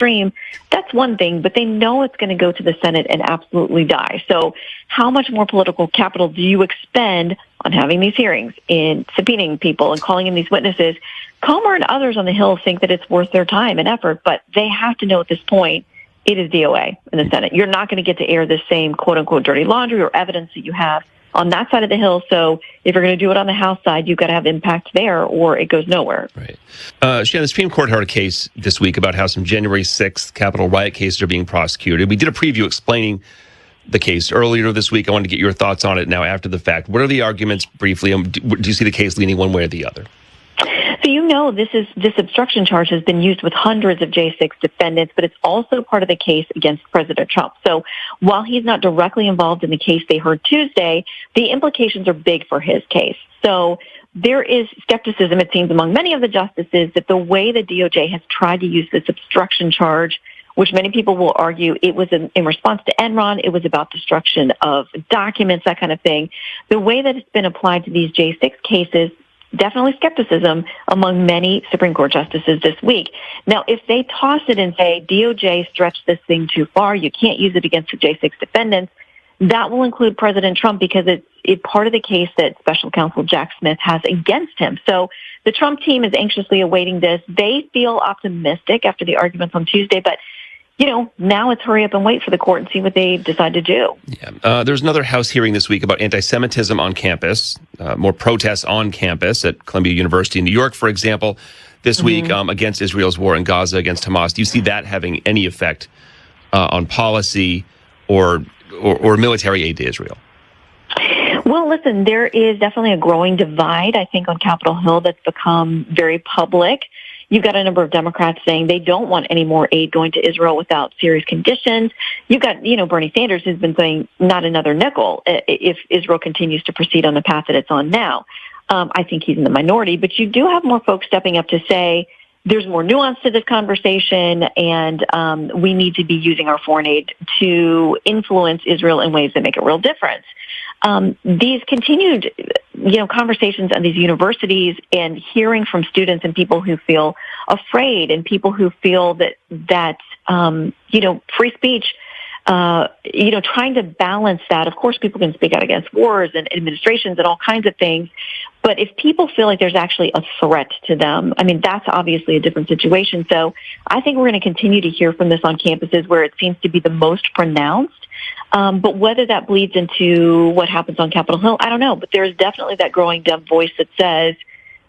extreme, that's one thing, but they know it's going to go to the Senate and absolutely die. So how much more political capital do you expend on having these hearings, in subpoenaing people and calling in these witnesses? Comer and others on the Hill think that it's worth their time and effort, but they have to know at this point it is DOA in the Senate. You're not going to get to air the same quote-unquote dirty laundry or evidence that you have on that side of the Hill. So if you're going to do it on the House side, you've got to have impact there or it goes nowhere. Right. Shannon, the Supreme Court heard a case this week about how some January 6th Capitol riot cases are being prosecuted. We did a preview explaining the case earlier this week. I wanted to get your thoughts on it now after the fact. What are the arguments briefly? Do you see the case leaning one way or the other? So this obstruction charge has been used with hundreds of J6 defendants, but it's also part of the case against President Trump. So while he's not directly involved in the case they heard Tuesday, the implications are big for his case. So there is skepticism, it seems, among many of the justices that the way the DOJ has tried to use this obstruction charge, which many people will argue it was in response to Enron, it was about destruction of documents, that kind of thing. The way that it's been applied to these J6 cases, definitely skepticism among many Supreme Court justices this week. Now, if they toss it and say DOJ stretched this thing too far, you can't use it against the J6 defendants, that will include President Trump because it's part of the case that Special Counsel Jack Smith has against him. So the Trump team is anxiously awaiting this. They feel optimistic after the arguments on Tuesday, but now it's hurry up and wait for the court and see what they decide to do. Yeah. There's another House hearing this week about anti-Semitism on campus, more protests on campus at Columbia University in New York, for example, this week against Israel's war in Gaza, against Hamas. Do you see that having any effect on policy or military aid to Israel? Well, listen, there is definitely a growing divide, I think, on Capitol Hill that's become very public. You've got a number of Democrats saying they don't want any more aid going to Israel without serious conditions. You've got, Bernie Sanders who's been saying not another nickel if Israel continues to proceed on the path that it's on now. I think he's in the minority, but you do have more folks stepping up to say there's more nuance to this conversation and we need to be using our foreign aid to influence Israel in ways that make a real difference. These continued, conversations at these universities and hearing from students and people who feel afraid and people who feel that free speech, trying to balance that. Of course, people can speak out against wars and administrations and all kinds of things. But if people feel like there's actually a threat to them, that's obviously a different situation. So I think we're going to continue to hear from this on campuses where it seems to be the most pronounced. But whether that bleeds into what happens on Capitol Hill, I don't know. But there's definitely that growing Dem voice that says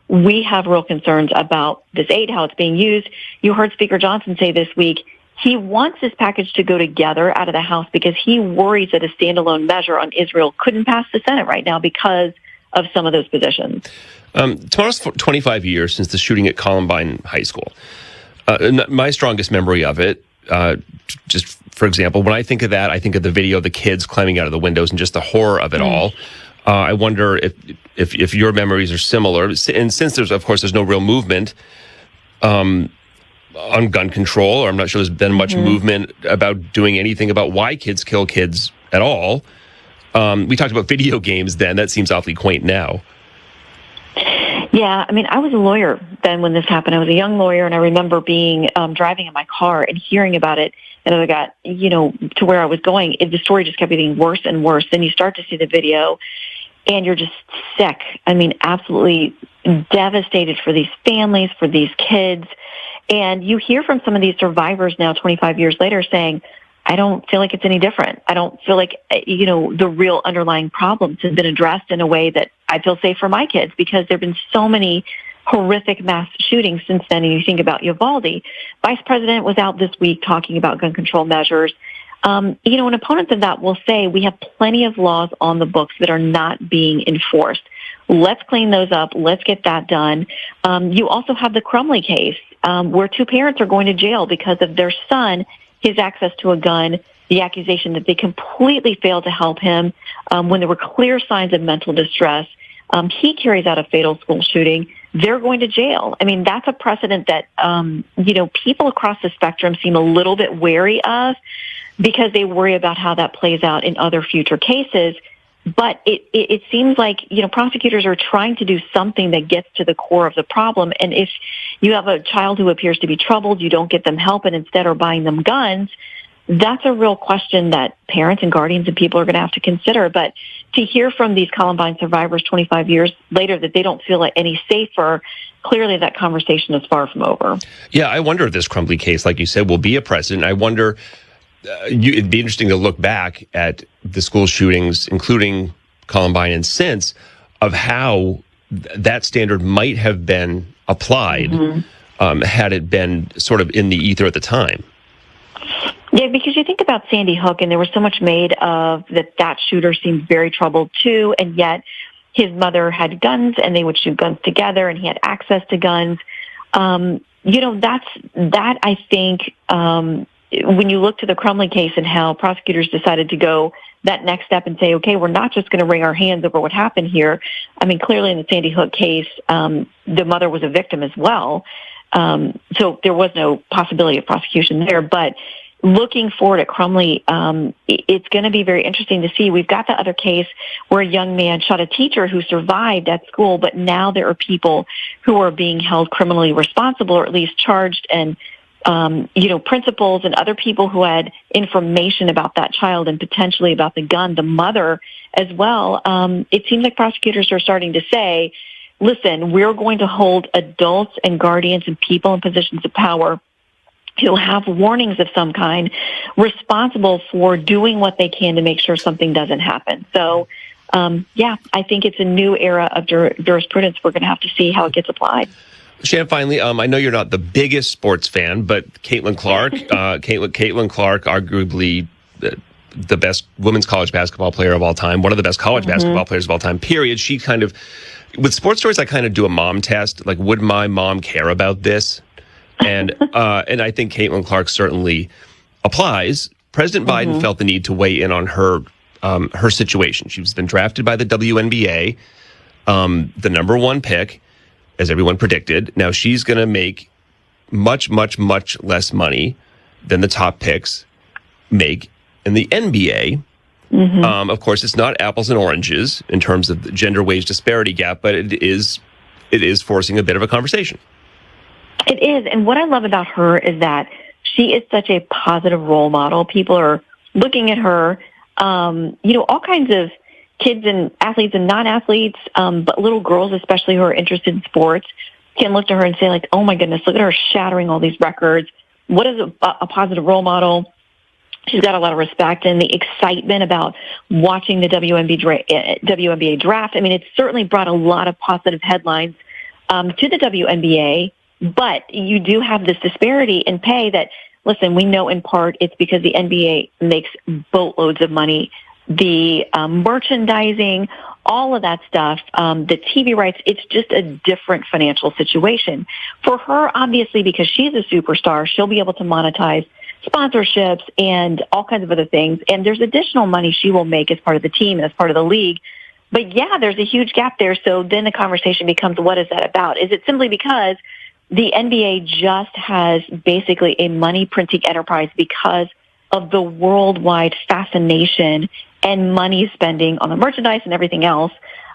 we have real concerns about this aid, how it's being used. You heard Speaker Johnson say this week he wants this package to go together out of the House because he worries that a standalone measure on Israel couldn't pass the Senate right now because of some of those positions. Tomorrow's 25 years since the shooting at Columbine High School. My strongest memory of it, just for example, when I think of that, I think of the video of the kids climbing out of the windows and just the horror of it all. I wonder if your memories are similar. And since there's no real movement on gun control, or I'm not sure there's been much movement about doing anything about why kids kill kids at all. We talked about video games then. That seems awfully quaint now. Yeah, I was a lawyer then when this happened. I was a young lawyer, and I remember being driving in my car and hearing about it. And as I got, to where I was going, the story just kept getting worse and worse. Then you start to see the video, and you're just sick. Absolutely devastated for these families, for these kids. And you hear from some of these survivors now, 25 years later, saying, I don't feel like it's any different. I don't feel like, the real underlying problems have been addressed in a way that I feel safe for my kids because there have been so many horrific mass shootings since then. And you think about Uvalde. Vice President was out this week talking about gun control measures. And opponents of that will say we have plenty of laws on the books that are not being enforced. Let's clean those up. Let's get that done. You also have the Crumley case where two parents are going to jail because of their son, his access to a gun, the accusation that they completely failed to help him when there were clear signs of mental distress. He carries out a fatal school shooting. They're going to jail. That's a precedent that, people across the spectrum seem a little bit wary of because they worry about how that plays out in other future cases. But it seems like, prosecutors are trying to do something that gets to the core of the problem. And if you have a child who appears to be troubled, you don't get them help and instead are buying them guns, that's a real question that parents and guardians and people are going to have to consider. But to hear from these Columbine survivors 25 years later that they don't feel any safer, clearly that conversation is far from over. Yeah, I wonder if this Crumbley case, like you said, will be a precedent. I wonder, it'd be interesting to look back at the school shootings, including Columbine and since, of how that standard might have been applied had it been sort of in the ether at the time. Yeah, because you think about Sandy Hook, and there was so much made of that shooter seemed very troubled too, and yet his mother had guns, and they would shoot guns together, and he had access to guns. That I think, when you look to the Crumbley case and how prosecutors decided to go that next step and say, okay, we're not just going to wring our hands over what happened here. I mean, clearly in the Sandy Hook case, the mother was a victim as well. So there was no possibility of prosecution there, but looking forward at Crumbley, it's going to be very interesting to see. We've got the other case where a young man shot a teacher who survived at school, but now there are people who are being held criminally responsible, or at least charged, and principals and other people who had information about that child and potentially about the gun, the mother as well. It seems like prosecutors are starting to say, listen, we're going to hold adults and guardians and people in positions of power who have warnings of some kind responsible for doing what they can to make sure something doesn't happen. So, I think it's a new era of jurisprudence. We're going to have to see how it gets applied. Shannon, finally, I know you're not the biggest sports fan, but Caitlin Clark, Caitlin Clark, arguably the best women's college basketball player of all time, one of the best college basketball players of all time, period. She kind of, with sports stories, I kind of do a mom test. Like, would my mom care about this? And I think Caitlin Clark certainly applies. President Biden felt the need to weigh in on her situation. She's been drafted by the WNBA, the number one pick, as everyone predicted. Now she's going to make much, much, much less money than the top picks make in the NBA. Of course, it's not apples and oranges in terms of the gender wage disparity gap, but it is forcing a bit of a conversation. It is. And what I love about her is that she is such a positive role model. People are looking at her, all kinds of kids and athletes and non-athletes, but little girls especially who are interested in sports can look to her and say, like, oh my goodness, look at her shattering all these records. What is a positive role model? She's got a lot of respect, and the excitement about watching the WNBA draft. I mean, it's certainly brought a lot of positive headlines to the WNBA, but you do have this disparity in pay that, listen, we know in part it's because the NBA makes boatloads of money. The merchandising, all of that stuff, the TV rights, it's just a different financial situation. For her, obviously, because she's a superstar, she'll be able to monetize sponsorships and all kinds of other things. And there's additional money she will make as part of the team and as part of the league. But yeah, there's a huge gap there. So then the conversation becomes, what is that about? Is it simply because the NBA just has basically a money printing enterprise because of the worldwide fascination and money spending on the merchandise and everything else?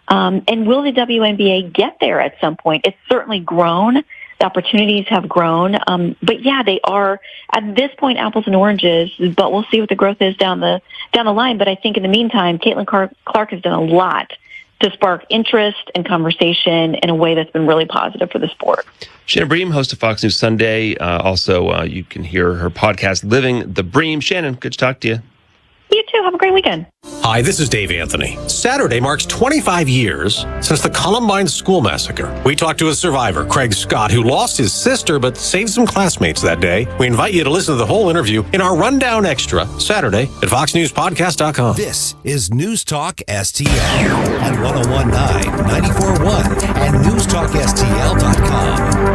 And will the WNBA get there at some point? It's certainly grown. The opportunities have grown. But yeah, they are at this point apples and oranges, but we'll see what the growth is down the line. But I think in the meantime, Caitlin Clark has done a lot to spark interest and conversation in a way that's been really positive for the sport. Shannon Bream, host of Fox News Sunday. Also, you can hear her podcast, Living the Bream. Shannon, good to talk to you. You too. Have a great weekend. Hi, this is Dave Anthony. Saturday marks 25 years since the Columbine school massacre. We talked to a survivor, Craig Scott, who lost his sister but saved some classmates that day. We invite you to listen to the whole interview in our Rundown Extra, Saturday at foxnewspodcast.com. This is News Talk STL on 1019, 94.1 and newstalkstl.com.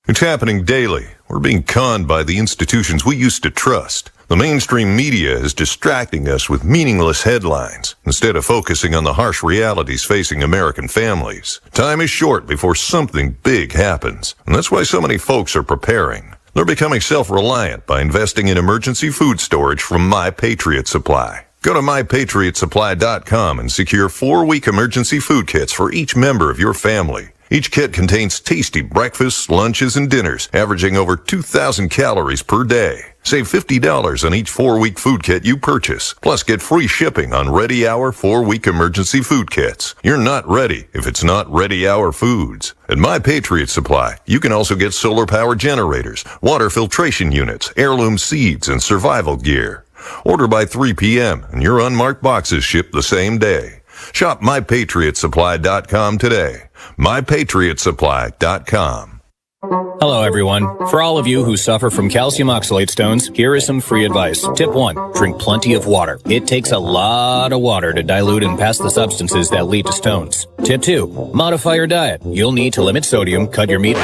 It's happening daily. We're being conned by the institutions we used to trust. The mainstream media is distracting us with meaningless headlines instead of focusing on the harsh realities facing American families. Time is short before something big happens, and that's why so many folks are preparing. They're becoming self-reliant by investing in emergency food storage from My Patriot Supply. Go to MyPatriotSupply.com and secure 4-week emergency food kits for each member of your family. Each kit contains tasty breakfasts, lunches, and dinners, averaging over 2,000 calories per day. Save $50 on each 4-week food kit you purchase. Plus, get free shipping on Ready Hour 4-week emergency food kits. You're not ready if it's not Ready Hour Foods. At My Patriot Supply, you can also get solar power generators, water filtration units, heirloom seeds, and survival gear. Order by 3 p.m. and your unmarked boxes ship the same day. Shop MyPatriotSupply.com today. MyPatriotSupply.com. Hello, everyone. For all of you who suffer from calcium oxalate stones, here is some free advice. Tip 1, drink plenty of water. It takes a lot of water to dilute and pass the substances that lead to stones. Tip 2, modify your diet. You'll need to limit sodium, cut your meat.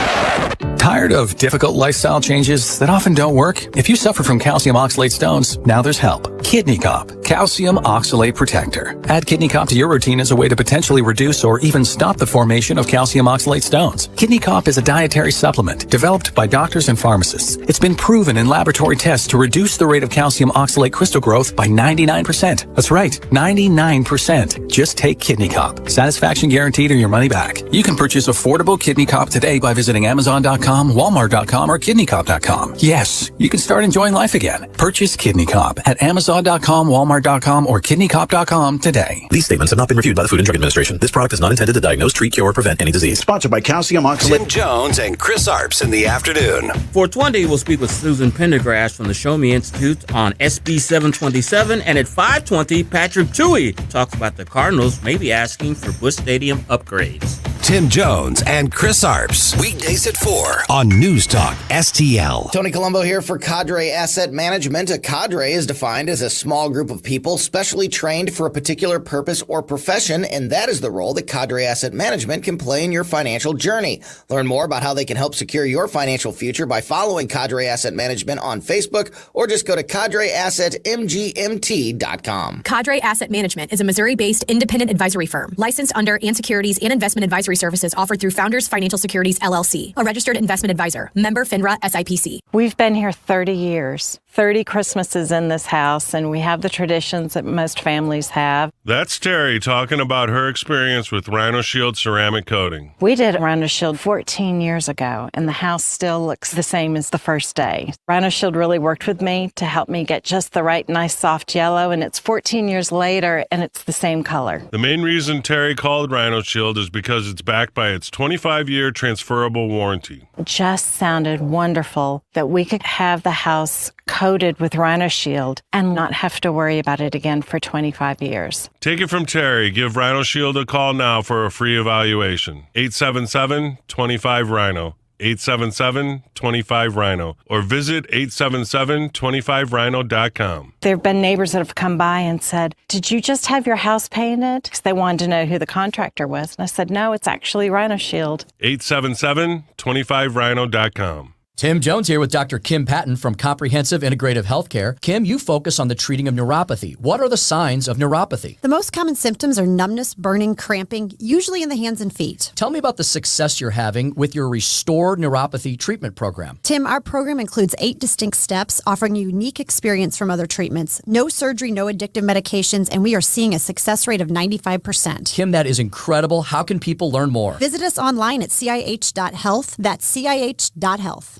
Tired of difficult lifestyle changes that often don't work? If you suffer from calcium oxalate stones, now there's help. Kidney Cop, Calcium Oxalate Protector. Add Kidney Cop to your routine as a way to potentially reduce or even stop the formation of calcium oxalate stones. Kidney Cop is a dietary supplement developed by doctors and pharmacists. It's been proven in laboratory tests to reduce the rate of calcium oxalate crystal growth by 99%. That's right, 99%. Just take Kidney Cop. Satisfaction guaranteed or your money back. You can purchase affordable Kidney Cop today by visiting Amazon.com, Walmart.com, or KidneyCop.com. Yes, you can start enjoying life again. Purchase Kidney Cop at Amazon.com, Walmart.com, or KidneyCop.com today. These statements have not been reviewed by the Food and Drug Administration. This product is not intended to diagnose, treat, cure, or prevent any disease. Sponsored by Calcium Oxalate. Tim Jones and Chris Arps in the afternoon. 420, we'll speak with Susan Pendergrass from the Show Me Institute on SB 727. And at 520, Patrick Touhy talks about the Cardinals maybe asking for Busch Stadium upgrades. Tim Jones and Chris Arps. Weekdays at 4 on News Talk STL. Tony Colombo here for Cadre Asset Management. A cadre is defined as a small group of people specially trained for a particular purpose or profession, and that is the role that Cadre Asset Management can play in your financial journey. Learn more about how they can help secure your financial future by following Cadre Asset Management on Facebook, or just go to cadreassetmgmt.com. Cadre Asset Management is a Missouri-based independent advisory firm licensed under and Securities and Investment Advisory Services offered through Founders Financial Securities, LLC, a registered investment advisor, member FINRA SIPC. We've been here 30 years, 30 Christmases in this house, and we have the traditions that most families have. That's Terry talking about her experience with Rhino Shield ceramic coating. We did Rhino Shield 14 years ago, and the house still looks the same as the first day. Rhino Shield really worked with me to help me get just the right nice soft yellow, and it's 14 years later, and it's the same color. The main reason Terry called Rhino Shield is because it's backed by its 25-year transferable warranty. It just sounded wonderful that we could have the house coated with Rhino Shield and not have to worry about it again for 25 years. Take it from Terry. Give Rhino Shield a call now for a free evaluation. 877-25-RHINO. 877-25-RHINO. Or visit 877-25rhino.com. There have been neighbors that have come by and said, "Did you just have your house painted?" Because they wanted to know who the contractor was. And I said, "No, it's actually Rhino Shield." 877-25rhino.com. Tim Jones here with Dr. Kim Patton from Comprehensive Integrative Healthcare. Kim, you focus on the treating of neuropathy. What are the signs of neuropathy? The most common symptoms are numbness, burning, cramping, usually in the hands and feet. Tell me about the success you're having with your Restore Neuropathy treatment program. Tim, our program includes 8 distinct steps, offering a unique experience from other treatments. No surgery, no addictive medications, and we are seeing a success rate of 95%. Kim, that is incredible. How can people learn more? Visit us online at CIH.health. That's CIH.health.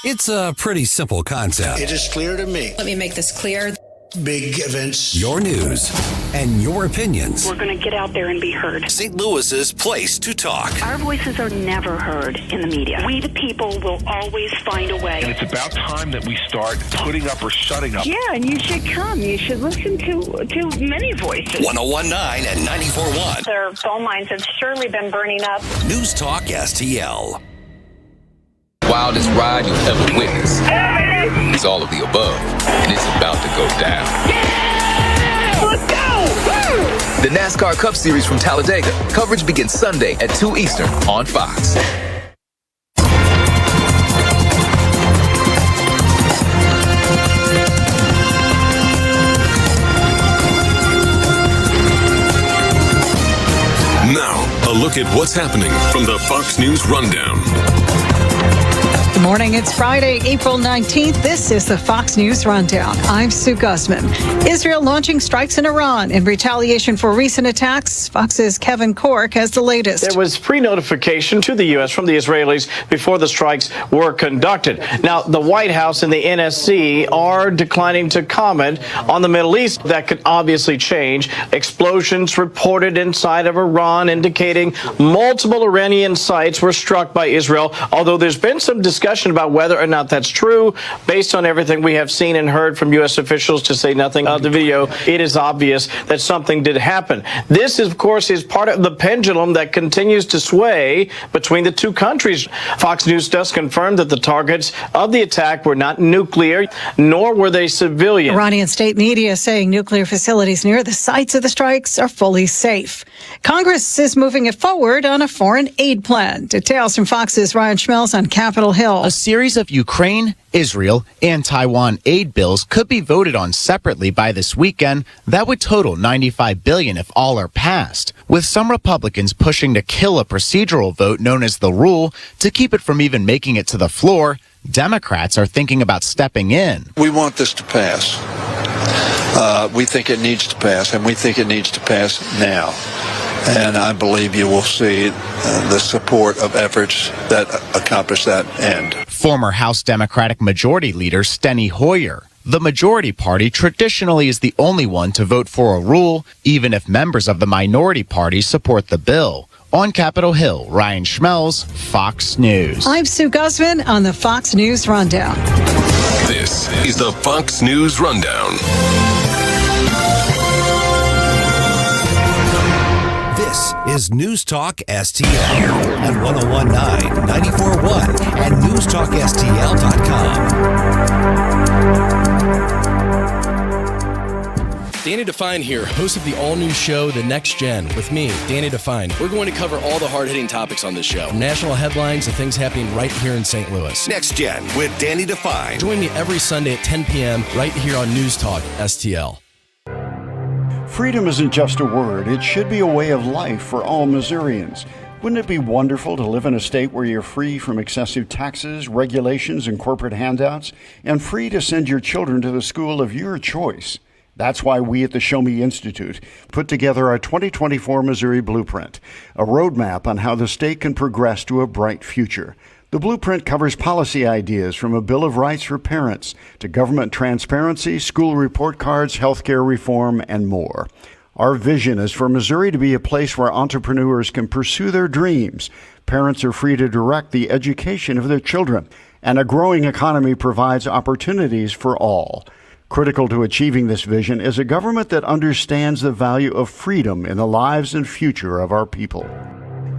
It's a pretty simple concept. It is clear to me. Let me make this clear. Big events. Your news and your opinions. We're going to get out there and be heard. St. Louis's place to talk. Our voices are never heard in the media. We the people will always find a way. And it's about time that we start putting up or shutting up. Yeah, and you should come. You should listen to many voices. 101.9 and 94.1. Their phone lines have surely been burning up. News Talk STL. Wildest ride you'll ever witness. It's all of the above, and it's about to go down. Yeah! Let's go! Woo! The NASCAR Cup Series from Talladega. Coverage begins Sunday at 2 Eastern on Fox. Now, a look at what's happening from the Fox News Rundown. Good morning. It's Friday, April 19th. This is the Fox News Rundown. I'm Sue Guzman. Israel launching strikes in Iran in retaliation for recent attacks. Fox's Kevin Cork has the latest. There was pre-notification to the U.S. from the Israelis before the strikes were conducted. Now, the White House and the NSC are declining to comment on the Middle East. That could obviously change. Explosions reported inside of Iran indicating multiple Iranian sites were struck by Israel, although there's been some discussion about whether or not that's true. Based on everything we have seen and heard from U.S. officials, to say nothing of the video, it is obvious that something did happen. This, of course, is part of the pendulum that continues to sway between the two countries. Fox News does confirm that the targets of the attack were not nuclear, nor were they civilian. Iranian state media saying nuclear facilities near the sites of the strikes are fully safe. Congress is moving it forward on a foreign aid plan. Details from Fox's Ryan Schmelz on Capitol Hill. A series of Ukraine, Israel, and Taiwan aid bills could be voted on separately by this weekend. That would total $95 billion if all are passed, with some Republicans pushing to kill a procedural vote known as the rule to keep it from even making it to the floor. Democrats are thinking about stepping in. We want this to pass. We think it needs to pass, and we think it needs to pass now. And I believe you will see the support of efforts that accomplish that end. Former House Democratic Majority Leader Steny Hoyer. The majority party traditionally is the only one to vote for a rule, even if members of the minority party support the bill. On Capitol Hill, Ryan Schmelz, Fox News. I'm Sue Guzman on the Fox News Rundown. This is the Fox News Rundown. This is News Talk STL at 1019, 94.1 and newstalkstl.com. Danny Define here, host of the all-new show, The Next Gen, with me, Danny Define. We're going to cover all the hard-hitting topics on this show, from national headlines to things happening right here in St. Louis. Next Gen with Danny Define. Join me every Sunday at 10 p.m. right here on News Talk STL. Freedom isn't just a word. It should be a way of life for all Missourians. Wouldn't it be wonderful to live in a state where you're free from excessive taxes, regulations, and corporate handouts, and free to send your children to the school of your choice? That's why we at the Show Me Institute put together our 2024 Missouri Blueprint, a roadmap on how the state can progress to a bright future. The blueprint covers policy ideas from a Bill of Rights for parents to government transparency, school report cards, healthcare reform, and more. Our vision is for Missouri to be a place where entrepreneurs can pursue their dreams, parents are free to direct the education of their children, and a growing economy provides opportunities for all. Critical to achieving this vision is a government that understands the value of freedom in the lives and future of our people.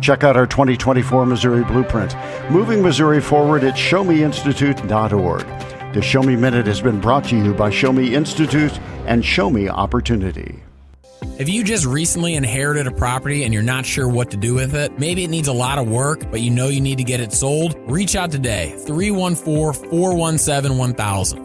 Check out our 2024 Missouri Blueprint, moving Missouri forward at showmeinstitute.org. The Show Me Minute has been brought to you by Show Me Institute and Show Me Opportunity. If you just recently inherited a property and you're not sure what to do with it, maybe it needs a lot of work, but you know you need to get it sold, reach out today. 314-417-1000.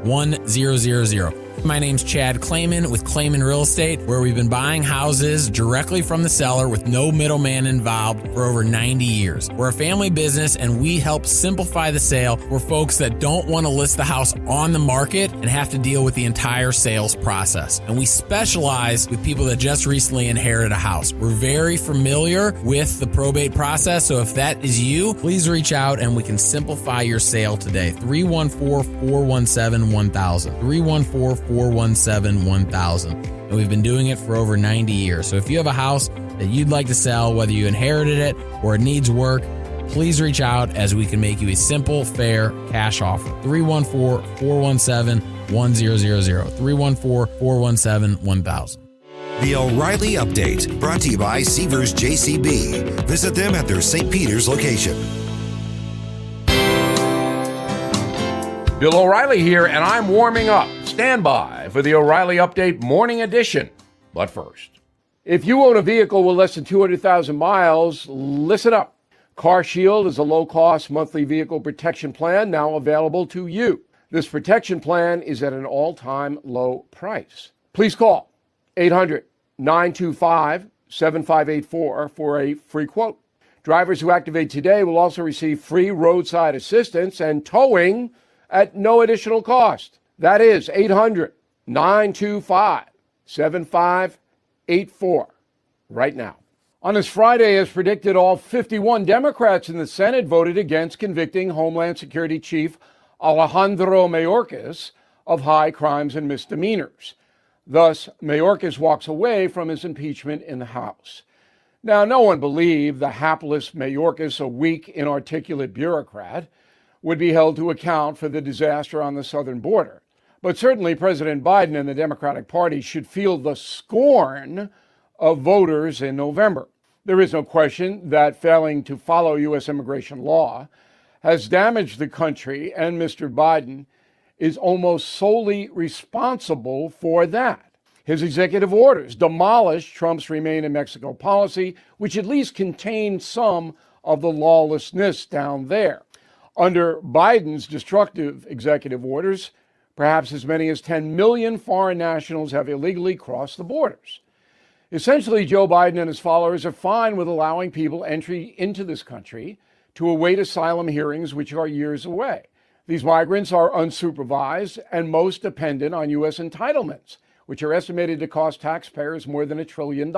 417-1000. My name's Chad Clayman with Clayman Real Estate, where we've been buying houses directly from the seller with no middleman involved for over 90 years. We're a family business and we help simplify the sale for folks that don't want to list the house on the market and have to deal with the entire sales process. And we specialize with people that just recently inherited a house. We're very familiar with the probate process, so if that is you, please reach out and we can simplify your sale today. 314-417-1000. 314-417-1000. And we've been doing it for over 90 years. So if you have a house that you'd like to sell, whether you inherited it or it needs work, please reach out as we can make you a simple, fair cash offer. 314-417-1000. 314-417-1000. The O'Reilly Update, brought to you by Seavers JCB. Visit them at their St. Peter's location. Bill O'Reilly here, and I'm warming up. Stand by for the O'Reilly Update Morning Edition. But first, if you own a vehicle with less than 200,000 miles, listen up. CarShield is a low-cost monthly vehicle protection plan now available to you. This protection plan is at an all-time low price. Please call 800-925-7584 for a free quote. Drivers who activate today will also receive free roadside assistance and towing at no additional cost. That is 800-925-7584 right now. On this Friday, as predicted, all 51 Democrats in the Senate voted against convicting Homeland Security Chief Alejandro Mayorkas of high crimes and misdemeanors. Thus, Mayorkas walks away from his impeachment in the House. Now, no one believed the hapless Mayorkas, a weak, inarticulate bureaucrat, would be held to account for the disaster on the southern border. But certainly President Biden and the Democratic Party should feel the scorn of voters in November. There is no question that failing to follow U.S. immigration law has damaged the country, and Mr. Biden is almost solely responsible for that. His executive orders demolished Trump's Remain in Mexico policy, which at least contained some of the lawlessness down there. Under Biden's destructive executive orders, perhaps as many as 10 million foreign nationals have illegally crossed the borders. Essentially, Joe Biden and his followers are fine with allowing people entry into this country to await asylum hearings, which are years away. These migrants are unsupervised and most dependent on U.S. entitlements, which are estimated to cost taxpayers more than $1 trillion.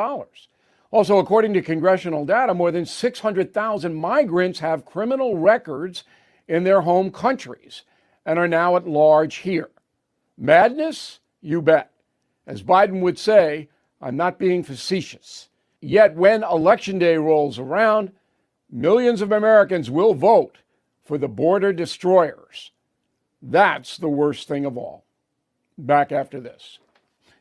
Also, according to congressional data, more than 600,000 migrants have criminal records in their home countries and are now at large here. Madness? You bet. As Biden would say, I'm not being facetious. Yet when Election Day rolls around, millions of Americans will vote for the border destroyers. That's the worst thing of all. Back after this.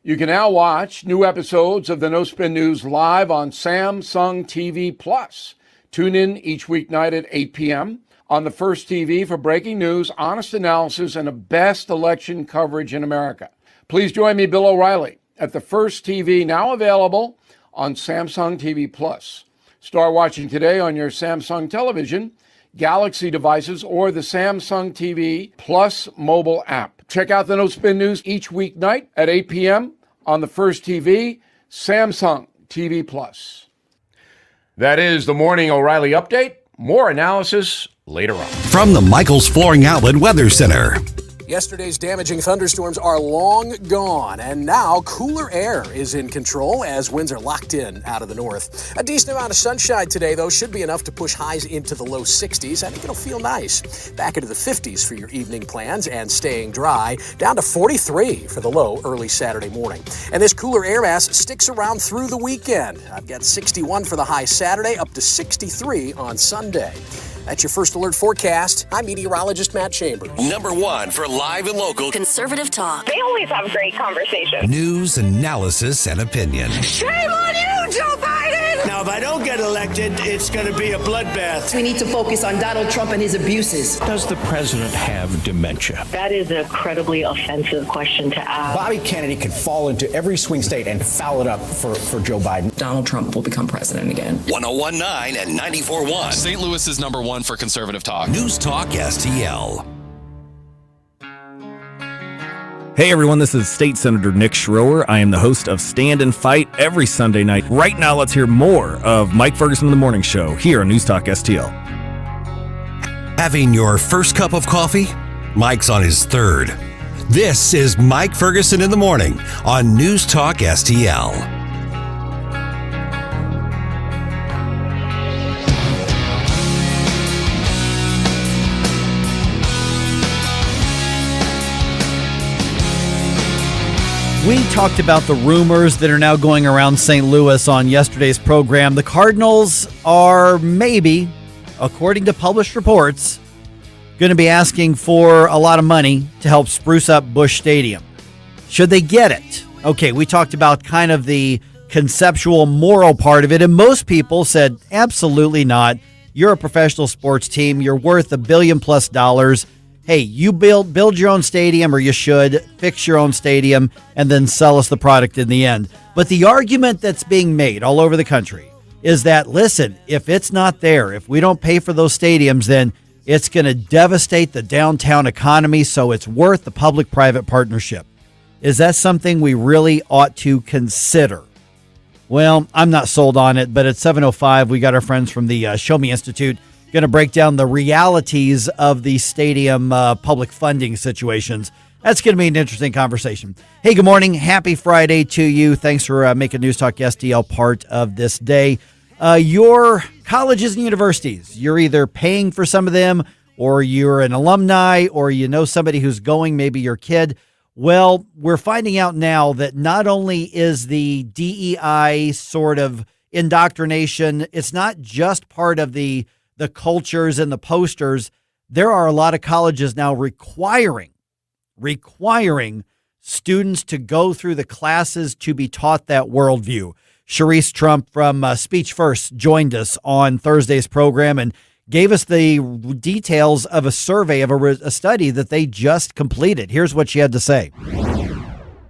You can now watch new episodes of the No Spin News live on Samsung TV Plus. Tune in each weeknight at 8 p.m. on the First TV for breaking news, honest analysis, and the best election coverage in America. Please join me, Bill O'Reilly, at the First TV, now available on Samsung TV Plus. Start watching today on your Samsung television, Galaxy devices, or the Samsung TV Plus mobile app. Check out the No Spin News each weeknight at 8 p.m. on the First TV, Samsung TV Plus. That is the Morning O'Reilly Update. More analysis later on. From the Michaels Flooring Outlet Weather Center. Yesterday's damaging thunderstorms are long gone, and now cooler air is in control as winds are locked in out of the north. A decent amount of sunshine today, though, should be enough to push highs into the low 60s. I think it'll feel nice. Back into the 50s for your evening plans and staying dry, down to 43 for the low early Saturday morning. And this cooler air mass sticks around through the weekend. I've got 61 for the high Saturday, up to 63 on Sunday. That's your First Alert forecast. I'm meteorologist Matt Chambers. Number one for live and local conservative talk. They always have great conversations. News, analysis, and opinion. Shame on you, Joe Biden! Now, if I don't get elected, it's going to be a bloodbath. We need to focus on Donald Trump and his abuses. Does the president have dementia? That is an incredibly offensive question to ask. Bobby Kennedy could fall into every swing state and foul it up for Joe Biden. Donald Trump will become president again. 101.9 and 94.1. St. Louis is number one for conservative talk. News Talk STL. Hey everyone, this is State Senator Nick Schroer. I am the host of Stand and Fight every Sunday night. Right now, let's hear more of Mike Ferguson in the Morning Show here on News Talk STL. Having your first cup of coffee? Mike's on his third. This is Mike Ferguson in the Morning on News Talk STL. We talked about the rumors that are now going around St. Louis on yesterday's program. The Cardinals are maybe, according to published reports, going to be asking for a lot of money to help spruce up Busch Stadium. Should they get it? Okay, we talked about kind of the conceptual, moral part of it, and most people said, absolutely not. You're a professional sports team. You're worth $1 billion plus. Hey, you build your own stadium, or you should fix your own stadium and then sell us the product in the end. But the argument that's being made all over the country is that, listen, if it's not there, if we don't pay for those stadiums, then it's going to devastate the downtown economy, so it's worth the public-private partnership. Is that something we really ought to consider? Well, I'm not sold on it, but at 7:05, we got our friends from the Show Me Institute going to break down the realities of the stadium public funding situations. That's going to be an interesting conversation. Hey, good morning. Happy Friday to you. Thanks for making News Talk STL part of this day. Your colleges and universities, you're either paying for some of them, or you're an alumni, or you know somebody who's going, maybe your kid. Well, we're finding out now that not only is the DEI sort of indoctrination, it's not just part of the cultures and the posters. There are a lot of colleges now requiring students to go through the classes to be taught that worldview. Cherise Trump from Speech First joined us on Thursday's program and gave us the details of a survey of a study that they just completed. Here's what she had to say.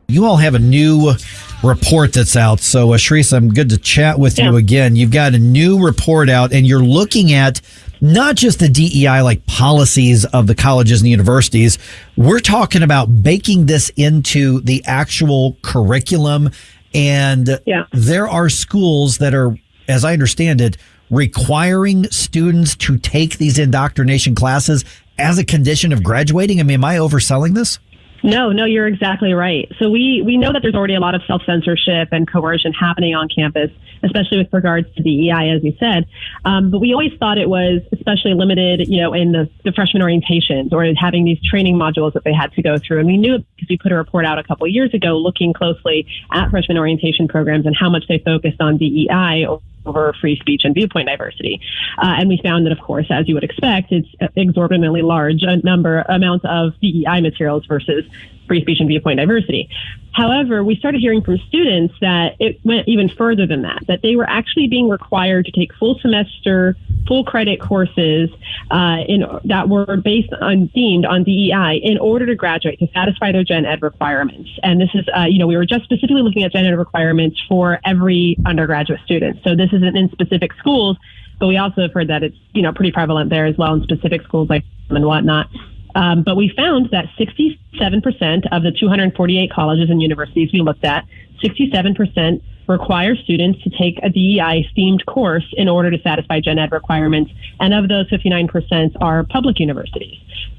You all have a new report that's out. So, Cherise, I'm good to chat with you again. You've got a new report out, and you're looking at not just the DEI like policies of the colleges and the universities. We're talking about baking this into the actual curriculum. And there are schools that are, as I understand it, requiring students to take these indoctrination classes as a condition of graduating. I mean, am I overselling this? No, you're exactly right. So we know that there's already a lot of self-censorship and coercion happening on campus, especially with regards to DEI, as you said. But we always thought it was especially limited, in the freshman orientations or having these training modules that they had to go through. And we knew it because we put a report out a couple of years ago looking closely at freshman orientation programs and how much they focused on DEI over free speech and viewpoint diversity. And we found that, of course, as you would expect, it's exorbitantly large amount of DEI materials versus free speech and viewpoint diversity. However, we started hearing from students that it went even further than that they were actually being required to take full semester, full credit courses that were themed on DEI in order to graduate, to satisfy their gen ed requirements. And this is, we were just specifically looking at gen ed requirements for every undergraduate student. So this isn't in specific schools, but we also have heard that it's, pretty prevalent there as well in specific schools like and whatnot. But we found that 67% of the 248 colleges and universities we looked at, 67% require students to take a DEI-themed course in order to satisfy gen ed requirements. And of those, 59% are public universities.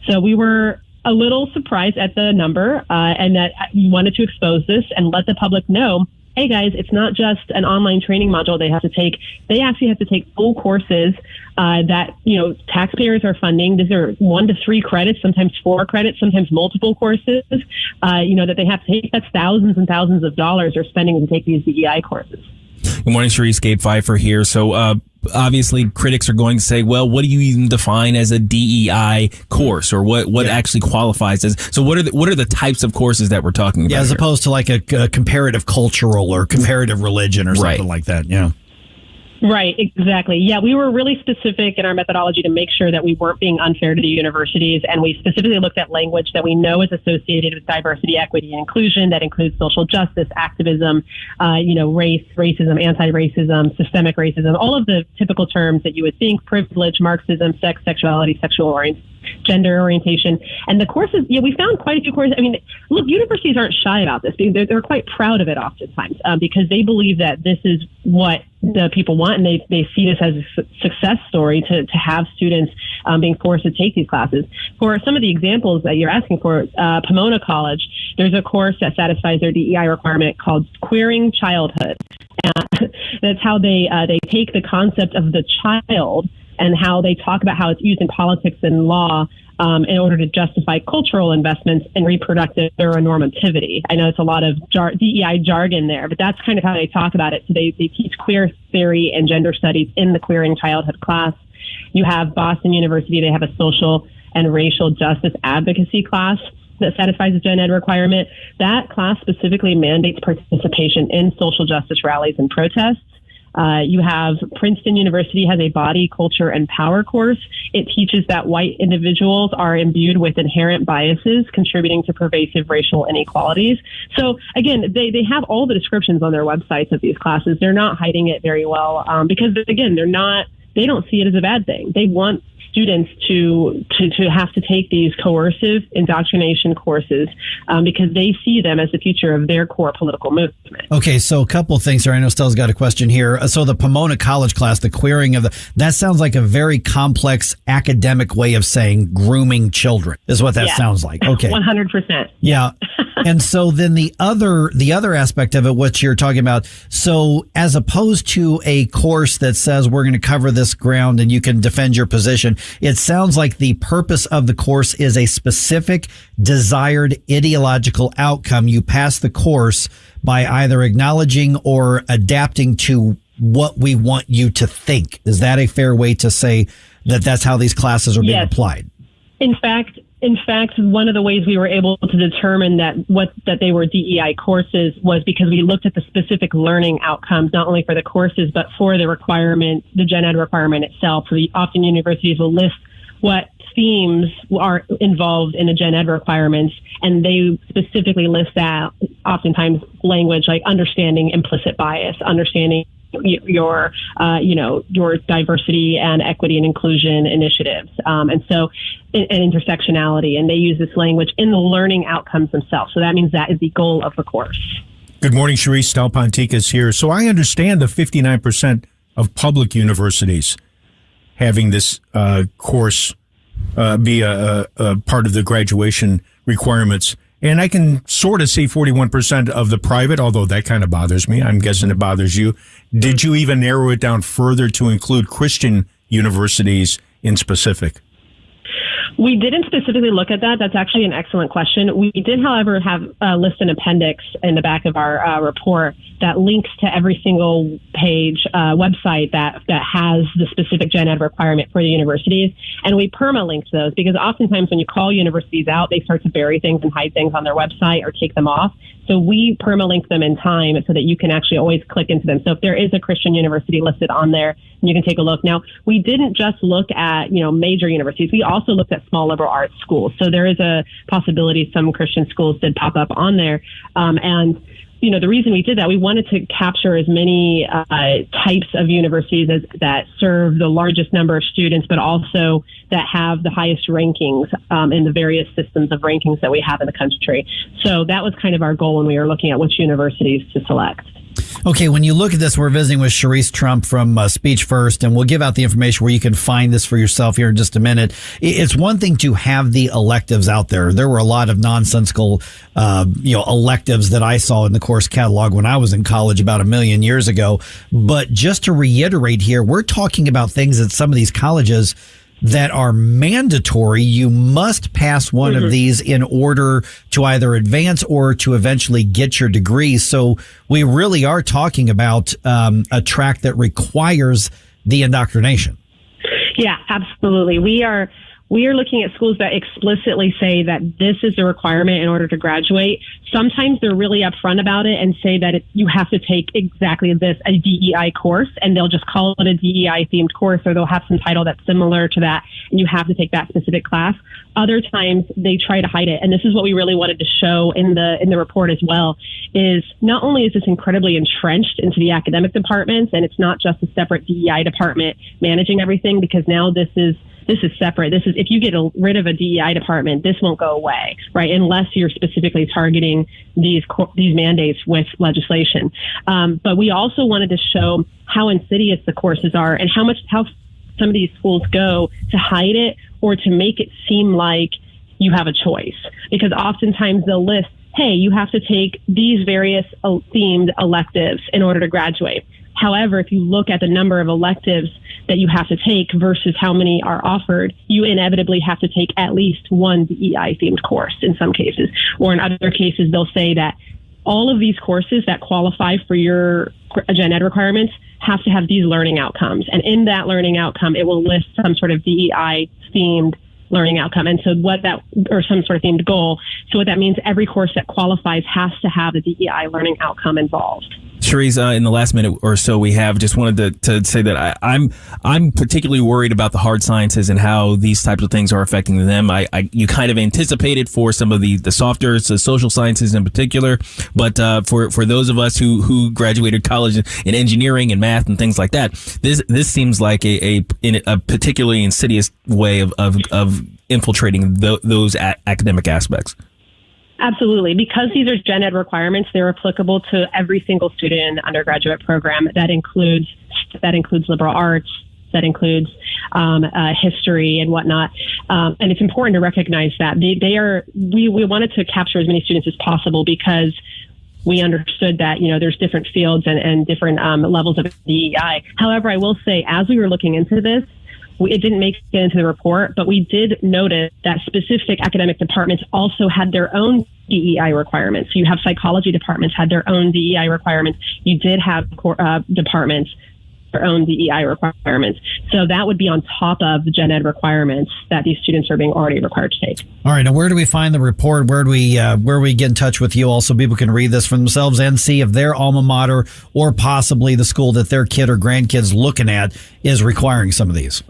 So we were a little surprised at the number and that we wanted to expose this and let the public know, hey guys, it's not just an online training module they have to take. They actually have to take full courses that, taxpayers are funding. These are 1 to 3 credits, sometimes 4 credits, sometimes multiple courses, that they have to take. That's thousands and thousands of dollars they're spending to take these DEI courses. Good morning, Cherise. Gabe Pfeiffer here. So, obviously, critics are going to say, well, what do you even define as a DEI course, or what actually qualifies as? So, what are the types of courses that we're talking about? Yeah, as opposed to like a comparative cultural or comparative religion or something like that. Yeah. Right, exactly. Yeah, we were really specific in our methodology to make sure that we weren't being unfair to the universities, and we specifically looked at language that we know is associated with diversity, equity, and inclusion. That includes social justice, activism, race, racism, anti-racism, systemic racism, all of the typical terms that you would think: privilege, Marxism, sex, sexuality, gender orientation. And the courses, we found quite a few courses. I mean, look, universities aren't shy about this. They're quite proud of it oftentimes because they believe that this is what the people want, and they see this as a success story to have students being forced to take these classes. For some of the examples that you're asking for, Pomona College, there's a course that satisfies their DEI requirement called Queering Childhood. And that's how they take the concept of the child and how they talk about how it's used in politics and law in order to justify cultural investments in reproductive neuronormativity. I know it's a lot of DEI jargon there, but that's kind of how they talk about it. So they teach queer theory and gender studies in the Queering Childhood class. You have Boston University, they have a social and racial justice advocacy class that satisfies the gen ed requirement. That class specifically mandates participation in social justice rallies and protests. You have Princeton University has a body, culture, and power course. It teaches that white individuals are imbued with inherent biases, contributing to pervasive racial inequalities. So again, they have all the descriptions on their websites of these classes. They're not hiding it very well because, again, they're not they don't see it as a bad thing. They want students to have to take these coercive indoctrination courses because they see them as the future of their core political movement. Okay, so a couple of things here. I know Stella's got a question here. So the Pomona College class, the queering of that sounds like a very complex academic way of saying grooming children is what that sounds like. Okay. 100%. Yeah. And so then the other aspect of it, what you're talking about, so as opposed to a course that says we're going to cover this ground and you can defend your position, it sounds like the purpose of the course is a specific desired ideological outcome. You pass the course by either acknowledging or adapting to what we want you to think. Is that a fair way to say that that's how these classes are being applied? In fact, one of the ways we were able to determine that they were DEI courses was because we looked at the specific learning outcomes, not only for the courses, but for the requirement, the gen ed requirement itself. So often universities will list what themes are involved in the gen ed requirements, and they specifically list that oftentimes language like understanding implicit bias, understanding your diversity and equity and inclusion initiatives, and intersectionality. And they use this language in the learning outcomes themselves. So that means that is the goal of the course. Good morning, Cherise. Stal Ponticus here. So I understand the 59% of public universities having this course be a part of the graduation requirements. And I can sort of see 41% of the private, although that kind of bothers me. I'm guessing it bothers you. Did you even narrow it down further to include Christian universities in specific? We didn't specifically look at that. That's actually an excellent question. We did, however, have list an appendix in the back of our report that links to every single page website that has the specific gen ed requirement for the universities. And we perma-linked those because oftentimes when you call universities out, they start to bury things and hide things on their website or take them off. So we perma-link them in time so that you can actually always click into them. So if there is a Christian university listed on there, you can take a look. Now, we didn't just look at, major universities. We also looked at small liberal arts schools. So there is a possibility some Christian schools did pop up on there. The reason we did that, we wanted to capture as many types of universities that serve the largest number of students, but also that have the highest rankings in the various systems of rankings that we have in the country. So that was kind of our goal when we were looking at which universities to select. Okay, when you look at this, we're visiting with Cherise Trump from Speech First, and we'll give out the information where you can find this for yourself here in just a minute. It's one thing to have the electives out there. There were a lot of nonsensical, electives that I saw in the course catalog when I was in college about 1 million years ago. But just to reiterate here, we're talking about things at some of these colleges that are mandatory. You must pass one of these in order to either advance or to eventually get your degree. So we really are talking about a track that requires the indoctrination. Yeah, absolutely. We are looking at schools that explicitly say that this is a requirement in order to graduate. Sometimes they're really upfront about it and say that you have to take exactly this, a DEI course, and they'll just call it a DEI themed course, or they'll have some title that's similar to that, and you have to take that specific class. Other times they try to hide it. And this is what we really wanted to show in the report as well, is not only is this incredibly entrenched into the academic departments, and it's not just a separate DEI department managing everything, because now this is separate. This is, if you get rid of a DEI department, this won't go away, right? Unless you're specifically targeting these mandates with legislation. But we also wanted to show how insidious the courses are and how some of these schools go to hide it or to make it seem like you have a choice. Because oftentimes they'll list, hey, you have to take these various themed electives in order to graduate. However, if you look at the number of electives that you have to take versus how many are offered, you inevitably have to take at least one DEI themed course in some cases. Or in other cases, they'll say that all of these courses that qualify for your gen ed requirements have to have these learning outcomes. And in that learning outcome, it will list some sort of DEI themed learning outcome. And so or some sort of themed goal. So what that means, every course that qualifies has to have the DEI learning outcome involved. Cherise, in the last minute or so we have, just wanted to say that I'm particularly worried about the hard sciences and how these types of things are affecting them. You kind of anticipated for some of the softer social sciences in particular, but for those of us who graduated college in engineering and math and things like that, this seems like a particularly insidious way of infiltrating those academic aspects. Absolutely. Because these are gen ed requirements, they're applicable to every single student in the undergraduate program. That includes liberal arts, that includes history and whatnot. And it's important to recognize that we wanted to capture as many students as possible because we understood that, there's different fields and different levels of DEI. However, I will say, as we were looking into this, it didn't make it into the report, but we did notice that specific academic departments also had their own DEI requirements. So you have psychology departments had their own DEI requirements. You did have departments their own DEI requirements. So that would be on top of the gen ed requirements that these students are being already required to take. All right. Now, where do we find the report? Where do we get in touch with you all so people can read this for themselves and see if their alma mater or possibly the school that their kid or grandkids looking at is requiring some of these?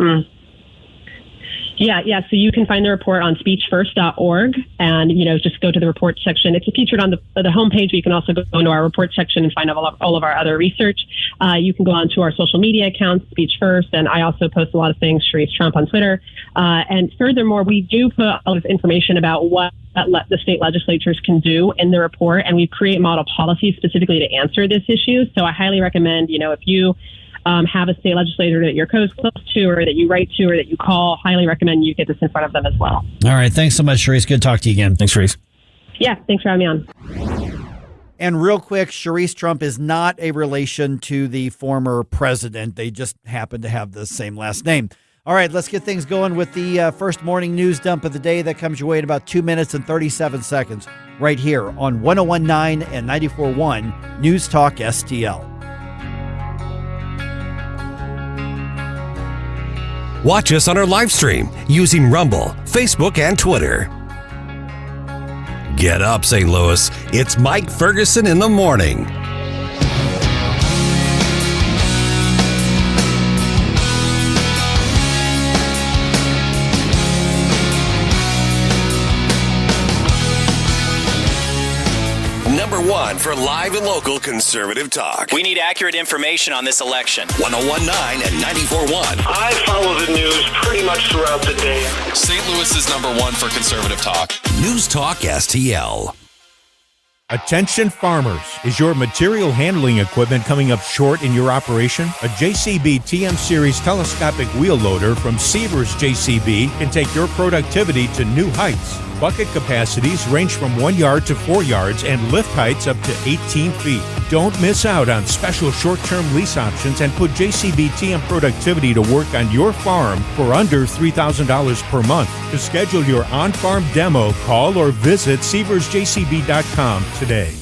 Yeah. So you can find the report on speechfirst.org and, just go to the report section. It's featured on the homepage, but you can also go into our report section and find all of our other research. You can go on to our social media accounts, Speech First, and I also post a lot of things, Cherise Trump on Twitter. And furthermore, we do put a lot of information about what the state legislatures can do in the report, and we create model policies specifically to answer this issue. So I highly recommend, if you have a state legislator that you're close to or that you write to or that you call, highly recommend you get this in front of them as well. All right. Thanks so much, Cherise. Good to talk to you again. Thanks, Cherise. Yeah. Thanks for having me on. And real quick, Cherise Trump is not a relation to the former president. They just happen to have the same last name. All right. Let's get things going with the first morning news dump of the day that comes your way in about 2 minutes and 37 seconds right here on 101.9 and 94.1 News Talk STL. Watch us on our live stream using Rumble, Facebook, and Twitter. Get up, St. Louis. It's Mike Ferguson in the morning. Number one for live and local conservative talk. We need accurate information on this election. 101.9 and 94.1. I follow the news pretty much throughout the day. St. Louis is number one for conservative talk. News Talk STL. Attention farmers. Is your material handling equipment coming up short in your operation? A JCB TM Series telescopic wheel loader from Sievers JCB can take your productivity to new heights. Bucket capacities range from 1 yard to 4 yards and lift heights up to 18 feet. Don't miss out on special short-term lease options and put JCB TM productivity to work on your farm for under $3,000 per month. To schedule your on-farm demo, call or visit SieversJCB.com today.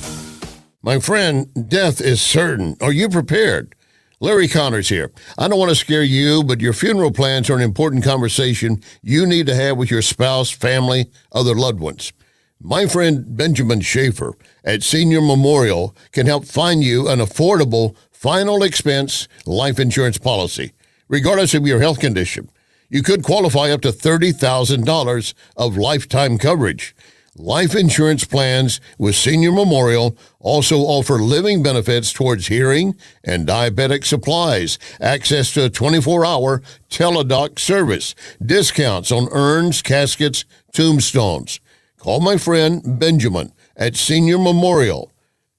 My friend, death is certain. Are you prepared? Larry Connors here. I don't want to scare you, but your funeral plans are an important conversation you need to have with your spouse, family, other loved ones. My friend Benjamin Schaefer at Senior Memorial can help find you an affordable, final expense life insurance policy, regardless of your health condition. You could qualify up to $30,000 of lifetime coverage. Life insurance plans with Senior Memorial also offer living benefits towards hearing and diabetic supplies, access to a 24-hour teledoc service, discounts on urns, caskets, tombstones. Call my friend Benjamin at Senior Memorial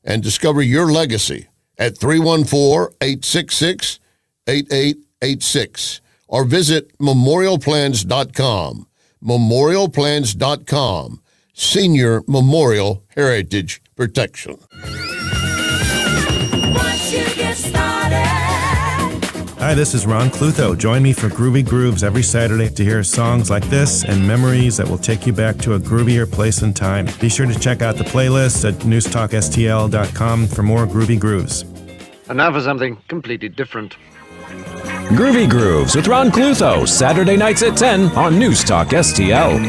and discover your legacy at 314-866-8886 or visit memorialplans.com. Memorialplans.com. Senior Memorial Heritage Protection. Hi, this is Ron Clutho. Join me for Groovy Grooves every Saturday to hear songs like this and memories that will take you back to a groovier place and time. Be sure to check out the playlist at newstalkstl.com for more Groovy Grooves. And now for something completely different. Groovy Grooves with Ron Clutho, Saturday nights at 10 on News Talk STL.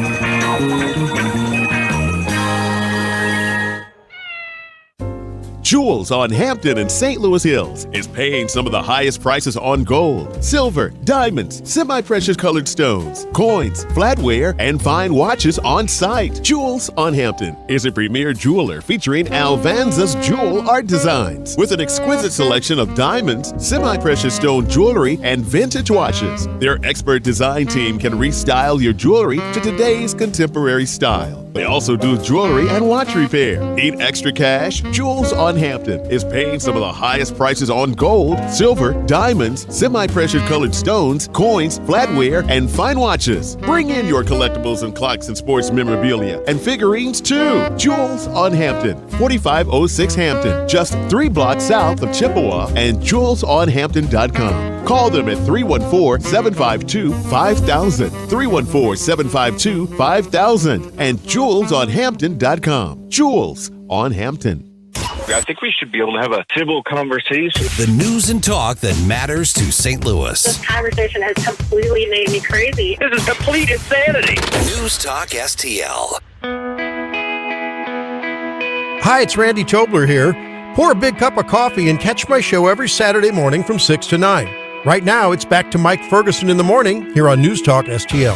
Jewels on Hampton and St. Louis Hills is paying some of the highest prices on gold, silver, diamonds, semi-precious colored stones, coins, flatware, and fine watches on site. Jewels on Hampton is a premier jeweler featuring Alvanza's jewel art designs with an exquisite selection of diamonds, semi-precious stone jewelry, and vintage watches. Their expert design team can restyle your jewelry to today's contemporary style. They also do jewelry and watch repair. Need extra cash? Jewels on Hampton is paying some of the highest prices on gold, silver, diamonds, semi-precious colored stones, coins, flatware, and fine watches. Bring in your collectibles and clocks and sports memorabilia and figurines too. Jewels on Hampton, 4506 Hampton, just 3 blocks south of Chippewa, and jewelsonhampton.com. Call them at 314-752-5000, 314-752-5000, and jewelsonhampton.com. Jewels on Hampton. I think we should be able to have a civil conversation. The news and talk that matters to St. Louis. This conversation has completely made me crazy. This is complete insanity. News Talk STL. Hi, it's Randy Tobler here. Pour a big cup of coffee and catch my show every Saturday morning from 6 to 9. Right now, it's back to Mike Ferguson in the morning here on News Talk STL.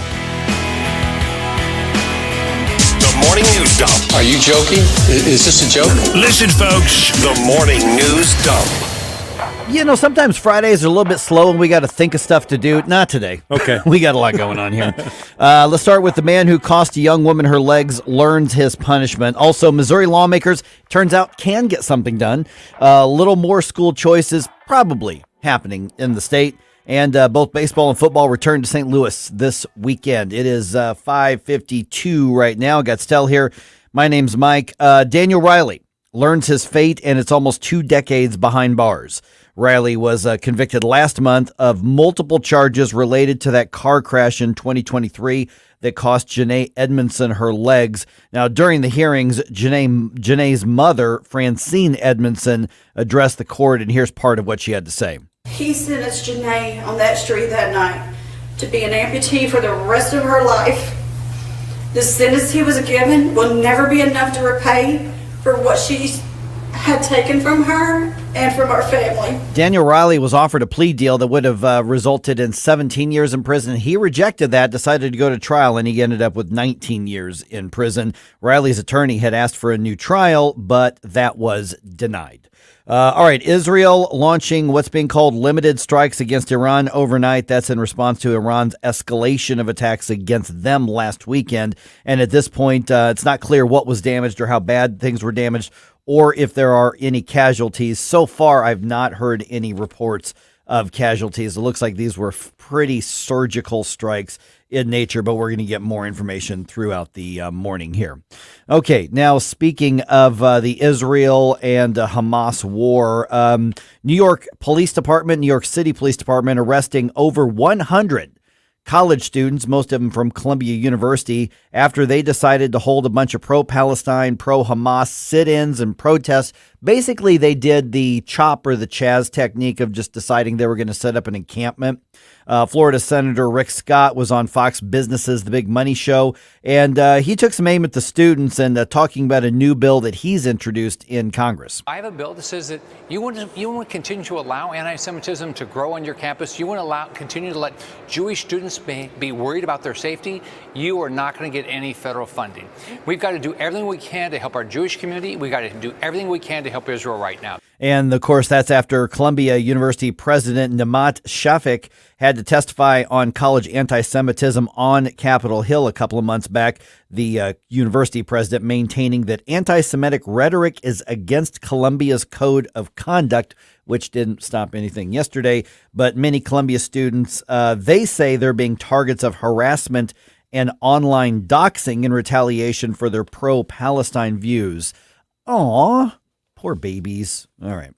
Morning News Dump. Are you joking? Is this a joke? Listen, folks. The Morning News Dump. You know, sometimes Fridays are a little bit slow and we got to think of stuff to do. Not today. Okay. We got a lot going on here. Let's start with the man who cost a young woman her legs learns his punishment. Also, Missouri lawmakers, turns out, can get something done. A little more school choices probably happening in the state. And both baseball and football return to St. Louis this weekend. It is 5:52 right now. Got Stell here. My name's Mike. Daniel Riley learns his fate, and it's almost 2 decades behind bars. Riley was convicted last month of multiple charges related to that car crash in 2023 that cost Janae Edmondson her legs. Now, during the hearings, Janae's mother, Francine Edmondson, addressed the court, and here's part of what she had to say. He sentenced Janae on that street that night to be an amputee for the rest of her life. The sentence he was given will never be enough to repay for what she had taken from her and from our family. Daniel Riley was offered a plea deal that would have resulted in 17 years in prison. He rejected that, decided to go to trial, and he ended up with 19 years in prison. Riley's attorney had asked for a new trial, but that was denied. All right, Israel launching what's being called limited strikes against Iran overnight. That's in response to Iran's escalation of attacks against them last weekend. And at this point, it's not clear what was damaged or how bad things were damaged or if there are any casualties. So far, I've not heard any reports of casualties. It looks like these were pretty surgical strikes in nature, but we're going to get more information throughout the morning here. Okay, now speaking of the Israel and Hamas war, New York Police Department, New York City Police Department arresting over 100 college students, most of them from Columbia University, after they decided to hold a bunch of pro-Palestine, pro-Hamas sit-ins and protests. Basically, they did the CHOP or the Chaz technique of just deciding they were going to set up an encampment. Florida Senator Rick Scott was on Fox Business's The Big Money Show, and he took some aim at the students and talking about a new bill that he's introduced in Congress. I have a bill that says that you want to continue to allow anti-Semitism to grow on your campus. You want to continue to let Jewish students be worried about their safety. You are not going to get any federal funding. We've got to do everything we can to help our Jewish community. We've got to do everything we can to help Israel right now. And, of course, that's after Columbia University President Namat Shafik had to testify on college anti-Semitism on Capitol Hill a couple of months back. The university president maintaining that anti-Semitic rhetoric is against Columbia's code of conduct, which didn't stop anything yesterday. But many Columbia students, they say they're being targets of harassment and online doxing in retaliation for their pro-Palestine views. Aw. Poor babies. All right.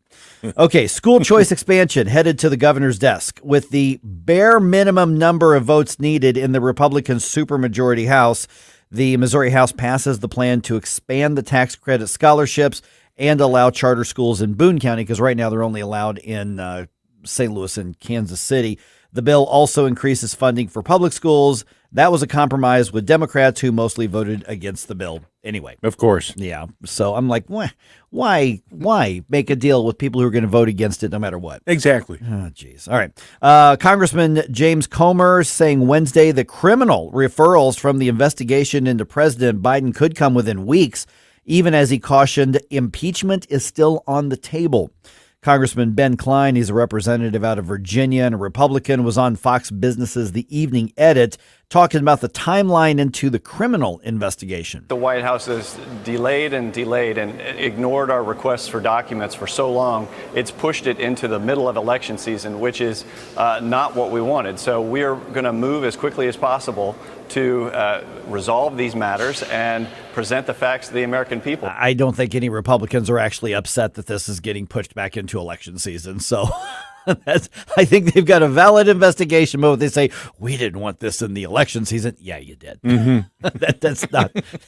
Okay, school choice expansion headed to the governor's desk. With the bare minimum number of votes needed in the Republican supermajority House, the Missouri House passes the plan to expand the tax credit scholarships and allow charter schools in Boone County, because right now they're only allowed in St. Louis and Kansas City. The bill also increases funding for public schools. That was a compromise with Democrats who mostly voted against the bill anyway. Of course. Yeah. So I'm like, why make a deal with people who are going to vote against it no matter what? Exactly. Oh, geez. All right. Congressman James Comer saying Wednesday the criminal referrals from the investigation into President Biden could come within weeks, even as he cautioned impeachment is still on the table. Congressman Ben Klein, he's a representative out of Virginia and a Republican, was on Fox Business's The Evening Edit talking about the timeline into the criminal investigation. The White House has delayed and ignored our requests for documents for so long, it's pushed it into the middle of election season, which is not what we wanted. So we are going to move as quickly as possible to resolve these matters and present the facts to the American people. I don't think any Republicans are actually upset that this is getting pushed back into election season. So I think they've got a valid investigation mode. They say, we didn't want this in the election season. Yeah, you did. Mm-hmm.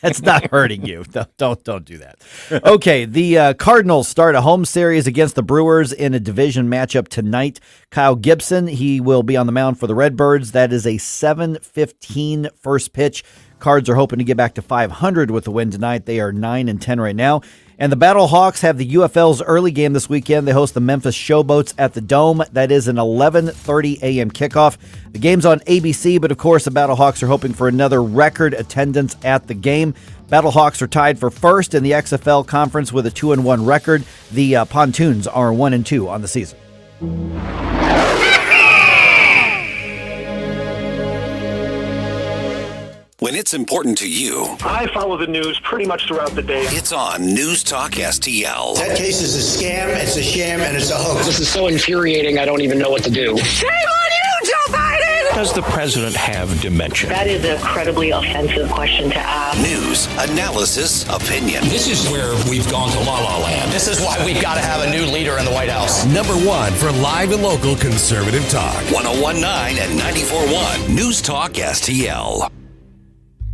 That's not hurting you. Don't do that. Okay, the Cardinals start a home series against the Brewers in a division matchup tonight. Kyle Gibson, he will be on the mound for the Redbirds. That is a 7:15 first pitch. Cards are hoping to get back to 500 with the win tonight. They are 9-10 right now. And the Battlehawks have the UFL's early game this weekend. They host the Memphis Showboats at the Dome. That is an 11:30 a.m. kickoff. The game's on ABC, but of course the Battlehawks are hoping for another record attendance at the game. Battlehawks are tied for first in the XFL conference with a 2-1 record. The Pontoons are 1-2 on the season. When it's important to you, I follow the news pretty much throughout the day. It's on News Talk STL. That case is a scam, it's a sham, and it's a hoax. This is so infuriating, I don't even know what to do. Shame on you, Joe Biden! Does the president have dementia? That is an incredibly offensive question to ask. News, analysis, opinion. This is where we've gone to la la land. This is why we've got to have a new leader in the White House. Number one for live and local conservative talk. 101.9 and 94.1 News Talk STL.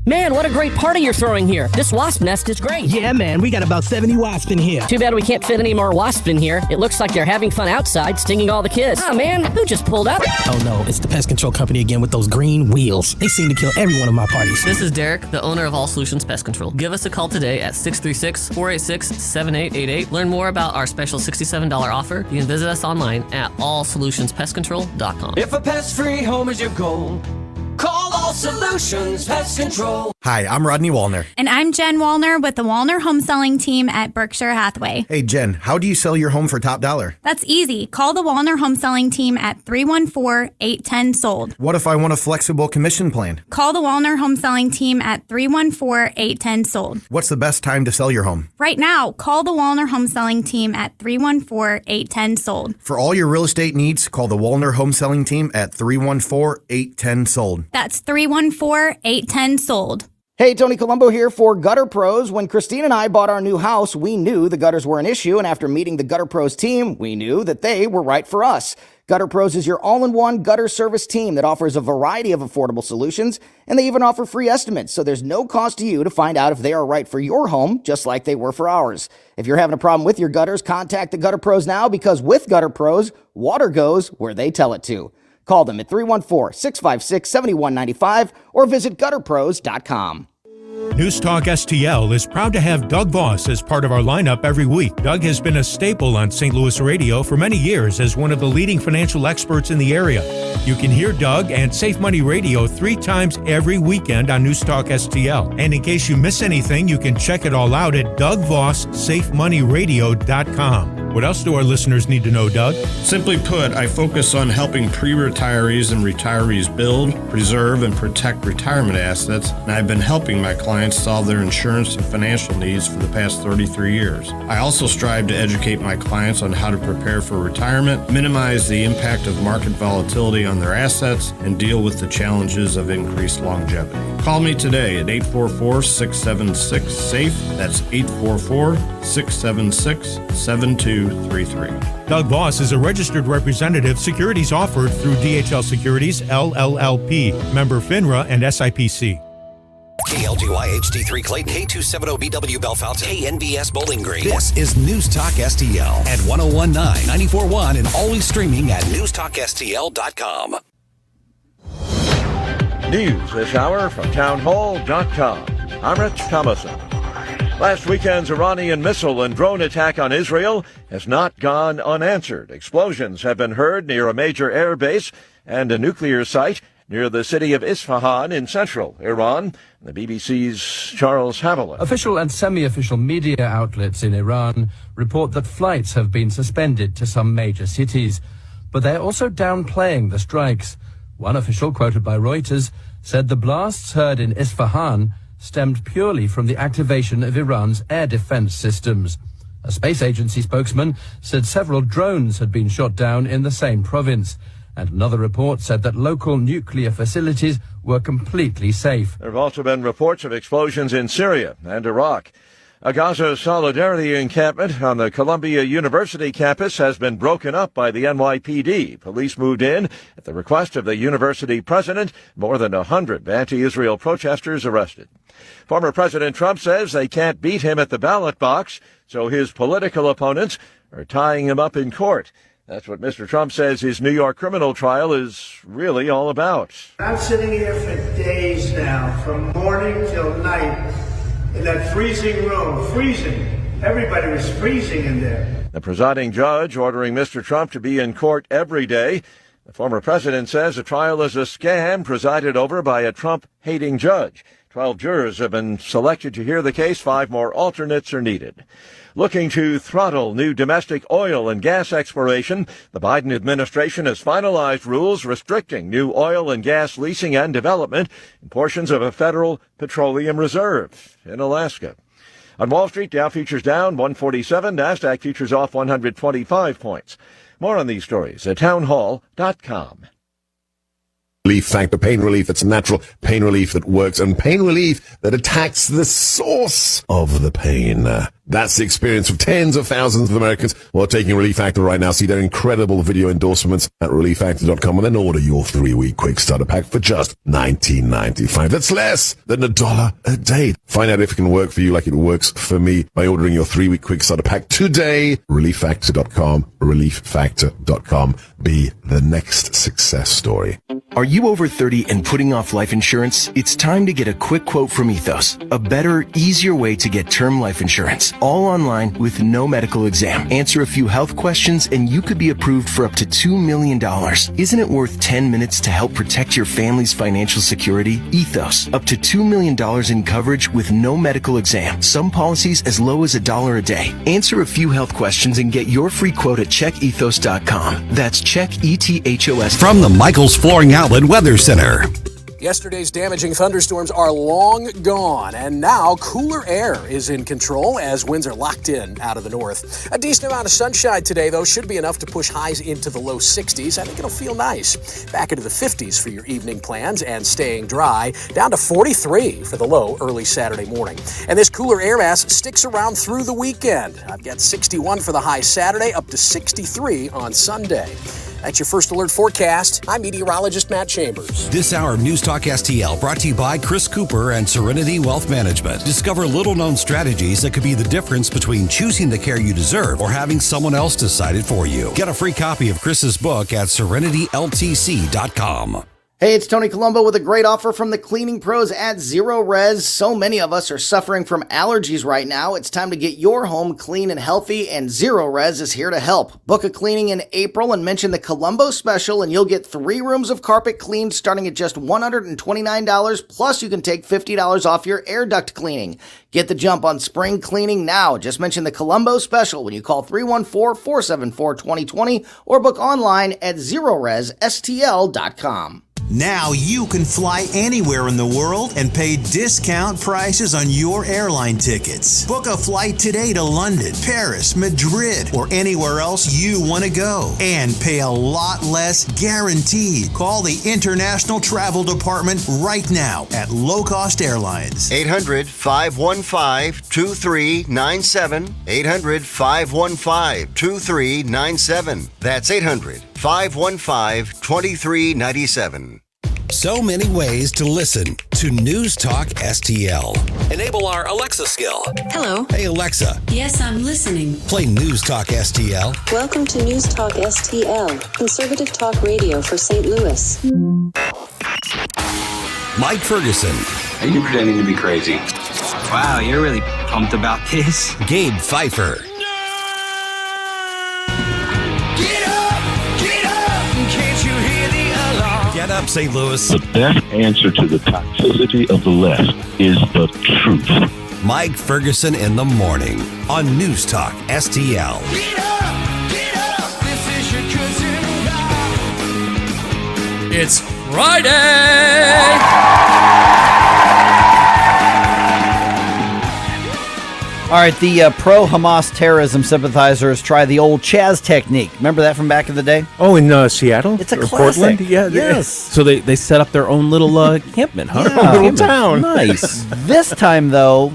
Man, what a great party you're throwing here. This wasp nest is great. Yeah, man, we got about 70 wasps in here. Too bad we can't fit any more wasps in here. It looks like they're having fun outside, stinging all the kids. Oh, man, who just pulled up? Oh, no, it's the pest control company again with those green wheels. They seem to kill every one of my parties. This is Derek, the owner of All Solutions Pest Control. Give us a call today at 636-486-7888. Learn more about our special $67 offer. You can visit us online at allsolutionspestcontrol.com. If a pest-free home is your goal, call All Solutions Pest Control. Hi, I'm Rodney Wallner. And I'm Jen Wallner with the Wallner Home Selling Team at Berkshire Hathaway. Hey, Jen, how do you sell your home for top dollar? That's easy. Call the Wallner Home Selling Team at 314-810-SOLD. What if I want a flexible commission plan? Call the Wallner Home Selling Team at 314-810-SOLD. What's the best time to sell your home? Right now, call the Wallner Home Selling Team at 314-810-SOLD. For all your real estate needs, call the Wallner Home Selling Team at 314-810-SOLD. That's 314-810-SOLD. Hey, Tony Colombo here for Gutter Pros. When Christine and I bought our new house, we knew the gutters were an issue, and after meeting the Gutter Pros team, we knew that they were right for us. Gutter Pros is your all-in-one gutter service team that offers a variety of affordable solutions, and they even offer free estimates, so there's no cost to you to find out if they are right for your home, just like they were for ours. If you're having a problem with your gutters, contact the Gutter Pros now, because with Gutter Pros, water goes where they tell it to. Call them at 314-656-7195 or visit gutterpros.com. News Talk STL is proud to have Doug Voss as part of our lineup every week. Doug has been a staple on St. Louis radio for many years as one of the leading financial experts in the area. You can hear Doug and Safe Money Radio 3 times every weekend on News Talk STL. And in case you miss anything, you can check it all out at DougVossSafeMoneyRadio.com. What else do our listeners need to know, Doug? Simply put, I focus on helping pre-retirees and retirees build, preserve, and protect retirement assets, and I've been helping my clients solve their insurance and financial needs for the past 33 years. I also strive to educate my clients on how to prepare for retirement, minimize the impact of market volatility on their assets, and deal with the challenges of increased longevity. Call me today at 844-676-SAFE. That's 844-676-7233. Doug Voss is a registered representative. Securities offered through DHL Securities, LLLP, member FINRA and SIPC. KLGY HD3 Clayton, K270BW Bellefontaine, KNBS Bowling Green. This is News Talk STL at 101.9, 94.1, and always streaming at newstalkstl.com. News this hour from townhall.com. I'm Rich Thomason. Last weekend's Iranian missile and drone attack on Israel has not gone unanswered. Explosions have been heard near a major air base and a nuclear site near the city of Isfahan in central Iran. The BBC's Charles Haviland. Official and semi-official media outlets in Iran report that flights have been suspended to some major cities, but they're also downplaying the strikes. One official, quoted by Reuters, said the blasts heard in Isfahan stemmed purely from the activation of Iran's air defense systems. A space agency spokesman said several drones had been shot down in the same province, and another report said that local nuclear facilities were completely safe. There have also been reports of explosions in Syria and Iraq. A Gaza Solidarity encampment on the Columbia University campus has been broken up by the NYPD. Police moved in at the request of the university president. More than 100 anti-Israel protesters arrested. Former President Trump says they can't beat him at the ballot box, so his political opponents are tying him up in court. That's what Mr. Trump says his New York criminal trial is really all about. I'm sitting here for days now, from morning till night, in that freezing room, freezing. Everybody was freezing in there. The presiding judge ordering Mr. Trump to be in court every day. The former president says the trial is a scam presided over by a Trump-hating judge. 12 jurors have been selected to hear the case. 5 more alternates are needed. Looking to throttle new domestic oil and gas exploration, the Biden administration has finalized rules restricting new oil and gas leasing and development in portions of a federal petroleum reserve in Alaska. On Wall Street, Dow futures down 147, NASDAQ futures off 125 points. More on these stories at townhall.com. Relief Factor, pain relief that's natural, pain relief that works, and pain relief that attacks the source of the pain. That's the experience of tens of thousands of Americans who are taking Relief Factor right now. See their incredible video endorsements at relieffactor.com and then order your 3-week quick starter pack for just $19.95. That's less than $1 a day. Find out if it can work for you like it works for me by ordering your 3-week quick starter pack today. relieffactor.com, relieffactor.com. Be the next success story. Are you over 30 and putting off life insurance? It's time to get a quick quote from Ethos. A better, easier way to get term life insurance. All online with no medical exam. Answer a few health questions and you could be approved for up to $2 million. Isn't it worth 10 minutes to help protect your family's financial security? Ethos. Up to $2 million in coverage with no medical exam. Some policies as low as $1 a day. Answer a few health questions and get your free quote at checkethos.com. That's checkethos. From the Michaels Flooring Outlet Weather Center. Yesterday's damaging thunderstorms are long gone, and now cooler air is in control as winds are locked in out of the north. A decent amount of sunshine today, though, should be enough to push highs into the low 60s. I think it'll feel nice. Back into the 50s for your evening plans and staying dry, down to 43 for the low early Saturday morning. And this cooler air mass sticks around through the weekend. I've got 61 for the high Saturday, up to 63 on Sunday. That's your First Alert forecast. I'm meteorologist Matt Chambers. This hour of News Talk STL brought to you by Chris Cooper and Serenity Wealth Management. Discover little-known strategies that could be the difference between choosing the care you deserve or having someone else decide it for you. Get a free copy of Chris's book at serenityltc.com. Hey, it's Tony Colombo with a great offer from the cleaning pros at Zero Res. So many of us are suffering from allergies right now. It's time to get your home clean and healthy, and Zero Res is here to help. Book a cleaning in April and mention the Colombo special, and you'll get 3 rooms of carpet cleaned starting at just $129, plus you can take $50 off your air duct cleaning. Get the jump on spring cleaning now. Just mention the Colombo special when you call 314-474-2020 or book online at ZeroResSTL.com. Now you can fly anywhere in the world and pay discount prices on your airline tickets. Book a flight today to London, Paris, Madrid, or anywhere else you want to go. And pay a lot less guaranteed. Call the International Travel Department right now at Low Cost Airlines. 800-515-2397. 800-515-2397. That's 800-515-2397. So many ways to listen to News Talk STL. Enable our Alexa skill. Hello. Hey, Alexa. Yes, I'm listening. Play News Talk STL. Welcome to News Talk STL, conservative talk radio for St. Louis. Mike Ferguson. Are you pretending to be crazy? Wow, you're really pumped about this. Gabe Pfeiffer. Can't you hear the alarm? Get up, St. Louis. The best answer to the toxicity of the left is the truth. Mike Ferguson in the morning on News Talk STL. Get up, this is your cousin God. It's Friday! All right, the pro-Hamas terrorism sympathizers try the old Chaz technique. Remember that from back in the day? Oh, in Seattle? It's a or classic. Portland? Yeah. Yes. So they set up their own little encampment, huh? Yeah. Little town. Nice. This time, though,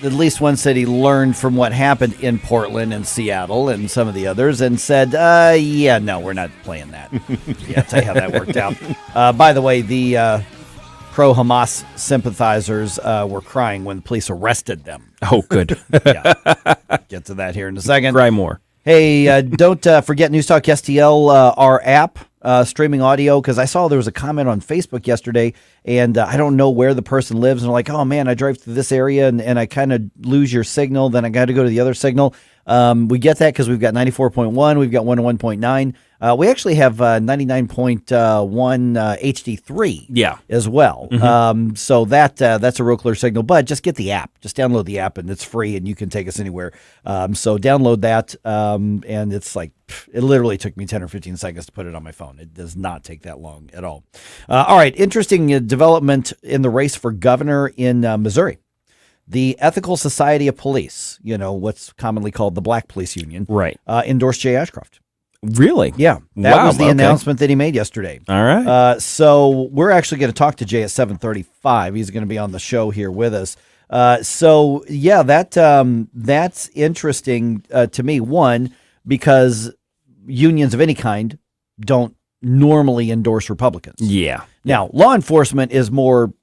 at least one city learned from what happened in Portland and Seattle and some of the others and said, yeah, no, we're not playing that. Yeah, I'll tell you how that worked out. By the way, the pro-Hamas sympathizers were crying when the police arrested them. Oh, good. Yeah. Get to that here in a second. Cry more. Hey, don't forget News Talk STL, our app, streaming audio, because I saw there was a comment on Facebook yesterday, and I don't know where the person lives, and they're like, oh, man, I drive through this area, and I kind of lose your signal, then I got to go to the other signal. We get that because we've got 94.1, we've got 101.9. We actually have 99.1 HD3 as well. So that's a real clear signal. But just get the app. Just download the app, and it's free, and you can take us anywhere. So download that, and it's like, it literally took me 10 or 15 seconds to put it on my phone. It does not take that long at all. All right, interesting development in the race for governor in Missouri. The Ethical Society of Police, what's commonly called the Black Police Union, right, endorsed Jay Ashcroft. Really? Yeah. That was the announcement that he made yesterday. All right. So we're actually going to talk to Jay at 7:35. He's going to be on the show here with us. So yeah, that's interesting to me. One, because unions of any kind don't normally endorse Republicans. Yeah. Now, law enforcement is more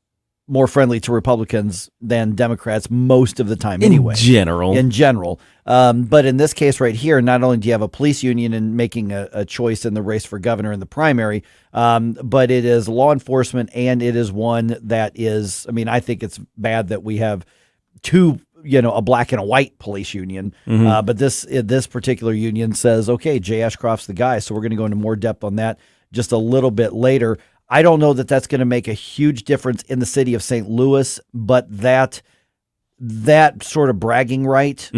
friendly to Republicans than Democrats most of the time anyway. In general. But in this case right here, not only do you have a police union in making a choice in the race for governor in the primary, but it is law enforcement, and it is one that is, I think it's bad that we have two, a black and a white police union. But this particular union says, okay, Jay Ashcroft's the guy. So we're going to go into more depth on that just a little bit later. I don't know that that's going to make a huge difference in the city of St. Louis, but that sort of bragging right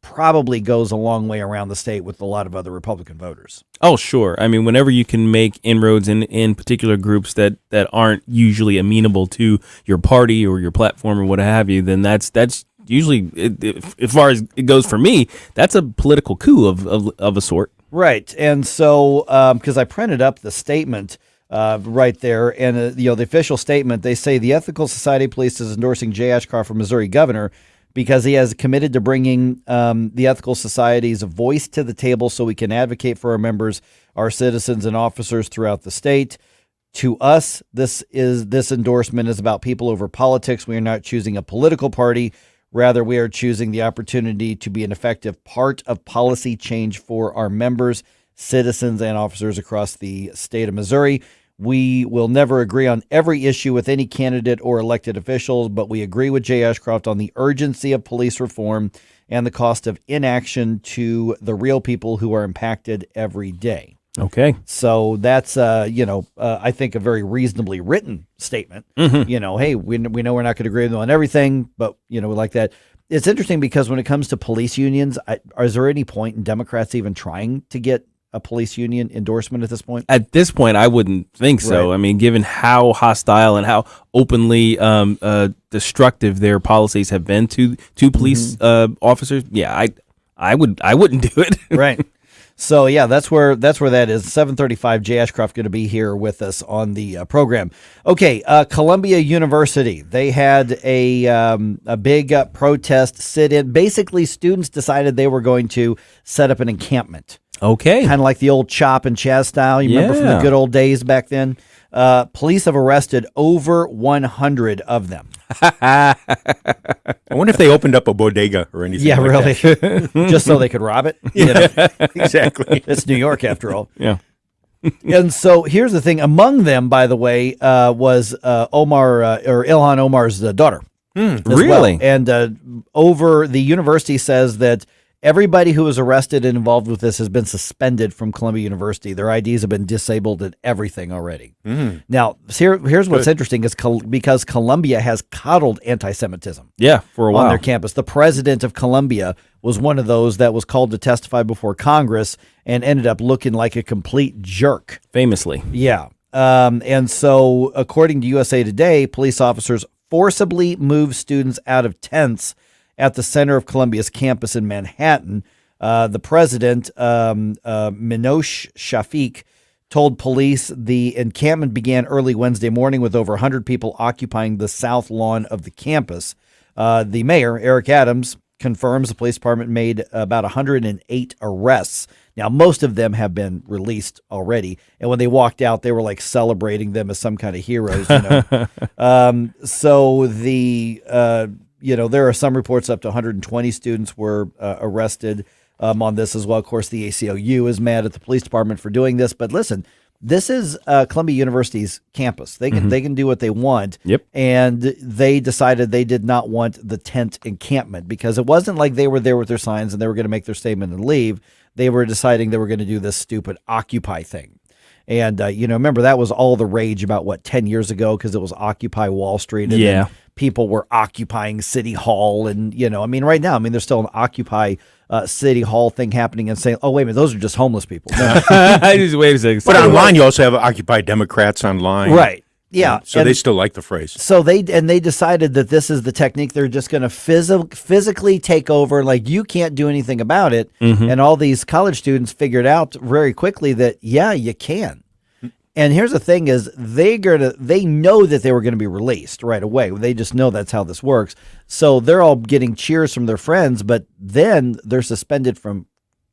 probably goes a long way around the state with a lot of other Republican voters. Oh, sure. Whenever you can make inroads in particular groups that aren't usually amenable to your party or your platform or what have you, then that's usually, as far as it goes for me, that's a political coup of a sort. Right. And so, because I printed up the statement right there, and the official statement, they say the Ethical Society of Police is endorsing Jay Ashcroft for Missouri governor because he has committed to bringing the Ethical Society's voice to the table so we can advocate for our members, our citizens, and officers throughout the state. To us, this endorsement is about people over politics. We are not choosing a political party. Rather, we are choosing the opportunity to be an effective part of policy change for our members, citizens, and officers across the state of Missouri. We will never agree on every issue with any candidate or elected officials, but we agree with Jay Ashcroft on the urgency of police reform and the cost of inaction to the real people who are impacted every day. Okay. So that's, I think a very reasonably written statement. Hey, we know we're not going to agree on everything, but, we like that. It's interesting because when it comes to police unions, is there any point in Democrats even trying to get a police union endorsement at this point? At this point, I wouldn't think so. Right. Given how hostile and how openly destructive their policies have been to police officers, yeah, I wouldn't do it. Right. So yeah, that's where that is. 7:35. Jay Ashcroft going to be here with us on the program. Okay, Columbia University. They had a big protest sit-in. Basically, students decided they were going to set up an encampment. Okay, kind of like the old Chop and Chaz style. You remember from the good old days back then? Police have arrested over 100 of them. I wonder if they opened up a bodega or anything. Yeah, like really. That. Just so they could rob it. Yeah, exactly. It's New York after all. Yeah. And so here's the thing. Among them, by the way, was Ilhan Omar's daughter. Really? Well. And over the university says that everybody who was arrested and involved with this has been suspended from Columbia University. Their IDs have been disabled and everything already. Now, here's what's interesting is because Columbia has coddled anti-Semitism. Yeah, for a while. On their campus. The president of Columbia was one of those that was called to testify before Congress and ended up looking like a complete jerk. Famously. Yeah. And so, according to USA Today, police officers forcibly moved students out of tents at the center of Columbia's campus in Manhattan. The president, Minosh Shafiq, told police the encampment began early Wednesday morning with over 100 people occupying the south lawn of the campus. The mayor, Eric Adams, confirms the police department made about 108 arrests. Now, most of them have been released already. And when they walked out, they were like celebrating them as some kind of heroes, you know. So there are some reports up to 120 students were arrested on this as well. Of course, the ACLU is mad at the police department for doing this. But listen, this is Columbia University's campus. They can do what they want. Yep. And they decided they did not want the tent encampment because it wasn't like they were there with their signs and they were going to make their statement and leave. They were deciding they were going to do this stupid Occupy thing. And, remember that was all the rage about 10 years ago because it was Occupy Wall Street. And yeah. People were occupying City Hall. And, right now, there's still an Occupy City Hall thing happening and saying, oh, wait a minute, those are just homeless people. No. Just wait a second. But online, you also have Occupy Democrats online. Right. Yeah. So they still like the phrase. So they decided that this is the technique. They're just going to physically take over. Like, you can't do anything about it. Mm-hmm. And all these college students figured out very quickly that, yeah, you can. And here's the thing is they know that they were going to be released right away. They just know that's how this works. So they're all getting cheers from their friends, but then they're suspended from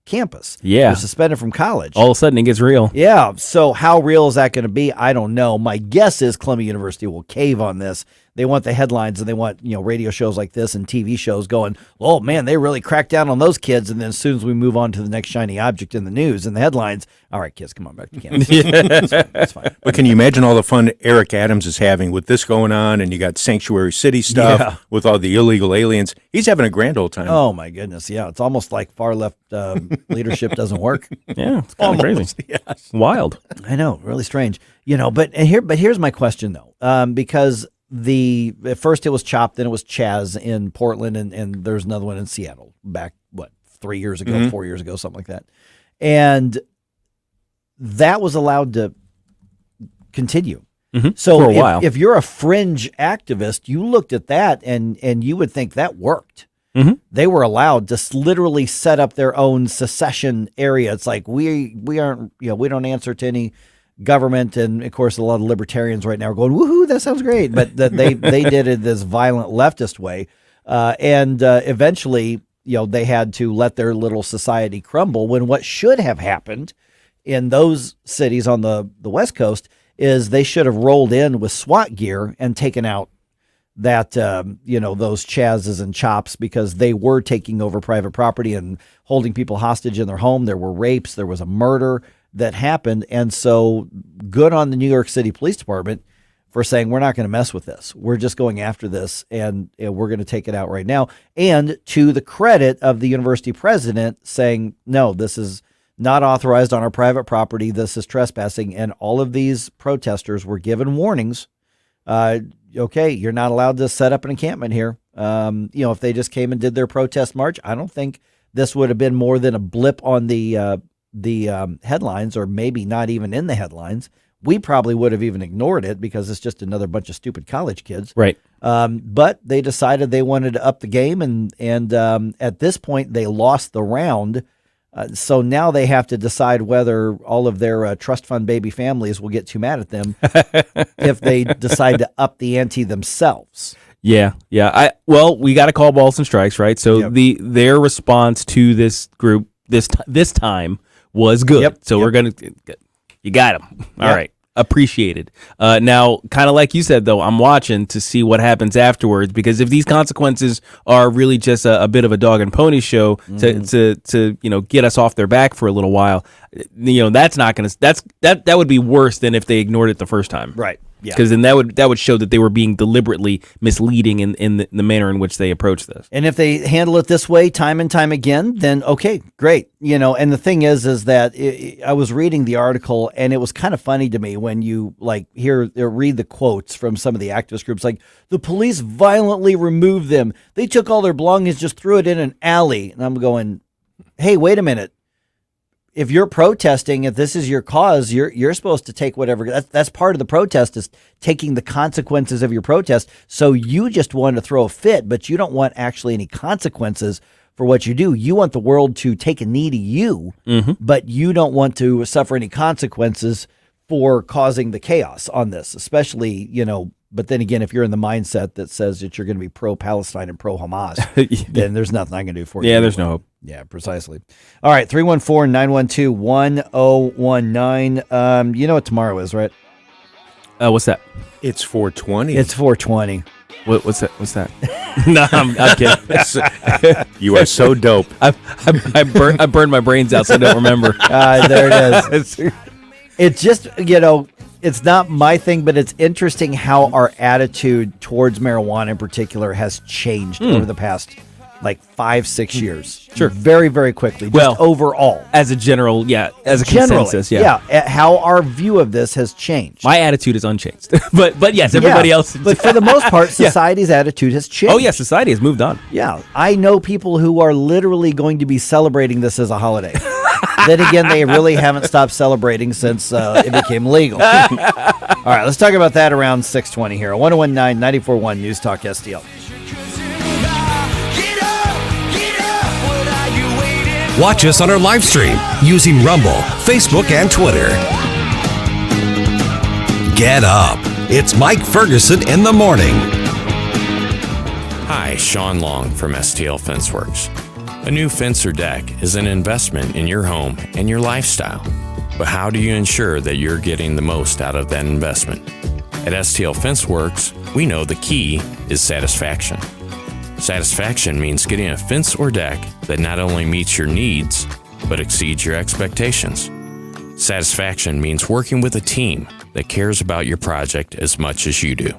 campus. Yeah. They're suspended from college. All of a sudden it gets real. Yeah. So how real is that going to be? I don't know. My guess is Columbia University will cave on this. They want the headlines and they want, radio shows like this and TV shows going, oh man, they really cracked down on those kids. And then as soon as we move on to the next shiny object in the news and the headlines, all right, kids, come on back to campus. That's fine. But can you imagine all the fun Eric Adams is having with this going on? And you got Sanctuary City stuff with all the illegal aliens. He's having a grand old time. Oh my goodness. Yeah. It's almost like far left leadership doesn't work. Yeah. It's kind of crazy. Yes. Wild. I know. Really strange. But here's my question though. Because at first it was CHOP, then it was Chaz in Portland, and there's another one in Seattle back, 3 years ago, 4 years ago, something like that. And that was allowed to continue. Mm-hmm. So for a while. If you're a fringe activist, you looked at that and you would think that worked. Mm-hmm. They were allowed to literally set up their own secession area. It's like we aren't, we don't answer to any government, and of course a lot of libertarians right now are going, woohoo, that sounds great, but they did it this violent leftist way, and eventually they had to let their little society crumble, when what should have happened in those cities on the West Coast is they should have rolled in with SWAT gear and taken out that those Chazes and Chops, because they were taking over private property and holding people hostage in their home. There were rapes, there was a murder that happened. And so good on the New York City Police Department for saying, we're not going to mess with this. We're just going after this, and we're going to take it out right now. And to the credit of the university president saying, no, this is not authorized on our private property. This is trespassing. And all of these protesters were given warnings. Okay, you're not allowed to set up an encampment here. If they just came and did their protest march, I don't think this would have been more than a blip on the headlines, or maybe not even in the headlines. We probably would have even ignored it because it's just another bunch of stupid college kids. Right. But they decided they wanted to up the game, and at this point they lost the round. So now they have to decide whether all of their trust fund baby families will get too mad at them if they decide to up the ante themselves. Yeah. We got to call balls and strikes, right? So their response to this group this time was good. So we're gonna, you got them. All right. appreciated. Now, kind of like you said, though, I'm watching to see what happens afterwards, because if these consequences are really just a bit of a dog and pony show to get us off their back for a little while, that's not going to that would be worse than if they ignored it the first time. Right. Yeah. Because then that would show that they were being deliberately misleading in the manner in which they approach this. And if they handle it this way time and time again, then okay, great. And the thing is that I was reading the article, and it was kind of funny to me when you read the quotes from some of the activist groups, like, the police violently removed them. They took all their belongings, just threw it in an alley. And I'm going, hey, wait a minute. If you're protesting, if this is your cause, you're supposed to take whatever. That's part of the protest, is taking the consequences of your protest. So you just want to throw a fit, but you don't want actually any consequences for what you do. You want the world to take a knee to you, but you don't want to suffer any consequences for causing the chaos on this, especially, but then again, if you're in the mindset that says that you're going to be pro-Palestine and pro-Hamas, then there's nothing I can do for you. Yeah, there's no hope. Yeah, precisely. All right, 314-912-1019. You know what tomorrow is, right? What's that? It's 420. It's 420. What's that? No, I'm kidding. You are so dope. I burned my brains out, so I don't remember. There it is. It's just, it's not my thing, but it's interesting how our attitude towards marijuana in particular has changed over the past 5-6 years. Sure. Very, very quickly. Just overall. As a general, as a consensus, how our view of this has changed. My attitude is unchanged. but yes, everybody else. But for the most part, society's attitude has changed. Oh, yeah, society has moved on. Yeah. I know people who are literally going to be celebrating this as a holiday. Then again, they really haven't stopped celebrating since it became legal. All right, let's talk about that around 6:20 here. 1019-94.1 News Talk STL. Watch us on our live stream using Rumble, Facebook, and Twitter. Get up. It's Mike Ferguson in the morning. Hi, Sean Long from STL Fenceworks. A new fence or deck is an investment in your home and your lifestyle. But how do you ensure that you're getting the most out of that investment? At STL Fenceworks, we know the key is satisfaction. Satisfaction means getting a fence or deck that not only meets your needs, but exceeds your expectations. Satisfaction means working with a team that cares about your project as much as you do.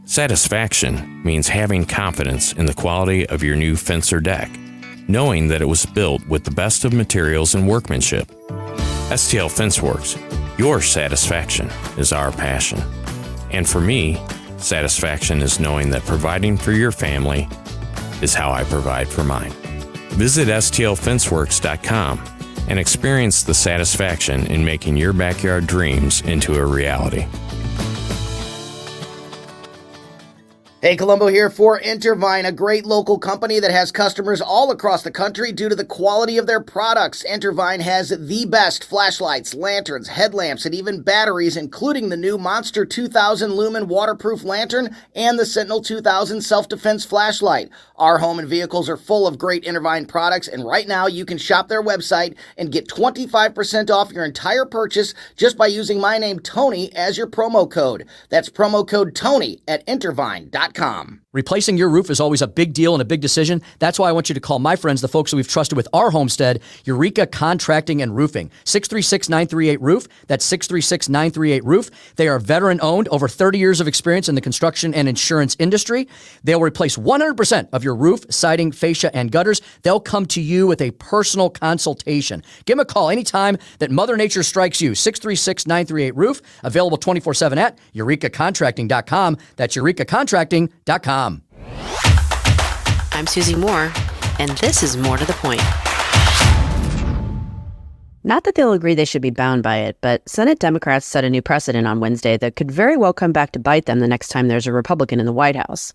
Satisfaction means having confidence in the quality of your new fence or deck, knowing that it was built with the best of materials and workmanship. STL Fenceworks, your satisfaction is our passion. And for me, satisfaction is knowing that providing for your family is how I provide for mine. Visit STLFenceworks.com and experience the satisfaction in making your backyard dreams into a reality. Hey, Columbo here for Intervine, a great local company that has customers all across the country due to the quality of their products. Intervine has the best flashlights, lanterns, headlamps, and even batteries, including the new Monster 2000 Lumen waterproof lantern and the Sentinel 2000 self-defense flashlight. Our home and vehicles are full of great Intervine products, and right now you can shop their website and get 25% off your entire purchase just by using my name, Tony, as your promo code. That's promo code Tony at Intervine.com. Replacing your roof is always a big deal and a big decision. That's why I want you to call my friends, the folks that we've trusted with our homestead, Eureka Contracting and Roofing. 636-938-ROOF. That's 636-938-ROOF. They are veteran-owned, over 30 years of experience in the construction and insurance industry. They'll replace 100% of your roof, siding, fascia, and gutters. They'll come to you with a personal consultation. Give them a call anytime that Mother Nature strikes you. 636-938-ROOF. Available 24/7 at eurekacontracting.com. That's eurekacontracting.com. I'm Susie Moore, and this is More to the Point. Not that they'll agree they should be bound by it, but Senate Democrats set a new precedent on Wednesday that could very well come back to bite them the next time there's a Republican in the White House.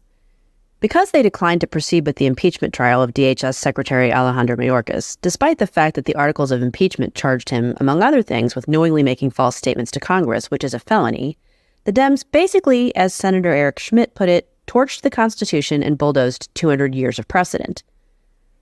Because they declined to proceed with the impeachment trial of DHS Secretary Alejandro Mayorkas, despite the fact that the articles of impeachment charged him, among other things, with knowingly making false statements to Congress, which is a felony, the Dems basically, as Senator Eric Schmidt put it, torched the Constitution and bulldozed 200 years of precedent.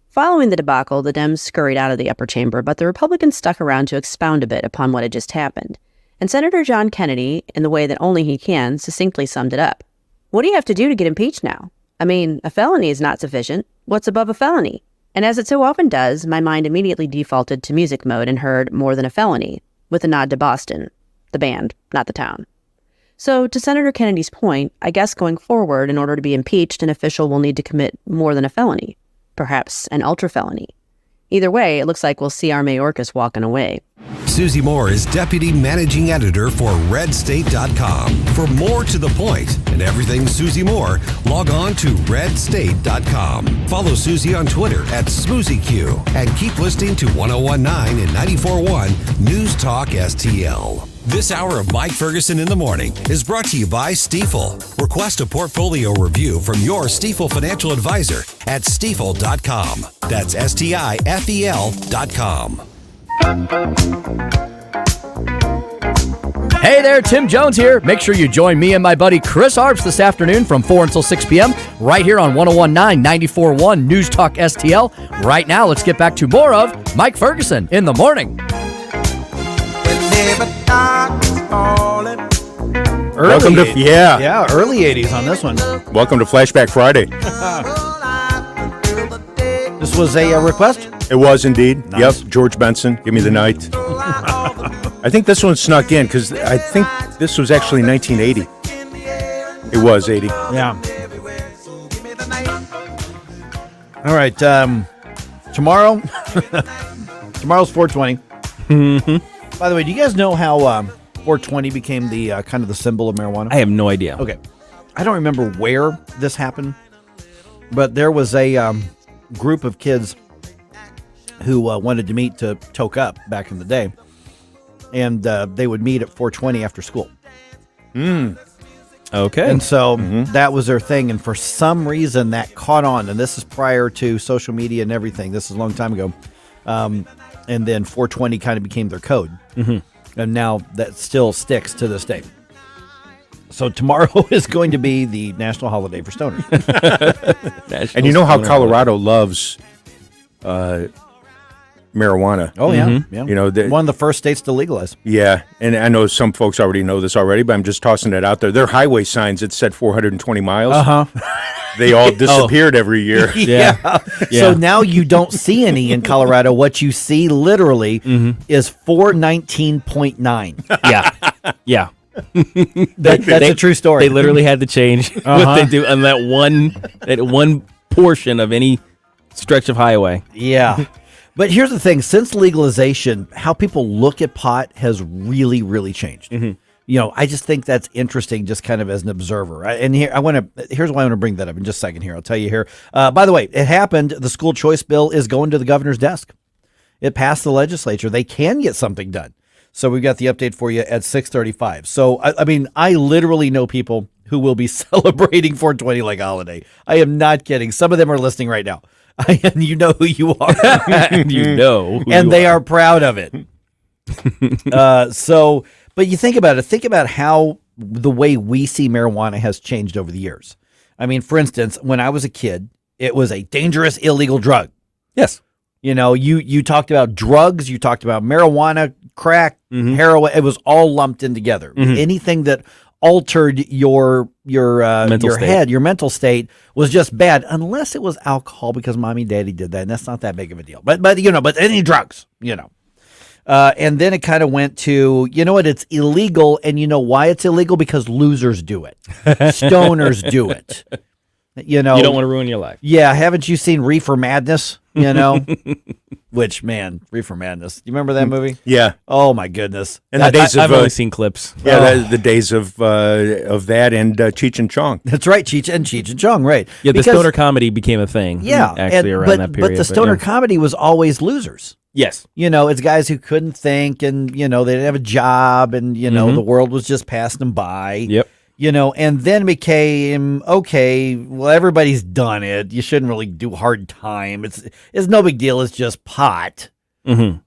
Following the debacle, the Dems scurried out of the upper chamber, but the Republicans stuck around to expound a bit upon what had just happened. And Senator John Kennedy, in the way that only he can, succinctly summed it up. What do you have to do to get impeached now? I mean, a felony is not sufficient. What's above a felony? And as it so often does, my mind immediately defaulted to music mode and heard More Than a Felony, with a nod to Boston. The band, not the town. So, to Senator Kennedy's point, I guess going forward, in order to be impeached, an official will need to commit more than a felony. Perhaps an ultra felony. Either way, it looks like we'll see our Mayorkas walking away. Susie Moore is Deputy Managing Editor for RedState.com. For more to the point and everything Susie Moore, log on to RedState.com. Follow Susie on Twitter @SmoozyQ and keep listening to 1019 and 94.1 News Talk STL. This hour of Mike Ferguson in the Morning is brought to you by Stifel. Request a portfolio review from your Stifel financial advisor at Stifel.com. That's STIFEL.com. Hey there, Tim Jones here. Make sure you join me and my buddy Chris Arps this afternoon from 4 until 6 p.m. right here on 1019 94.1 News Talk STL. Right now, let's get back to more of Mike Ferguson in the Morning. Welcome to early 80s on this one. Welcome to Flashback Friday. This was a request? It was indeed. Nice. Yep, George Benson, Give Me the Night. I think this one snuck in because I think this was actually 1980. It was 80. Yeah. All right. Tomorrow, tomorrow's 420. Mm-hmm. By the way, do you guys know how 420 became the kind of the symbol of marijuana? I have no idea. Okay. I don't remember where this happened, but there was a group of kids who wanted to meet to toke up back in the day, and they would meet at 420 after school. Okay. And so that was their thing, and for some reason that caught on, and this is prior to social media and everything. This is a long time ago. And then 420 kind of became their code. And now that still sticks to this day. So tomorrow is going to be the national holiday for stoners. And you know how Colorado loves marijuana. Oh, yeah. Yeah. You know, one of the first states to legalize. Yeah, and I know some folks already know this already, but I'm just tossing it out there. Their highway signs, it said 420 miles. They all disappeared every year. Yeah. So now you don't see any in Colorado. What you see literally is 419.9. Yeah. Yeah. That's a true story. They literally had to change what they do on that one portion of any stretch of highway. Yeah. But here's the thing. Since legalization, how people look at pot has really, really changed. You know, I just think that's interesting just kind of as an observer. And here's why I want to bring that up in just a second here. I'll tell you here. By the way, it happened. The school choice bill is going to the governor's desk. It passed the legislature. They can get something done. So we've got the update for you at 6:35. So, I mean, I literally know people who will be celebrating 420 like a holiday. I am not kidding. Some of them are listening right now. And you know who you are. And you know who and you they are. are proud of it. But you think about it. Think about how the way we see marijuana has changed over the years. I mean, for instance, when I was a kid, it was a dangerous, illegal drug. Yes. You know, you talked about drugs, you talked about marijuana, crack, heroin. It was all lumped in together. Anything that altered your head, your mental state was just bad, unless it was alcohol because mommy, daddy did that, and that's not that big of a deal. But any drugs, you know. And then it kind of went to, you know what, it's illegal, and you know why it's illegal? Because losers do it. Stoners do it. You know, you don't want to ruin your life. Yeah, haven't you seen Reefer Madness? You know, which, man, Reefer Madness. You remember that movie? Yeah. Oh my goodness. And the days I've only seen clips. Yeah, the days of that and Cheech and Chong. That's right, Cheech and Chong, right? Yeah, the stoner comedy became a thing. Yeah, actually around that period. But the stoner comedy was always losers. Yes. You know, it's guys who couldn't think, and you know they didn't have a job, and you know the world was just passing them by. Yep. You know, and then became, okay, well, everybody's done it. You shouldn't really do hard time. It's no big deal. It's just pot. And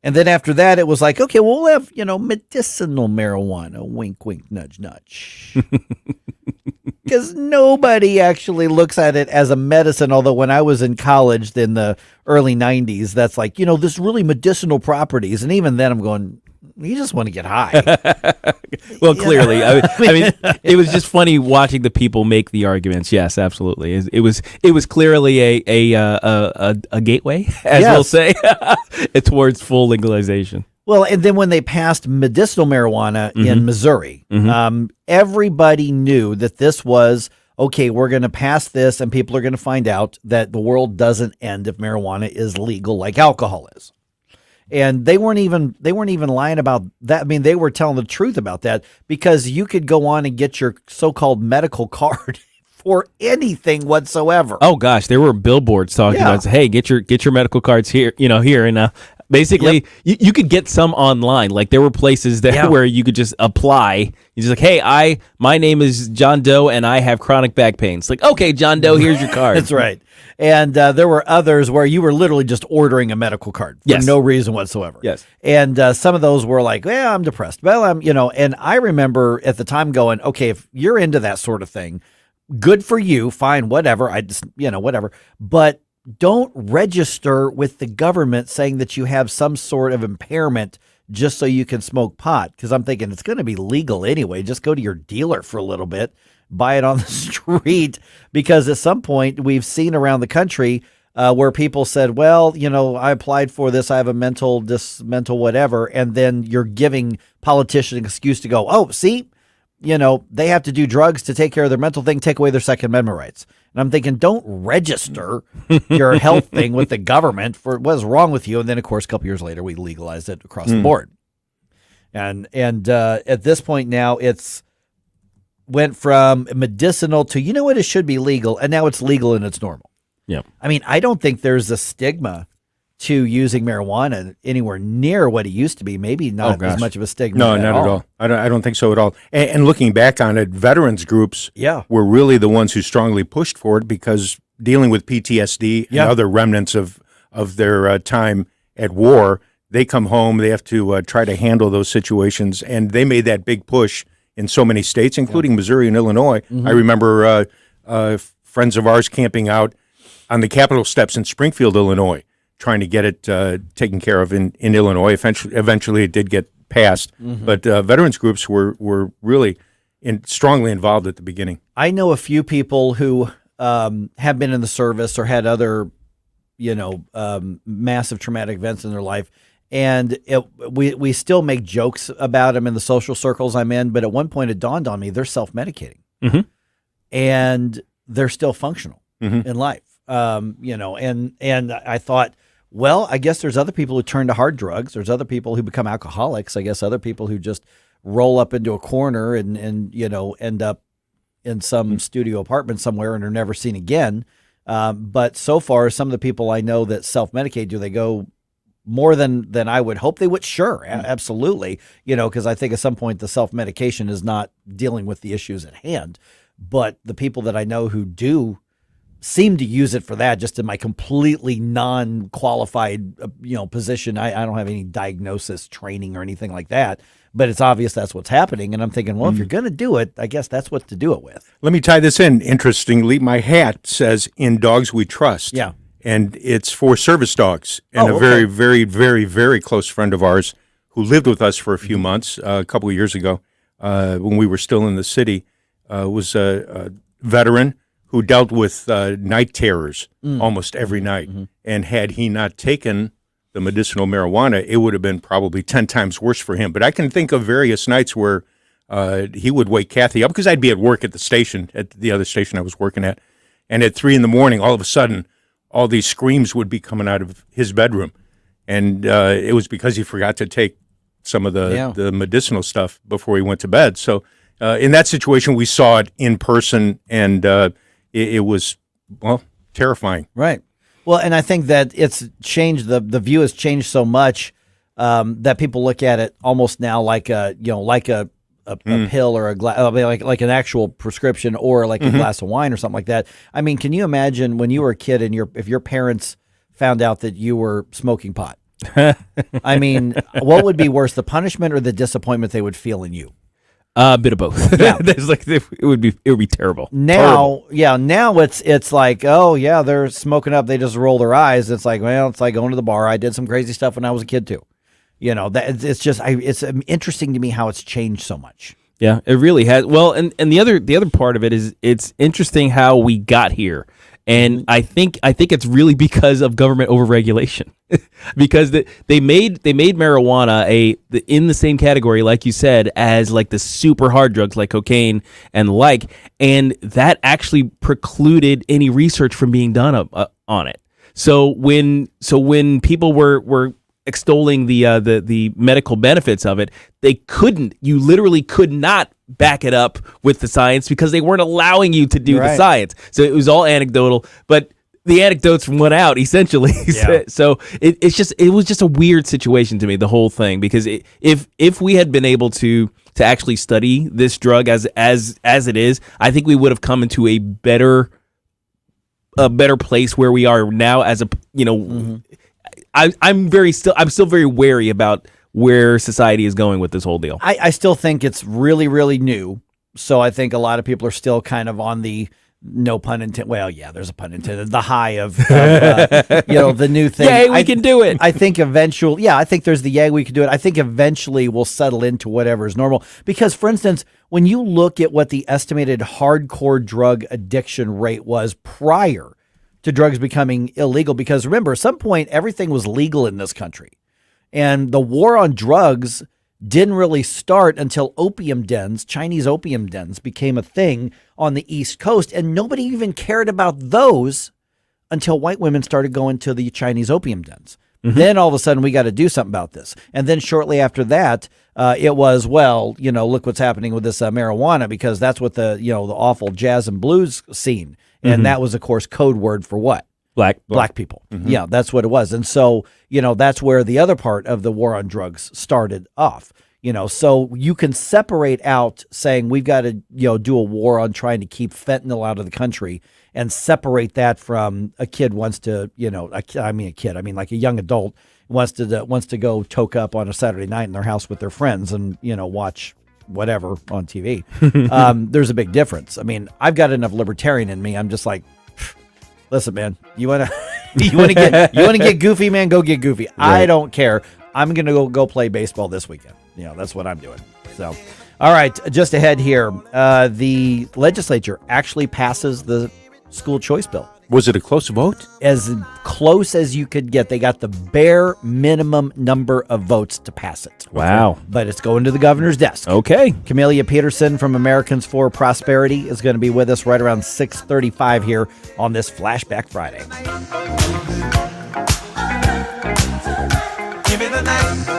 then after that, it was like, okay, well, we'll have, you know, medicinal marijuana. Wink, wink, nudge, nudge. Because nobody actually looks at it as a medicine. Although when I was in college in the early 90s, that's like, you know, this really medicinal properties. And even then I'm going, You just want to get high. Well, clearly, I mean, it was just funny watching the people make the arguments. Yes, absolutely. It was clearly a gateway, as we'll say, towards full legalization. Well, and then when they passed medicinal marijuana in Missouri, everybody knew that this was, okay, we're going to pass this and people are going to find out that the world doesn't end if marijuana is legal like alcohol is. And they weren't even lying about that. I mean, they were telling the truth about that, because you could go on and get your so-called medical card for anything whatsoever. Oh gosh, there were billboards talking about, hey, get your medical cards here, here, and basically you could get some online. Like there were places there where you could just apply. You're just like, hey, my name is John Doe and I have chronic back pain. It's like, okay, John Doe, here's your card. That's right. And there were others where you were literally just ordering a medical card for no reason whatsoever. Yes. And some of those were like, well, I'm depressed. Well, and I remember at the time going, okay, if you're into that sort of thing, good for you, fine, whatever. I just, whatever. But don't register with the government saying that you have some sort of impairment just so you can smoke pot. Because I'm thinking it's going to be legal anyway. Just go to your dealer for a little bit, buy it on the street. Because at some point we've seen around the country where people said, well, I applied for this. I have a mental whatever. And then you're giving politicians an excuse to go, oh, see, they have to do drugs to take care of their mental thing, take away their Second Amendment rights. And I'm thinking, don't register your health thing with the government for what is wrong with you. And then, of course, a couple years later, we legalized it across the board. And at this point now, it's went from medicinal to, it should be legal. And now it's legal and it's normal. Yeah. I mean, I don't think there's a stigma to using marijuana anywhere near what it used to be. Maybe not as much of a stigma. No, not at all. I don't think so at all. And looking back on it, veterans groups were really the ones who strongly pushed for it, because dealing with PTSD and other remnants of their time at war, they come home, they have to try to handle those situations. And they made that big push in so many states, including Missouri and Illinois. I remember friends of ours camping out on the Capitol steps in Springfield, Illinois, trying to get it taken care of in Illinois. Eventually it did get passed. But veterans groups were really strongly involved at the beginning. I know a few people who have been in the service or had other, massive traumatic events in their life. And we still make jokes about them in the social circles I'm in. But at one point it dawned on me, they're self-medicating. And they're still functional in life. And I thought, well, I guess there's other people who turn to hard drugs. There's other people who become alcoholics. I guess other people who just roll up into a corner and end up in some studio apartment somewhere and are never seen again. But so far, some of the people I know that self-medicate, do they go more than I would hope they would? Sure, absolutely. Because I think at some point the self-medication is not dealing with the issues at hand. But the people that I know who do seem to use it for that, just in my completely non-qualified, position. I don't have any diagnosis training or anything like that, but it's obvious that's what's happening. And I'm thinking, well, if you're going to do it, I guess that's what to do it with. Let me tie this in. Interestingly, my hat says "In Dogs We Trust." Yeah. And it's for service dogs. And a very, very, very, very close friend of ours who lived with us for a few months, a couple of years ago, when we were still in the city, was a veteran who dealt with night terrors almost every night. And had he not taken the medicinal marijuana, it would have been probably 10 times worse for him. But I can think of various nights where he would wake Kathy up, because I'd be at work at the other station I was working at. And at 3 a.m, all of a sudden, all these screams would be coming out of his bedroom. And it was because he forgot to take some of the medicinal stuff before he went to bed. So in that situation, we saw it in person, and it was, terrifying. Right. Well, and I think that it's changed, the view has changed so much that people look at it almost now like a pill or a glass, like an actual prescription, or like a glass of wine or something like that. I mean, can you imagine when you were a kid and if your parents found out that you were smoking pot? I mean, what would be worse, the punishment or the disappointment they would feel in you? A bit of both. Yeah. it would be terrible. Now, now it's like, oh yeah, they're smoking up. They just roll their eyes. It's like, well, it's like going to the bar. I did some crazy stuff when I was a kid too. That it's just it's interesting to me how it's changed so much. Yeah, it really has. Well, and the other part of it is it's interesting how we got here. And I think it's really because of government overregulation, because they made marijuana in the same category, like you said, as like the super hard drugs like cocaine and the like, and that actually precluded any research from being done on it. So when people were extolling the medical benefits of it, you literally could not back it up with the science because they weren't allowing you to do the science. So it was all anecdotal, but the anecdotes went out essentially. Yeah. So it was just a weird situation to me, the whole thing, because if we had been able to actually study this drug as it is, I think we would have come into a better place where we are now as a, I'm still very wary about where society is going with this whole deal. I still think it's really, really new. So I think a lot of people are still kind of on the, no pun intended. Well, yeah, there's a pun intended. The high of the new thing. Yay, we can do it. I think eventually, I think there's the yay, we can do it. I think eventually we'll settle into whatever is normal. Because, for instance, when you look at what the estimated hardcore drug addiction rate was prior to drugs becoming illegal, because remember, at some point, everything was legal in this country. And the war on drugs didn't really start until opium dens, Chinese opium dens, became a thing on the East Coast. And nobody even cared about those until white women started going to the Chinese opium dens. Mm-hmm. Then all of a sudden we got to do something about this. And then shortly after that, it was, look what's happening with this marijuana, because that's what the awful jazz and blues scene. And that was, of course, code word for what? Black people. Mm-hmm. Yeah, that's what it was. And so, that's where the other part of the war on drugs started off. So you can separate out saying we've got to, do a war on trying to keep fentanyl out of the country, and separate that from a kid wants to, like a young adult wants to go toke up on a Saturday night in their house with their friends and, watch whatever on TV. There's a big difference. I mean, I've got enough libertarian in me. I'm just like, listen, man, you want to get goofy, man, go get goofy. Right. I don't care. I'm going to go play baseball this weekend. That's what I'm doing. So, all right, just ahead here, the legislature actually passes the school choice bill. Was it a close vote? As close as you could get. They got the bare minimum number of votes to pass it. Wow. But it's going to the governor's desk. Okay. Camellia Peterson from Americans for Prosperity is going to be with us right around 6:35 here on this Flashback Friday.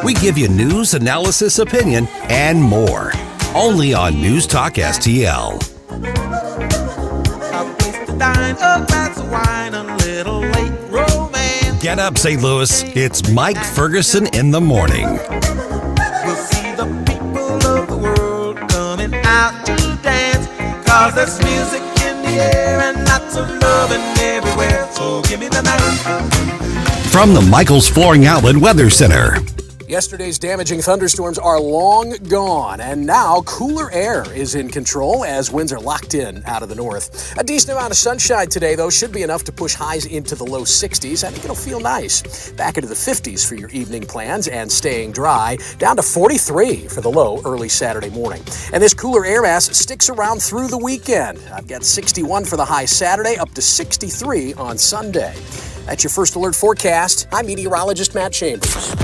We give you news, analysis, opinion, and more. Only on News Talk STL. Get up, St. Louis. It's Mike Ferguson in the morning. We'll see the people of the world coming out to dance, 'cause there's music in the air and lots of loving everywhere. So give me the night. From the Michaels Flooring Outlet Weather Center. Yesterday's damaging thunderstorms are long gone, and now cooler air is in control as winds are locked in out of the north. A decent amount of sunshine today, though, should be enough to push highs into the low 60s. I think it'll feel nice. Back into the 50s for your evening plans and staying dry, down to 43 for the low early Saturday morning. And this cooler air mass sticks around through the weekend. I've got 61 for the high Saturday, up to 63 on Sunday. That's your First Alert forecast. I'm meteorologist Matt Chambers.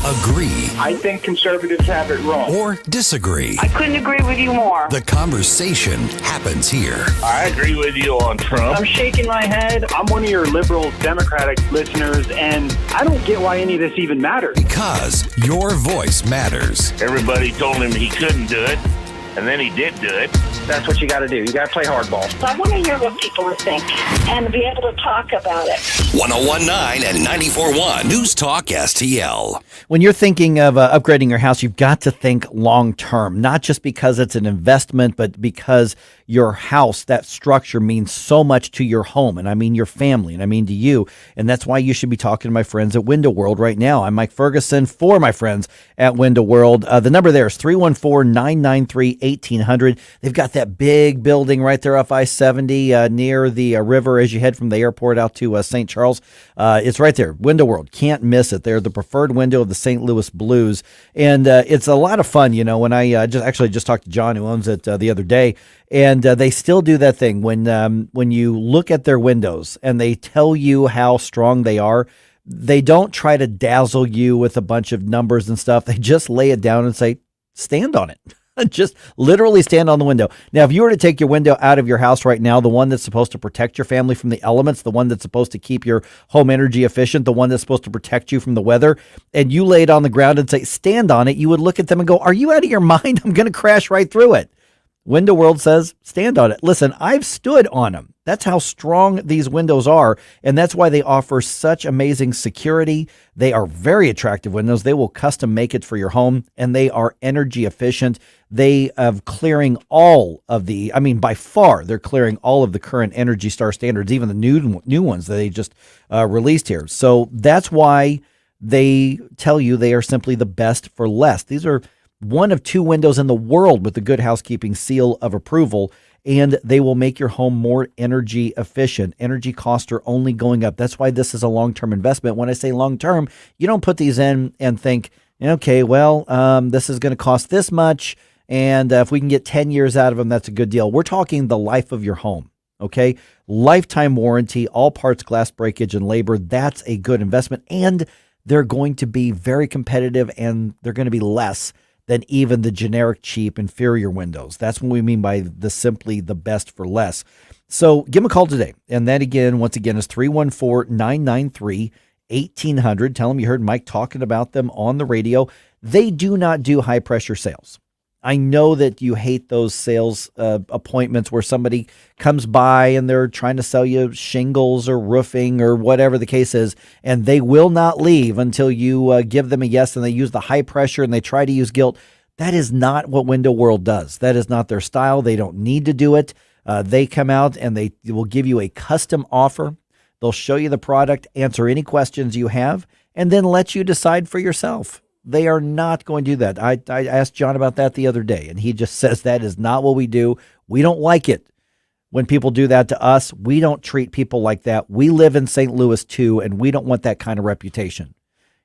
Agree. I think conservatives have it wrong. Or disagree. I couldn't agree with you more. The conversation happens here. I agree with you on Trump. I'm shaking my head. I'm one of your liberal Democratic listeners, and I don't get why any of this even matters. Because your voice matters. Everybody told him he couldn't do it, and then he did do it. That's what you got to do. You got to play hardball. I want to hear what people think and be able to talk about it. 101.9 and 94.1 News Talk STL. When you're thinking of upgrading your house, you've got to think long term, not just because it's an investment, but because your house, that structure, means so much to your home. And I mean your family, and I mean to you. And that's why you should be talking to my friends at Window World right now. I'm Mike Ferguson for my friends at Window World. The number there is 314-993-8800. 1800. They've got that big building right there off I-70 near the river as you head from the airport out to St. Charles. It's right there. Window World. Can't miss it. They're the preferred window of the St. Louis Blues. And it's a lot of fun, when I just talked to John, who owns it, the other day. And they still do that thing when you look at their windows and they tell you how strong they are. They don't try to dazzle you with a bunch of numbers and stuff. They just lay it down and say, stand on it. Just literally stand on the window. Now, if you were to take your window out of your house right now, the one that's supposed to protect your family from the elements, the one that's supposed to keep your home energy efficient, the one that's supposed to protect you from the weather, and you lay it on the ground and say, stand on it, you would look at them and go, are you out of your mind? I'm going to crash right through it. Window World says, stand on it. Listen, I've stood on them. That's how strong these windows are, and that's why they offer such amazing security. They are very attractive windows. They will custom make it for your home, and they are energy efficient. They have clearing all of by far, they're clearing all of the current Energy Star standards, even the new ones that they just released here. So that's why they tell you they are simply the best for less. These are one of 2 windows in the world with the Good Housekeeping seal of approval, and they will make your home more energy efficient. Energy costs are only going up. That's why this is a long-term investment. When I say long-term, you don't put these in and think, okay, well, this is going to cost this much, and if we can get 10 years out of them, that's a good deal. We're talking the life of your home, okay? Lifetime warranty, all parts, glass breakage, and labor. That's a good investment, and they're going to be very competitive, and they're going to be less than even the generic cheap inferior windows. That's what we mean by simply the best for less. So give them a call today. And that once again, is 314-993-1800. Tell them you heard Mike talking about them on the radio. They do not do high pressure sales. I know that you hate those sales appointments where somebody comes by and they're trying to sell you shingles or roofing or whatever the case is, and they will not leave until you give them a yes, and they use the high pressure and they try to use guilt. That is not what Window World does. That is not their style. They don't need to do it. They come out and they will give you a custom offer. They'll show you the product, answer any questions you have, and then let you decide for yourself. They are not going to do that. I asked John about that the other day, and he just says that is not what we do. We don't like it when people do that to us. We don't treat people like that. We live in St. Louis too, and we don't want that kind of reputation.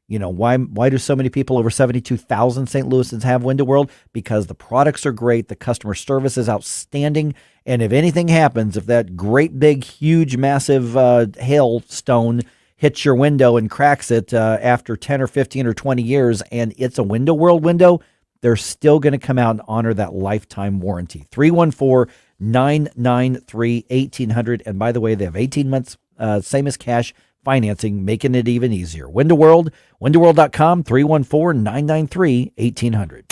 Why do so many people, over 72,000 St. Louisans, have Window World? Because the products are great, the customer service is outstanding, and if anything happens, if that great big, huge, massive hailstone hits your window and cracks it after 10 or 15 or 20 years, and it's a Window World window, they're still going to come out and honor that lifetime warranty. 314-993-1800. And by the way, they have 18 months, same as cash financing, making it even easier. Window World, windowworld.com, 314-993-1800.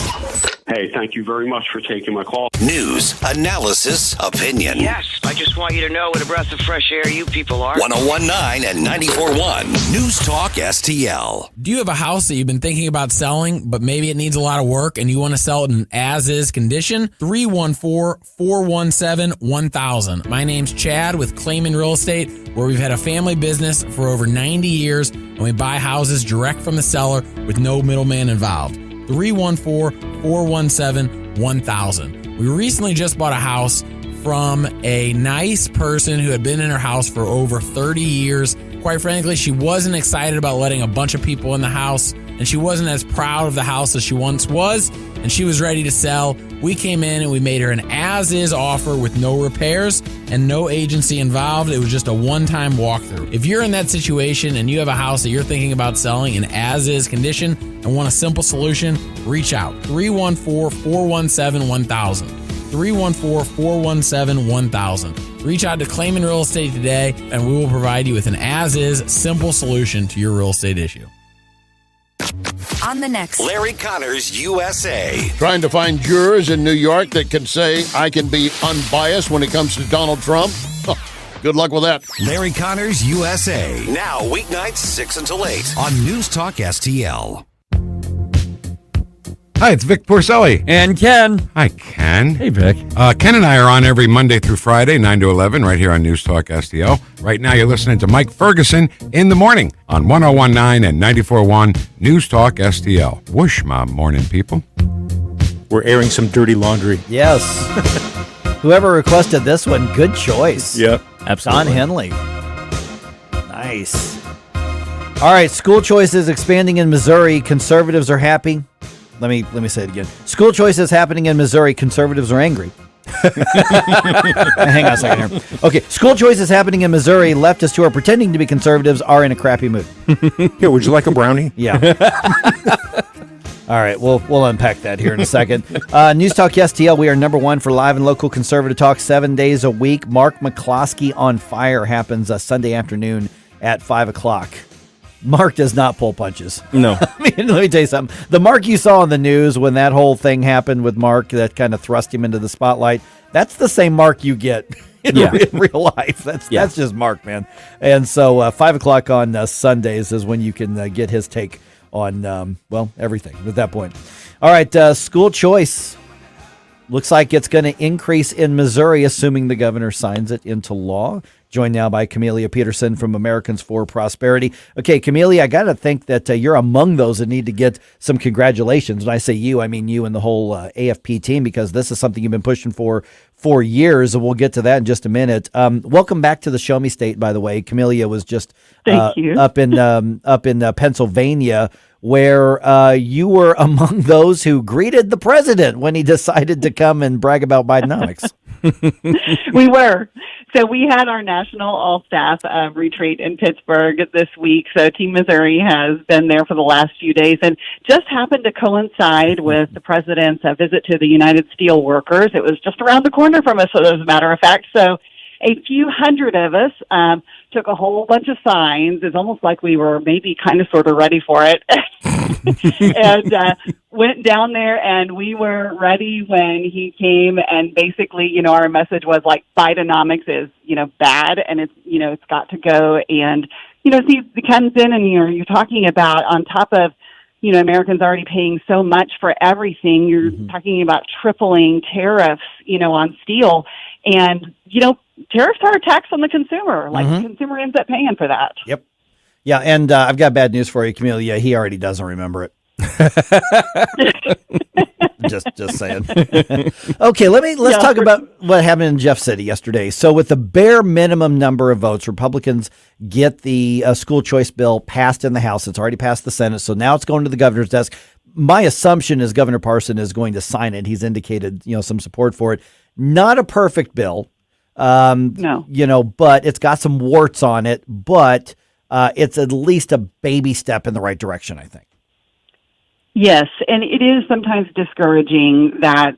Hey, thank you very much for taking my call. News, analysis, opinion. Yes, I just want you to know what a breath of fresh air you people are. 101.9 and 94.1 News Talk STL. Do you have a house that you've been thinking about selling, but maybe it needs a lot of work and you want to sell it in as-is condition? 314-417-1000. My name's Chad with Clayman Real Estate, where we've had a family business for over 90 years, and we buy houses direct from the seller with no middleman involved. 314-417-1000. We recently just bought a house from a nice person who had been in her house for over 30 years. Quite frankly, she wasn't excited about letting a bunch of people in the house, and she wasn't as proud of the house as she once was, and she was ready to sell. We came in and we made her an as-is offer with no repairs and no agency involved. It was just a one-time walkthrough. If you're in that situation and you have a house that you're thinking about selling in as-is condition and want a simple solution, reach out. 314-417-1000. 314-417-1000. Reach out to Clayman Real Estate today, and we will provide you with an as-is simple solution to your real estate issue. On the next Larry Connors USA. Trying to find jurors in New York that can say I can be unbiased when it comes to Donald Trump? Good luck with that. Larry Connors USA. Now weeknights 6 until 8 on News Talk STL. Hi, it's Vic Porcelli. And Ken. Hi, Ken. Hey, Vic. Ken and I are on every Monday through Friday, 9 to 11, right here on News Talk STL. Right now, you're listening to Mike Ferguson in the morning on 101.9 and 94.1 News Talk STL. Whoosh, my morning people. We're airing some dirty laundry. Yes. Whoever requested this one, good choice. Yep, absolutely. Don Henley. Nice. All right, school choice is expanding in Missouri. Conservatives are happy. Let me say it again. School choice is happening in Missouri. Conservatives are angry. Hang on a second here. Okay, school choice is happening in Missouri. Leftists who are pretending to be conservatives are in a crappy mood. Here, would you like a brownie? Yeah. All right, we'll unpack that here in a second. News Talk STL, we are number one for live and local conservative talk 7 days a week. Mark McCloskey on Fire happens Sunday afternoon at 5 o'clock. Mark does not pull punches. No. I mean, let me tell you something. The Mark you saw on the news when that whole thing happened with Mark that kind of thrust him into the spotlight, that's the same Mark you get in real life. That's just Mark, man. And so 5 o'clock on Sundays is when you can get his take on, everything at that point. All right, school choice. Looks like it's going to increase in Missouri, assuming the governor signs it into law. Joined now by Camellia Peterson from Americans for Prosperity. Okay, Camellia, I got to think that you're among those that need to get some congratulations. When I say you, I mean you and the whole AFP team, because this is something you've been pushing for years, and we'll get to that in just a minute. Welcome back to the Show Me State, by the way. Camellia was just up in Pennsylvania, where you were among those who greeted the president when he decided to come and brag about Bidenomics. We were. So we had our national all-staff retreat in Pittsburgh this week. So Team Missouri has been there for the last few days and just happened to coincide with the president's visit to the United Steelworkers. It was just around the corner from us, as a matter of fact. So a few hundred of us took a whole bunch of signs. It's almost like we were maybe kind of sort of ready for it. And went down there, and we were ready when he came. And basically, our message was like, Bidenomics is, bad, and it's got to go. And, he comes in and you're talking about, on top of, Americans already paying so much for everything, you're talking about tripling tariffs, on steel. And, tariffs are a tax on the consumer. Like, the consumer ends up paying for that. Yep. Yeah, and I've got bad news for you, Camellia. He already doesn't remember it. just saying. Okay, let's talk about what happened in Jeff City yesterday. So with the bare minimum number of votes, Republicans get the school choice bill passed in the House. It's already passed the Senate, so now it's going to the governor's desk. My assumption is Governor Parson is going to sign it. He's indicated, some support for it. Not a perfect bill. No. But it's got some warts on it, but it's at least a baby step in the right direction, I think. Yes, and it is sometimes discouraging that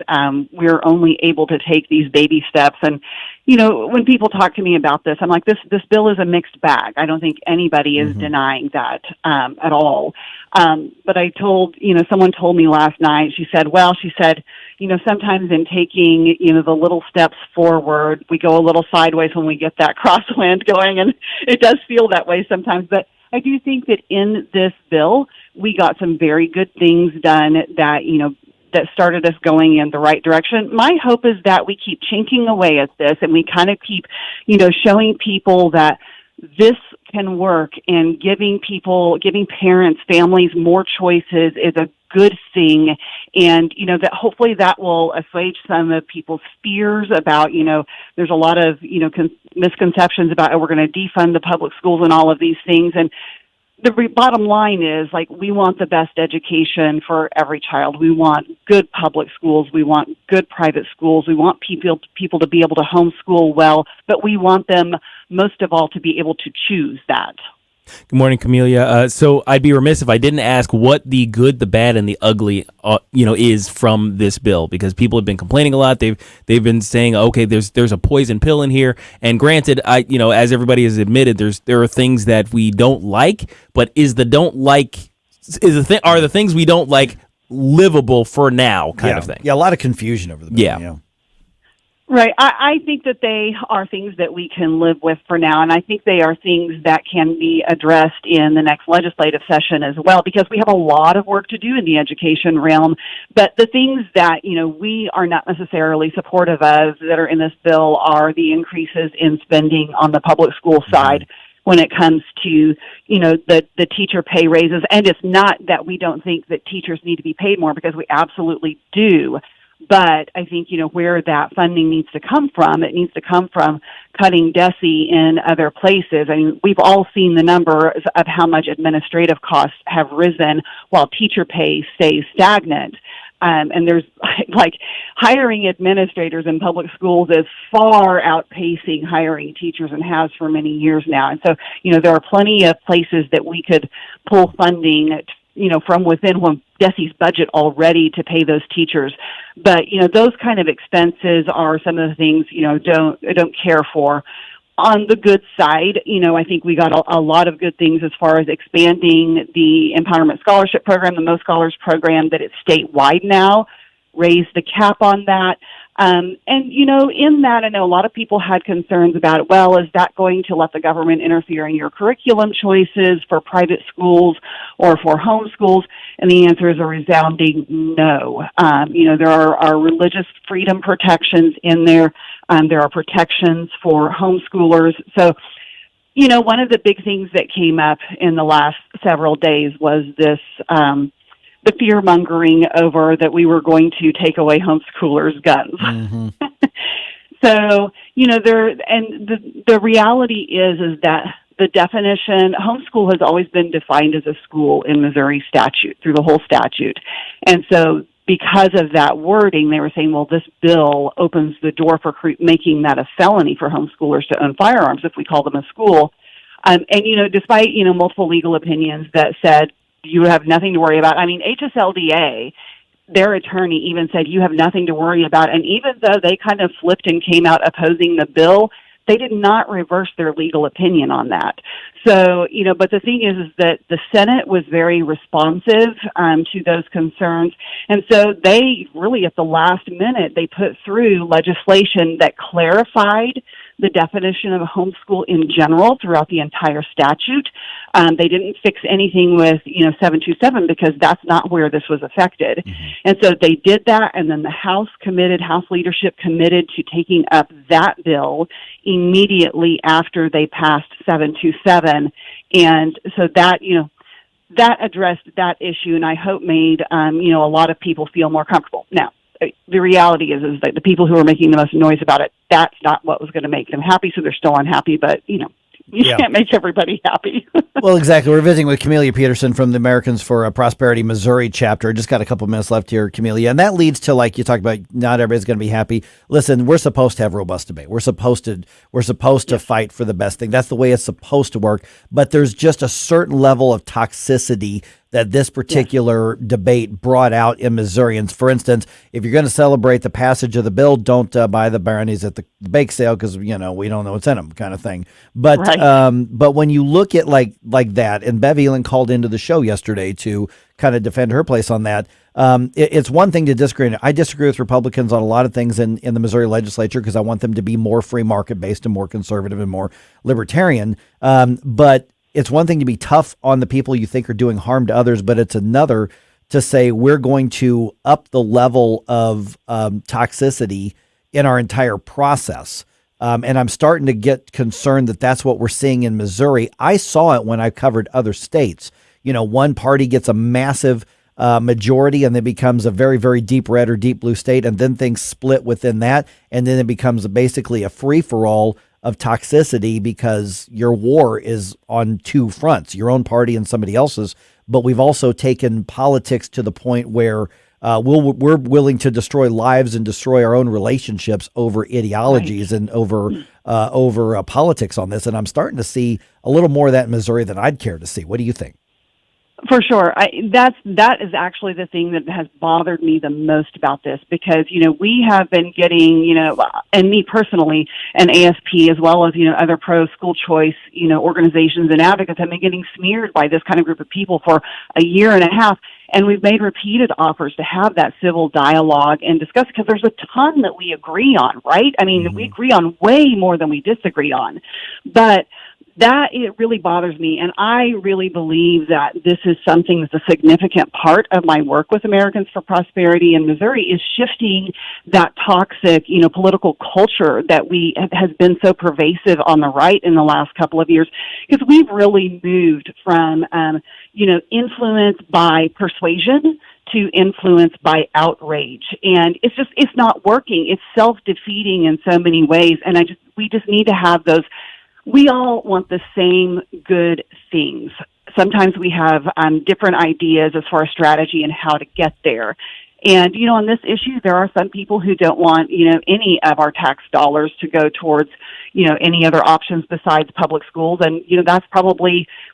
we're only able to take these baby steps. And, when people talk to me about this, I'm like, this bill is a mixed bag. I don't think anybody is denying that at all. But I told, someone told me last night, she said, sometimes in taking, the little steps forward, we go a little sideways when we get that crosswind going. And it does feel that way sometimes. But I do think that in this bill, we got some very good things done that, that started us going in the right direction. My hope is that we keep chinking away at this and we kind of keep, showing people that this can work, and giving parents, families more choices is a good thing. And, that hopefully that will assuage some of people's fears about, there's a lot of, misconceptions about, we're going to defund the public schools and all of these things. And the bottom line is, we want the best education for every child. We want good public schools. We want good private schools. We want people to be able to homeschool well, but we want them, most of all, to be able to choose that. Good morning, Camellia. So I'd be remiss if I didn't ask what the good, the bad, and the ugly, is from this bill, because people have been complaining a lot. They've been saying, okay, there's a poison pill in here. And granted, as everybody has admitted, there are things that we don't like. But are the things we don't like livable for now, kind of thing? Yeah, a lot of confusion over the bill. Yeah. Right. I think that they are things that we can live with for now, and I think they are things that can be addressed in the next legislative session as well, because we have a lot of work to do in the education realm. But the things that, we are not necessarily supportive of that are in this bill are the increases in spending on the public school side. when it comes to, the teacher pay raises. And it's not that we don't think that teachers need to be paid more, because we absolutely do. But I think, where that funding needs to come from, it needs to come from cutting DESE in other places. I mean, we've all seen the numbers of how much administrative costs have risen while teacher pay stays stagnant. And there's hiring administrators in public schools is far outpacing hiring teachers, and has for many years now. And so, there are plenty of places that we could pull funding, from within DESE's budget already to pay those teachers. But, those kind of expenses are some of the things, don't care for. On the good side, I think we got a lot of good things as far as expanding the Empowerment Scholarship Program, the Mo Scholars Program, that it's statewide now, raised the cap on that. And, in that, I know a lot of people had concerns about, is that going to let the government interfere in your curriculum choices for private schools or for homeschools? And the answer is a resounding no. There are religious freedom protections in there. There are protections for homeschoolers. So, one of the big things that came up in the last several days was this, the fear-mongering over that we were going to take away homeschoolers' guns. Mm-hmm. So, the reality is that the definition, homeschool has always been defined as a school in Missouri statute, through the whole statute. And so because of that wording, they were saying, this bill opens the door for making that a felony for homeschoolers to own firearms if we call them a school. And, despite, multiple legal opinions that said, you have nothing to worry about. I mean, HSLDA, their attorney even said you have nothing to worry about. And even though they kind of flipped and came out opposing the bill, they did not reverse their legal opinion on that. So, but the thing is that the Senate was very responsive to those concerns. And so they really, at the last minute, they put through legislation that clarified the definition of a homeschool in general throughout the entire statute. They didn't fix anything with, 727, because that's not where this was affected. Mm-hmm. And so they did that, and then the House leadership committed to taking up that bill immediately after they passed 727. And so that, that addressed that issue, and I hope made, a lot of people feel more comfortable. Now, the reality is that the people who are making the most noise about it, that's not what was going to make them happy, so they're still unhappy, but, you can't make everybody happy. Well, exactly. We're visiting with Camellia Peterson from the Americans for Prosperity Missouri chapter. Just got a couple minutes left here, Camellia. And that leads to, like you talked about, not everybody's going to be happy. Listen, we're supposed to have robust debate. We're supposed to fight for the best thing. That's the way it's supposed to work. But there's just a certain level of toxicity that this particular debate brought out in Missourians. For instance, if you're going to celebrate the passage of the bill, don't buy the brownies at the bake sale because, we don't know what's in them, kind of thing. But but when you look at like that, and Bev Elin called into the show yesterday to kind of defend her place on that, it's one thing to disagree. I disagree with Republicans on a lot of things in the Missouri legislature because I want them to be more free market based and more conservative and more libertarian. But it's one thing to be tough on the people you think are doing harm to others, but it's another to say we're going to up the level of toxicity in our entire process. And I'm starting to get concerned that that's what we're seeing in Missouri. I saw it when I covered other states. One party gets a massive majority and then becomes a very, very deep red or deep blue state, and then things split within that, and then it becomes basically a free-for-all of toxicity because your war is on two fronts, your own party and somebody else's. But we've also taken politics to the point where we're willing to destroy lives and destroy our own relationships over ideologies and over politics on this. And I'm starting to see a little more of that in Missouri than I'd care to see. What do you think? For sure. That is actually the thing that has bothered me the most about this because, we have been getting, and me personally, and AFP as well as, other pro-school choice, organizations and advocates have been getting smeared by this kind of group of people for a year and a half. And we've made repeated offers to have that civil dialogue and discuss because there's a ton that we agree on, right? I mean, we agree on way more than we disagree on. But that it really bothers me. And I really believe that this is something that's a significant part of my work with Americans for Prosperity in Missouri, is shifting that toxic, political culture that has been so pervasive on the right in the last couple of years, because we've really moved from, influence by persuasion to influence by outrage. And it's not working. It's self-defeating in so many ways. And we just need to have those. We all want the same good things. Sometimes we have different ideas as far as strategy and how to get there. And, on this issue, there are some people who don't want, any of our tax dollars to go towards, any other options besides public schools. And,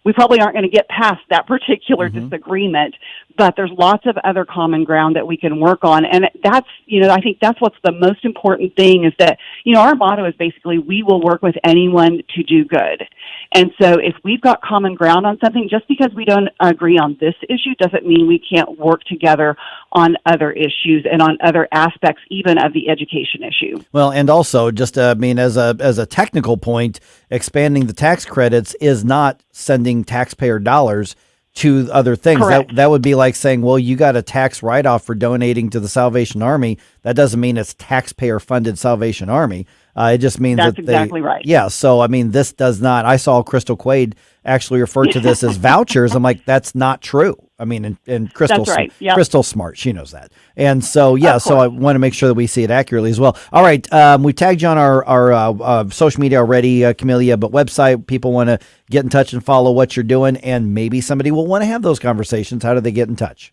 we probably aren't going to get past that particular disagreement, but there's lots of other common ground that we can work on. And that's, I think that's what's the most important thing, is that, our motto is basically, we will work with anyone to do good. And so if we've got common ground on something, just because we don't agree on this issue doesn't mean we can't work together on other issues and on other aspects, even of the education issue. Well, and also just, as a technical point, expanding the tax credits is not sending taxpayer dollars to other things. That would be like saying, well, you got a tax write-off for donating to the Salvation Army. That doesn't mean it's taxpayer-funded Salvation Army. It just means that's exactly right. Yeah, so, this does not. I saw Crystal Quaid actually refer to this as vouchers. I'm like, that's not true. And Crystal's right. Yep. Crystal's smart. She knows that. And so, so I want to make sure that we see it accurately as well. All right, we tagged you on our social media already, Camellia, but website, people want to get in touch and follow what you're doing, and maybe somebody will want to have those conversations. How do they get in touch?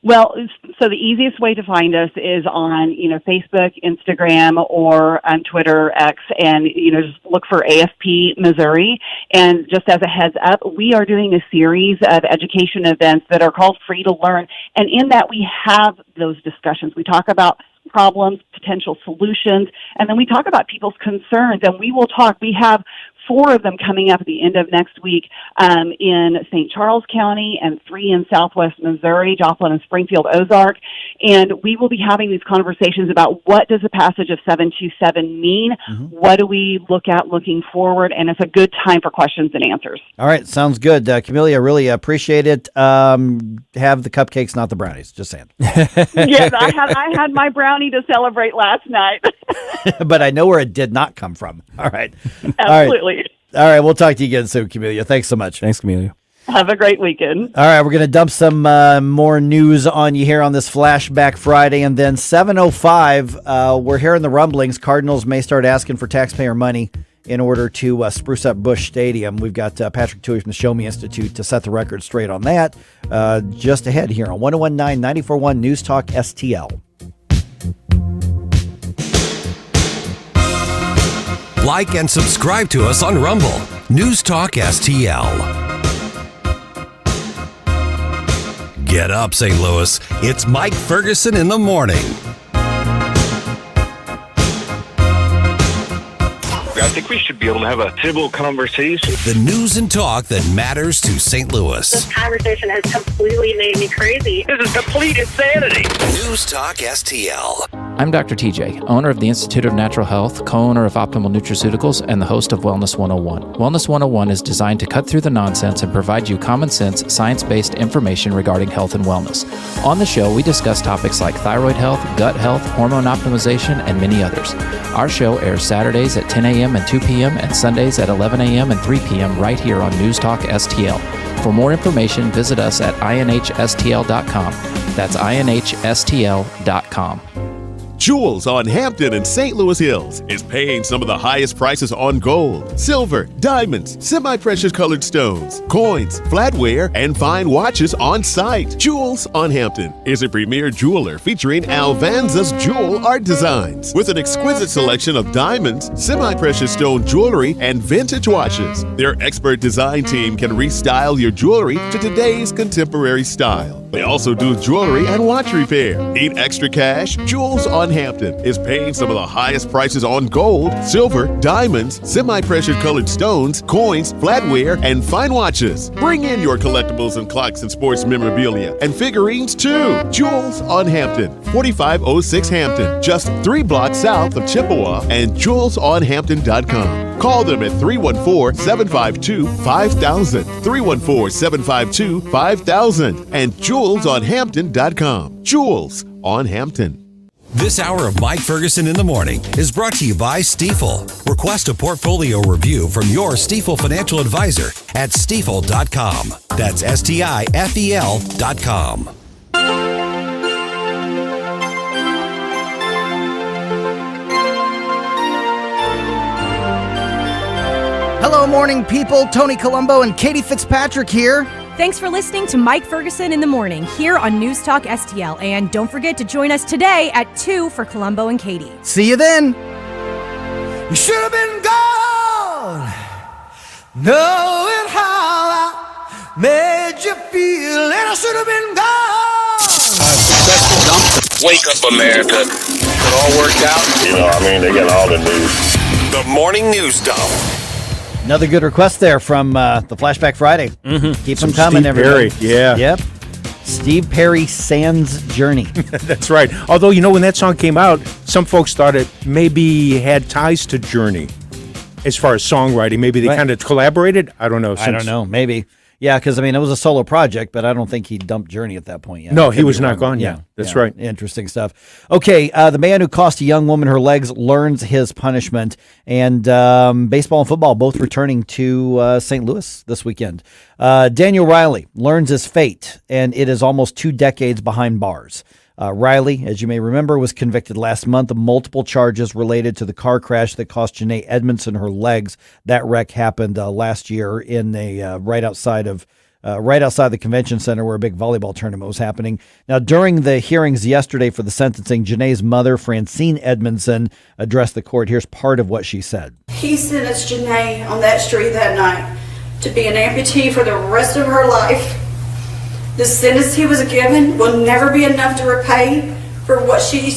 Well, so the easiest way to find us is on, Facebook, Instagram, or on Twitter, X, and, just look for AFP Missouri. And just as a heads up, we are doing a series of education events that are called Free to Learn. And in that, we have those discussions. We talk about problems, potential solutions, and then we talk about people's concerns. And we have 4 of them coming up at the end of next week in St. Charles County, and 3 in Southwest Missouri, Joplin and Springfield, Ozark. And we will be having these conversations about what does the passage of 727 mean? What do we look at looking forward? And it's a good time for questions and answers. All right, sounds good. Camellia, really appreciate it. Have the cupcakes, not the brownies. Just saying. Yes, I had my brownie to celebrate last night. But I know where it did not come from. All right. Absolutely. All right, we'll talk to you again soon, Camellia. Thanks so much. Thanks, Camellia. Have a great weekend. All right, we're going to dump some more news on you here on this Flashback Friday. And then 7:05, we're hearing the rumblings. Cardinals may start asking for taxpayer money in order to spruce up Busch Stadium. We've got Patrick Touhy from the Show Me Institute to set the record straight on that. Just ahead here on 101.9 94.1 News Talk STL. Like and subscribe to us on Rumble. News Talk STL. Get up, St. Louis. It's Mike Ferguson in the morning. I think we should be able to have a civil conversation. The news and talk that matters to St. Louis. This conversation has completely made me crazy. This is complete insanity. News Talk STL. I'm Dr. TJ, owner of the Institute of Natural Health, co-owner of Optimal Nutraceuticals, and the host of Wellness 101. Wellness 101 is designed to cut through the nonsense and provide you common sense, science-based information regarding health and wellness. On the show, we discuss topics like thyroid health, gut health, hormone optimization, and many others. Our show airs Saturdays at 10 a.m. and 2 p.m. and Sundays at 11 a.m. and 3 p.m. right here on News Talk STL. For more information, visit us at inhstl.com. That's inhstl.com. Jewels on Hampton and St. Louis Hills is paying some of the highest prices on gold, silver, diamonds, semi-precious colored stones, coins, flatware, and fine watches on site. Jewels on Hampton is a premier jeweler featuring Alvanza's jewel art designs with an exquisite selection of diamonds, semi-precious stone jewelry, and vintage watches. Their expert design team can restyle your jewelry to today's contemporary style. They also do jewelry and watch repair. Need extra cash? Jewels on Hampton is paying some of the highest prices on gold, silver, diamonds, semi-precious colored stones, coins, flatware, and fine watches. Bring in your collectibles and clocks and sports memorabilia and figurines too. Jewels on Hampton, 4506 Hampton, just 3 blocks south of Chippewa, and jewelsonhampton.com. Call them at 314-752-5000, 314-752-5000, and jewelsonhampton.com. Jewels on Hampton. This hour of Mike Ferguson in the Morning is brought to you by Stifel. Request a portfolio review from your Stifel financial advisor at stifel.com. That's STIFEL.com. Hello, morning people. Tony Colombo and Katie Fitzpatrick here. Thanks for listening to Mike Ferguson in the Morning here on News Talk STL. And don't forget to join us today at 2 for Colombo and Katie. See you then. You should have been gone, knowing how I made you feel, and I should have been gone. Wake up, America. It all worked out. They got all the news. The Morning News Dump. Another good request there from the Flashback Friday. Mm-hmm. Keep them coming, Steve everybody. Perry, yeah. Yep. Steve Perry, Sans Journey. That's right. Although, when that song came out, some folks thought it maybe had ties to Journey as far as songwriting. Maybe they kind of collaborated. I don't know. I don't know. Maybe. Yeah, because, it was a solo project, but I don't think he dumped Journey at that point yet. No, he was not gone yet. That's right. Interesting stuff. Okay, the man who cost a young woman her legs learns his punishment. And baseball and football both returning to St. Louis this weekend. Daniel Riley learns his fate, and it is almost 2 decades behind bars. Riley, as you may remember, was convicted last month of multiple charges related to the car crash that cost Janae Edmondson her legs. That wreck happened last year in a right outside the convention center where a big volleyball tournament was happening. Now, during the hearings yesterday for the sentencing, Janae's mother, Francine Edmondson, addressed the court. Here's part of what she said. He sentenced Janae on that street that night to be an amputee for the rest of her life. The sentence he was given will never be enough to repay for what she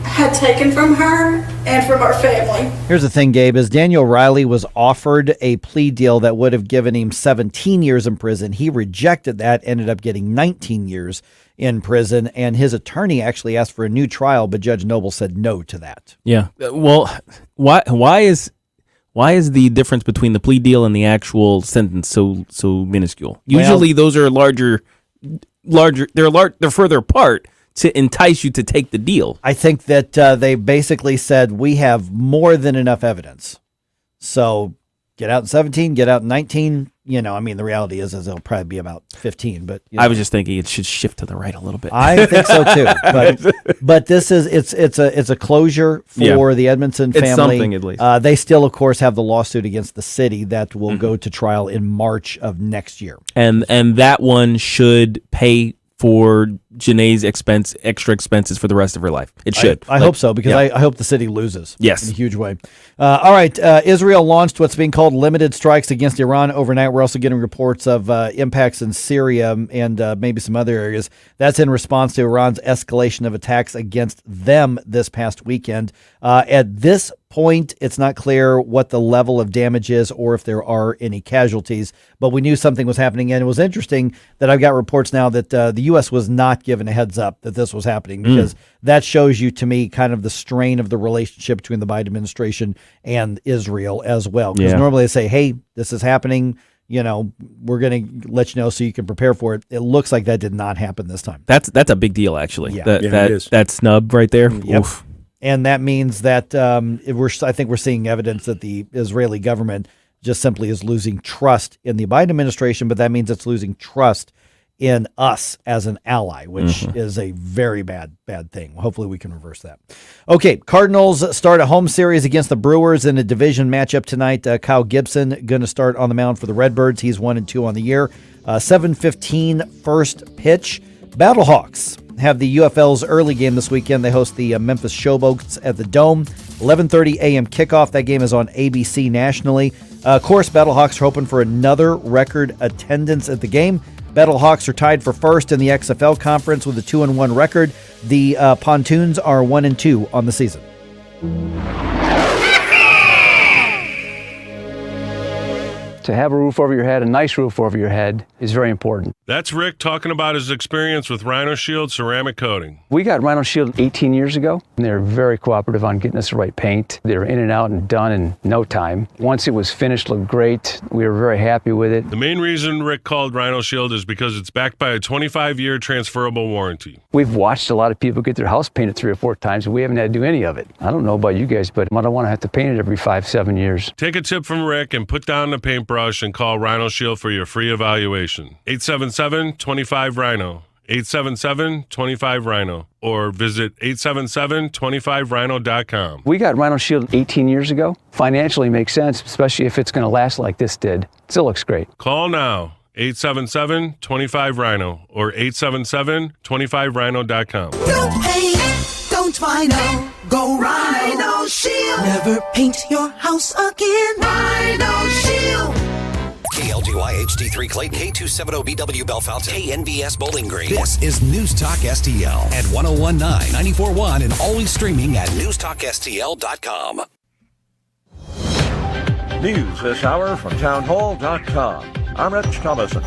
had taken from her and from our family. Here's the thing, Gabe, is Daniel Riley was offered a plea deal that would have given him 17 years in prison. He rejected that, ended up getting 19 years in prison, and his attorney actually asked for a new trial, but Judge Noble said no to that. Yeah. Well, why is the difference between the plea deal and the actual sentence so minuscule? Usually those are larger. They're further apart to entice you to take the deal. I think that they basically said we have more than enough evidence. So get out in 17, get out in 19. The reality is it'll probably be about 15. But I was just thinking it should shift to the right a little bit. I think so too. But this is it's a closure for the Edmondson family. It's something at least. They still, of course, have the lawsuit against the city that will go to trial in March of next year. And that one should pay for Janae's extra expenses for the rest of her life. It should. I hope so, because I hope the city loses. Yes. In a huge way. All right. Israel launched what's being called limited strikes against Iran overnight. We're also getting reports of impacts in Syria and maybe some other areas. That's in response to Iran's escalation of attacks against them this past weekend. At this point, it's not clear what the level of damage is or if there are any casualties, but we knew something was happening. And it was interesting that I've got reports now that the U.S. was not given a heads up that this was happening, because that shows you, to me, kind of the strain of the relationship between the Biden administration and Israel as well. Because normally they say, hey, this is happening. We're going to let you know so you can prepare for it. It looks like that did not happen this time. That's a big deal, actually. Yeah. It is. That snub right there. Yep. Oof. And that means that I think we're seeing evidence that the Israeli government just simply is losing trust in the Biden administration, but that means it's losing trust in us as an ally, which is a very bad thing. Hopefully we can reverse that. Okay, Cardinals start a home series against the Brewers in a division matchup tonight. Kyle Gibson going to start on the mound for the Redbirds. He's 1-2 on the year. 7:15 first pitch. Battlehawks have the UFL's early game this weekend. They host the Memphis Showboats at the Dome. 11:30 a.m. kickoff. That game is on ABC nationally. Of course, Battlehawks are hoping for another record attendance at the game. Battlehawks are tied for first in the XFL conference with a 2-1 record. The Pontoons are 1-2 on the season. To have a roof over your head, a nice roof over your head, is very important. That's Rick talking about his experience with Rhino Shield ceramic coating. We got Rhino Shield 18 years ago, and they were very cooperative on getting us the right paint. They were in and out and done in no time. Once it was finished, looked great. We were very happy with it. The main reason Rick called Rhino Shield is because it's backed by a 25-year transferable warranty. We've watched a lot of people get their house painted 3 or 4 times, and we haven't had to do any of it. I don't know about you guys, but I don't want to have to paint it every 5-7 years. Take a tip from Rick and put down the paintbrush and call Rhino Shield for your free evaluation. 877-25-RHINO. 877-25-RHINO. Or visit 877-25rhino.com. We got Rhino Shield 18 years ago. Financially makes sense, especially if it's going to last like this did. Still looks great. Call now. 877-25-RHINO or 877-25rhino.com. Don't paint, don't Rhino. Go Rhino Shield. Never paint your house again. Rhino Shield. KLGY HD3 Clayton, K270BW Bellefonte, KNBS Bowling Green. This is News Talk STL at 1019, 94.1, and always streaming at newstalkstl.com. News this hour from townhall.com. I'm Rich Thomason.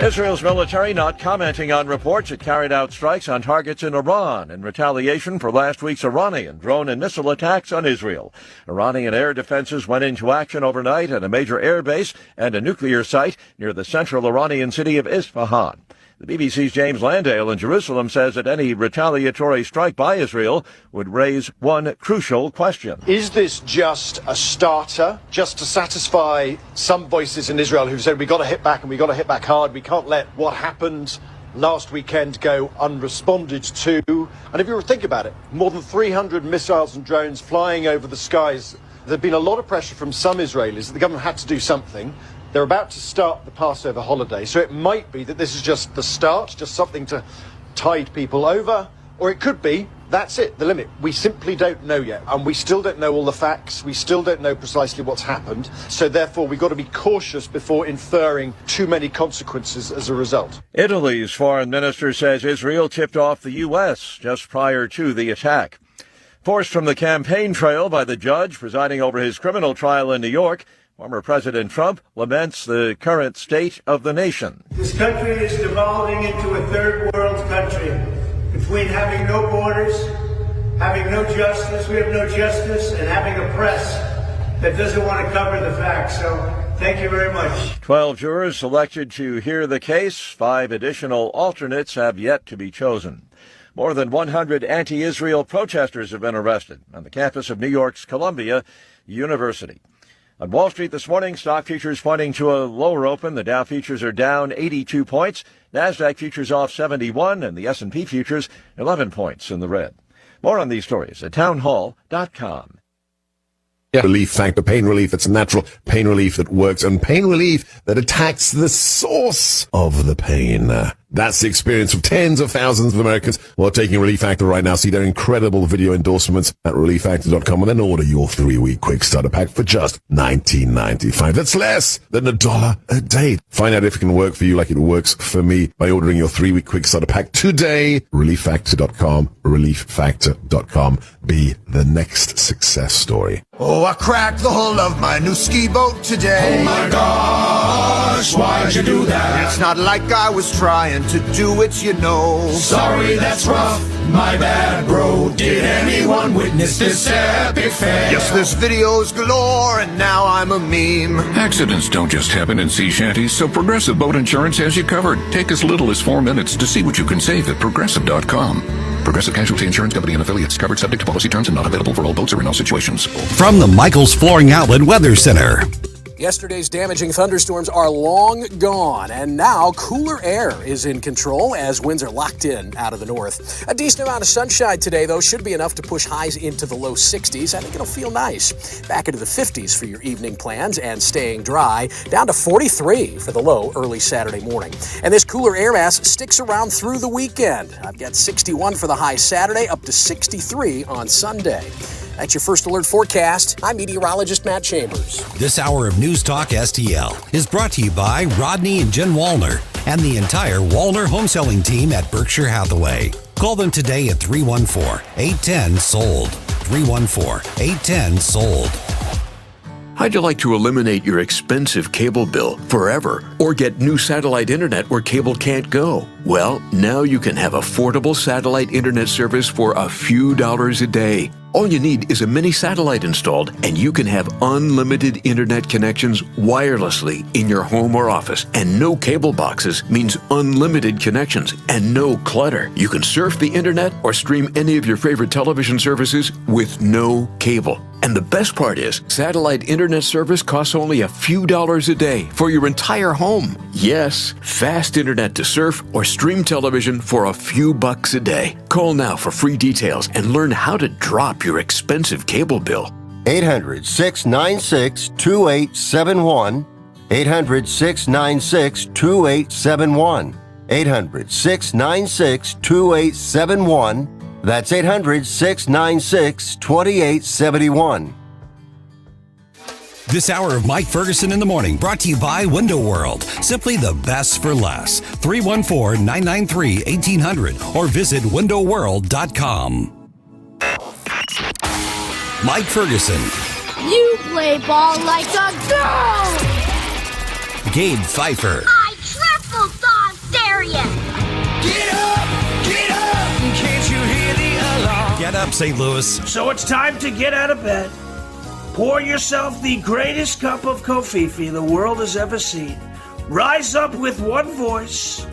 Israel's military not commenting on reports it carried out strikes on targets in Iran in retaliation for last week's Iranian drone and missile attacks on Israel. Iranian air defenses went into action overnight at a major air base and a nuclear site near the central Iranian city of Isfahan. The BBC's James Landale in Jerusalem says that any retaliatory strike by Israel would raise one crucial question. Is this just a starter, just to satisfy some voices in Israel who've said we've got to hit back and we've got to hit back hard, we can't let what happened last weekend go unresponded to? And if you think about it, more than 300 missiles and drones flying over the skies. There's been a lot of pressure from some Israelis that the government had to do something. They're about to start the Passover holiday, so it might be that this is just the start, just something to tide people over, or it could be that's it, the limit. We simply don't know yet, and we still don't know all the facts. We still don't know precisely what's happened, so therefore we've got to be cautious before inferring too many consequences as a result. Italy's foreign minister says Israel tipped off the U.S. just prior to the attack. Forced from the campaign trail by the judge presiding over his criminal trial in New York, former President Trump laments the current state of the nation. This country is devolving into a third world country. Between having no borders, having no justice, we have no justice, and having a press that doesn't want to cover the facts. So thank you very much. 12 jurors selected to hear the case. 5 additional alternates have yet to be chosen. More than 100 anti-Israel protesters have been arrested on the campus of New York's Columbia University. On Wall Street this morning, stock futures pointing to a lower open. The Dow futures are down 82 points. NASDAQ futures off 71, and the S&P futures 11 points in the red. More on these stories at townhall.com. Relief Factor, pain relief. It's natural pain relief that works, and pain relief that attacks the source of the pain. That's the experience of tens of thousands of Americans who are taking Relief Factor right now. See their incredible video endorsements at relieffactor.com and then order your 3-week quick starter pack for just $19.95. That's less than $1 a day. Find out if it can work for you like it works for me by ordering your 3-week quick starter pack today. relieffactor.com, relieffactor.com. Be the next success story. Oh, I cracked the hull of my new ski boat today. Oh my gosh, why'd you do that? It's not like I was trying to do it, you know. Sorry, that's rough, my bad, bro. Did anyone witness this epic fail? Yes, there's videos galore, and now I'm a meme. Accidents don't just happen in sea shanties, so Progressive Boat Insurance has you covered. Take as little as 4 minutes to see what you can save at Progressive.com. Progressive Casualty Insurance Company and affiliates, covered subject to policy terms and not available for all boats or in all situations. From the Michaels Flooring Outlet Weather Center. Yesterday's damaging thunderstorms are long gone, and now cooler air is in control as winds are locked in out of the north. A decent amount of sunshine today, though, should be enough to push highs into the low 60s. I think it'll feel nice. Back into the 50s for your evening plans and staying dry, down to 43 for the low early Saturday morning. And this cooler air mass sticks around through the weekend. I've got 61 for the high Saturday, up to 63 on Sunday. That's your First Alert forecast. I'm meteorologist Matt Chambers. This hour of News Talk STL is brought to you by Rodney and Jen Wallner. and the entire Wallner home selling team at Berkshire Hathaway. Call them today at 314-810-SOLD. 314-810-SOLD. How'd you like to eliminate your expensive cable bill forever or get new satellite internet where cable can't go? Well, now you can have affordable satellite internet service for a few dollars a day. All you need is a mini satellite installed, and you can have unlimited internet connections wirelessly in your home or office. And no cable boxes means unlimited connections and no clutter. You can surf the internet or stream any of your favorite television services with no cable. And the best part is, satellite internet service costs only a few dollars a day for your entire home. Yes, fast internet to surf or stream television for a few bucks a day. Call now for free details and learn how to drop your expensive cable bill. 800-696-2871. 800-696-2871. 800-696-2871. That's 800-696-2871. This hour of Mike Ferguson in the Morning brought to you by Window World. Simply the best for less. 314-993-1800 or visit windowworld.com. Mike Ferguson. You play ball like a girl! Gabe Pfeiffer. I triple dog dare ya! Get up! Get up! Can't you hear the alarm? Get up, St. Louis. So it's time to get out of bed. Pour yourself the greatest cup of Kofifi the world has ever seen. Rise up with one voice,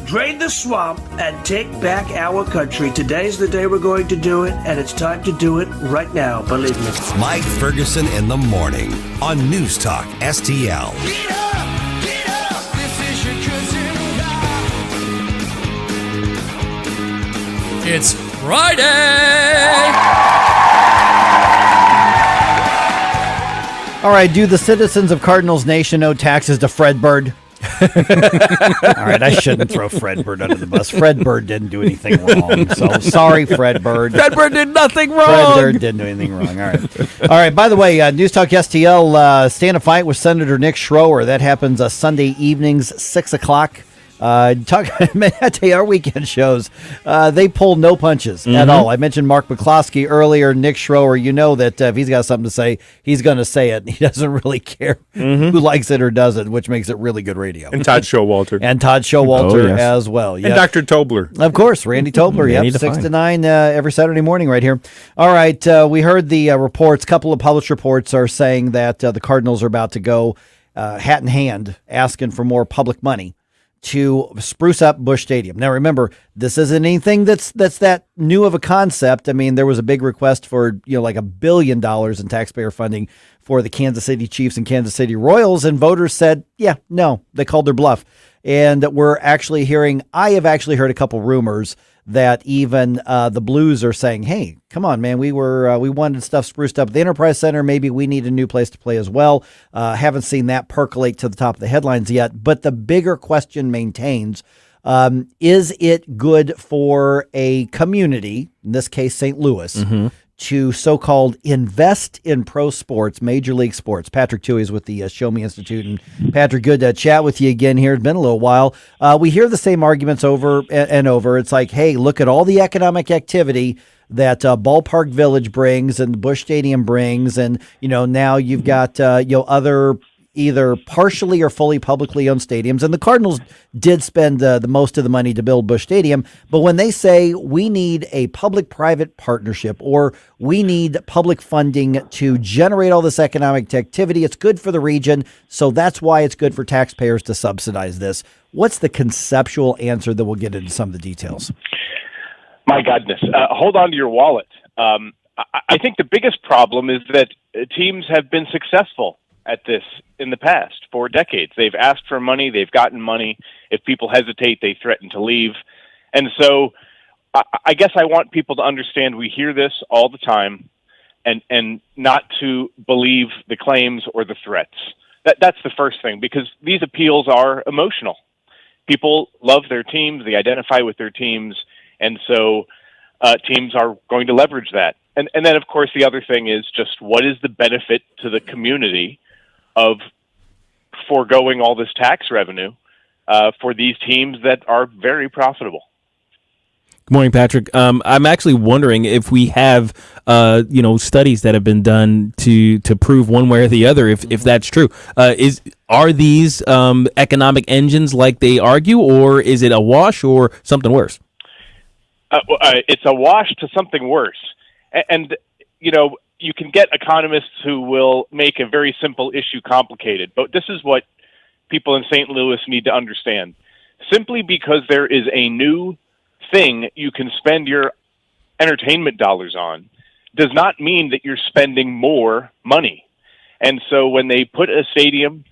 drain the swamp, and take back our country. Today's the day we're going to do it, and it's time to do it right now, believe me. Mike Ferguson in the Morning on News Talk STL. Get up! Get up! This is your cousin God. It's Friday! All right, do the citizens of Cardinals Nation owe taxes to Fred Bird? All right, I shouldn't throw Fred Bird under the bus. Fred Bird didn't do anything wrong, so sorry, Fred Bird. Fred Bird did nothing wrong. Fred Bird didn't do anything wrong. All right. By the way, News Talk STL, stand a fight with Senator Nick Schroer. That happens Sunday evenings, 6 o'clock. I tell you, our weekend shows, they pull no punches at all. I mentioned Mark McCloskey earlier, Nick Schroer. You know that if he's got something to say, he's going to say it. He doesn't really care who likes it or doesn't, which makes it really good radio. And Todd Showalter. As well. And Dr. Tobler. Of course, Randy Tobler. Yep, 6 to 9 every Saturday morning right here. All right, we heard the reports. A couple of published reports are saying that the Cardinals are about to go hat in hand, asking for more public money to spruce up Busch Stadium. Now, remember, this isn't anything that's that new of a concept. I mean, there was a big request for, like $1 billion in taxpayer funding for the Kansas City Chiefs and Kansas City Royals, and voters said, yeah, no, they called their bluff. And I have actually heard a couple rumors that even the Blues are saying, hey, come on, man, we wanted stuff spruced up at the Enterprise Center. Maybe we need a new place to play as well. Haven't seen that percolate to the top of the headlines yet. But the bigger question maintains, is it good for a community, in this case St. Louis, to so-called invest in pro sports, major league sports? Patrick Touhy is with the Show Me Institute. And Patrick, good to chat with you again here. It's been a little while. We hear the same arguments over and over. It's like, hey, look at all the economic activity that Ballpark Village brings and Busch Stadium brings. And, now you've got, other either partially or fully publicly owned stadiums. And the Cardinals did spend the most of the money to build Busch Stadium. But when they say we need a public-private partnership or we need public funding to generate all this economic activity, it's good for the region. So that's why it's good for taxpayers to subsidize this. What's the conceptual answer that we'll get into some of the details? My goodness. Hold on to your wallet. I think the biggest problem is that teams have been successful at this in the past for decades. They've asked for money, they've gotten money. If people hesitate, they threaten to leave. And so I guess I want people to understand we hear this all the time and not to believe the claims or the threats. That's the first thing, because these appeals are emotional. People love their teams, they identify with their teams, and so teams are going to leverage that. And then, of course, the other thing is just what is the benefit to the community of foregoing all this tax revenue for these teams that are very profitable. Good morning, Patrick. I'm actually wondering if we have, studies that have been done to prove one way or the other if that's true. Are these economic engines like they argue, or is it a wash or something worse? It's a wash to something worse. And you can get economists who will make a very simple issue complicated, but this is what people in St. Louis need to understand. Simply because there is a new thing you can spend your entertainment dollars on does not mean that you're spending more money. And so when they put a stadium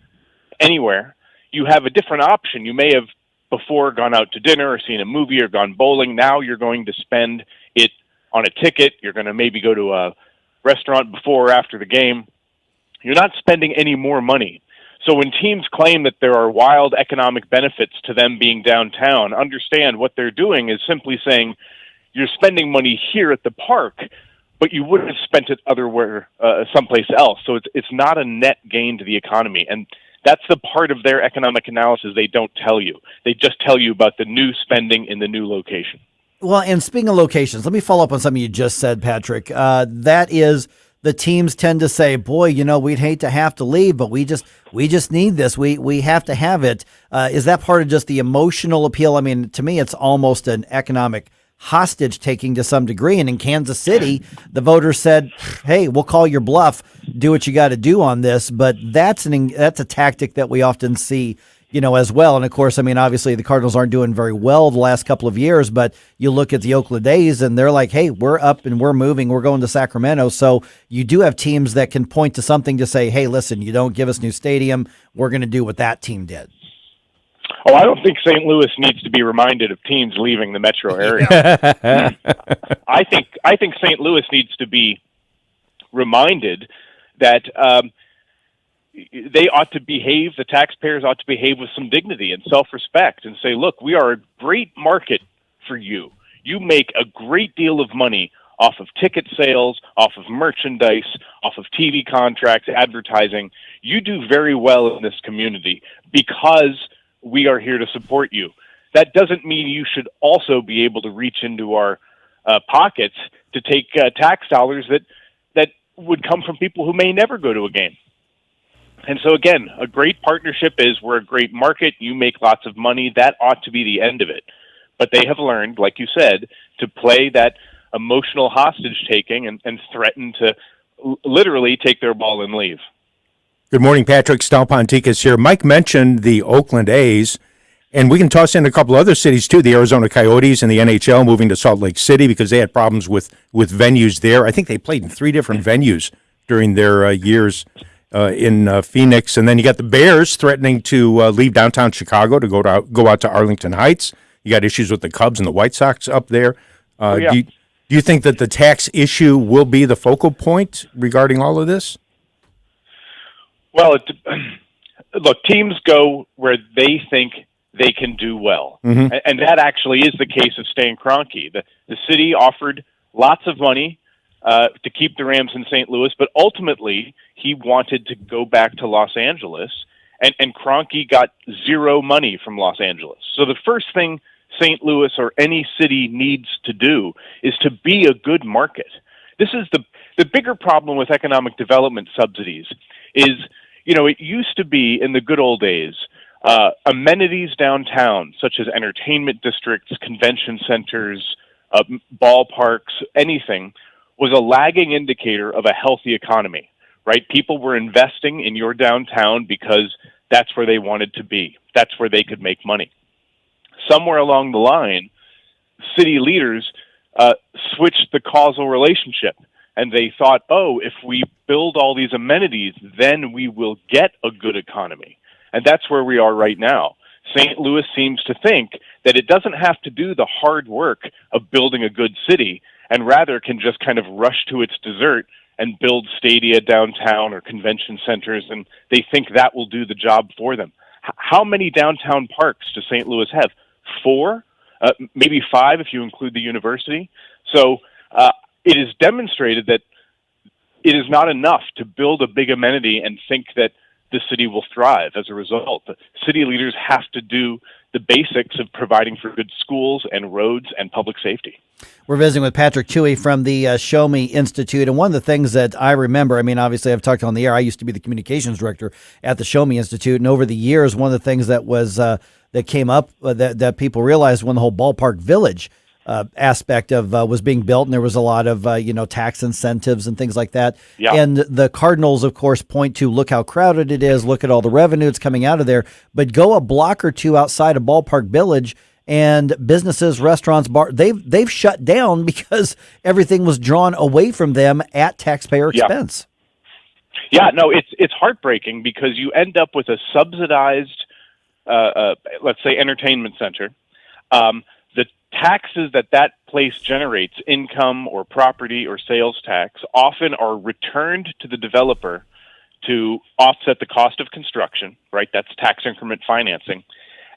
anywhere, you have a different option. You may have before gone out to dinner or seen a movie or gone bowling. Now you're going to spend it on a ticket. You're going to maybe go to a restaurant before or after the game. You're not spending any more money. So when teams claim that there are wild economic benefits to them being downtown, understand what they're doing is simply saying you're spending money here at the park, but you would have spent it otherwhere, someplace else. So it's not a net gain to the economy. And that's the part of their economic analysis they don't tell you. They just tell you about the new spending in the new location. Well, and speaking of locations, let me follow up on something you just said, Patrick. That is, the teams tend to say, boy, we'd hate to have to leave, but we just need this. We have to have it. Is that part of just the emotional appeal? I mean, to me, it's almost an economic hostage taking to some degree. And in Kansas City, the voters said, hey, we'll call your bluff. Do what you got to do on this. But that's a tactic that we often see, as well. And of course, I mean, obviously the Cardinals aren't doing very well the last couple of years, but you look at the Oakland A's and they're like, hey, we're up and we're moving. We're going to Sacramento. So you do have teams that can point to something to say, hey, listen, you don't give us new stadium. We're going to do what that team did. Oh, I don't think St. Louis needs to be reminded of teams leaving the metro area. I think St. Louis needs to be reminded that they ought to behave, the taxpayers ought to behave with some dignity and self-respect and say, look, we are a great market for you. You make a great deal of money off of ticket sales, off of merchandise, off of TV contracts, advertising. You do very well in this community because we are here to support you. That doesn't mean you should also be able to reach into our pockets to take tax dollars that would come from people who may never go to a game. And so, again, a great partnership is we're a great market. You make lots of money. That ought to be the end of it. But they have learned, like you said, to play that emotional hostage-taking and threaten to literally take their ball and leave. Good morning, Patrick. Stal Ponticus here. Mike mentioned the Oakland A's, and we can toss in a couple other cities, too. The Arizona Coyotes and the NHL moving to Salt Lake City because they had problems with venues there. I think they played in 3 different venues during their years in Phoenix. And then you got the Bears threatening to leave downtown Chicago to go out to Arlington Heights. You got issues with the Cubs and the White Sox up there. Do you think that the tax issue will be the focal point regarding all of this? Well, look, teams go where they think they can do well. Mm-hmm. And that actually is the case of Stan Kroenke. The city offered lots of money to keep the Rams in St. Louis, but ultimately he wanted to go back to Los Angeles, and Kroenke got zero money from Los Angeles. So the first thing St. Louis or any city needs to do is to be a good market. This is the bigger problem with economic development subsidies is, it used to be in the good old days, amenities downtown, such as entertainment districts, convention centers, ballparks, anything, was a lagging indicator of a healthy economy, right? People were investing in your downtown because that's where they wanted to be. That's where they could make money. Somewhere along the line, city leaders switched the causal relationship, and they thought, if we build all these amenities, then we will get a good economy. And that's where we are right now. St. Louis seems to think that it doesn't have to do the hard work of building a good city, and rather can just kind of rush to its dessert and build stadia downtown or convention centers, and they think that will do the job for them. How many downtown parks does St. Louis have? 4? Maybe 5 if you include the university. So it is demonstrated that it is not enough to build a big amenity and think that the city will thrive as a result. The city leaders have to do the basics of providing for good schools and roads and public safety. We're visiting with Patrick Touhy from the Show Me Institute. And one of the things that I remember, I mean, obviously I've talked on the air. I used to be the communications director at the Show Me Institute. And over the years, one of the things that was that came up that people realized when the whole ballpark village aspect of was being built, and there was a lot of tax incentives and things like that. Yeah. And the Cardinals, of course, point to look how crowded it is, look at all the revenue that's coming out of there. But go a block or two outside of Ballpark Village, and businesses, restaurants, bars, they've shut down because everything was drawn away from them at taxpayer expense. Yeah, no, it's heartbreaking because you end up with a subsidized, let's say, entertainment center. The taxes that place generates, income or property or sales tax, often are returned to the developer to offset the cost of construction, right? That's tax increment financing.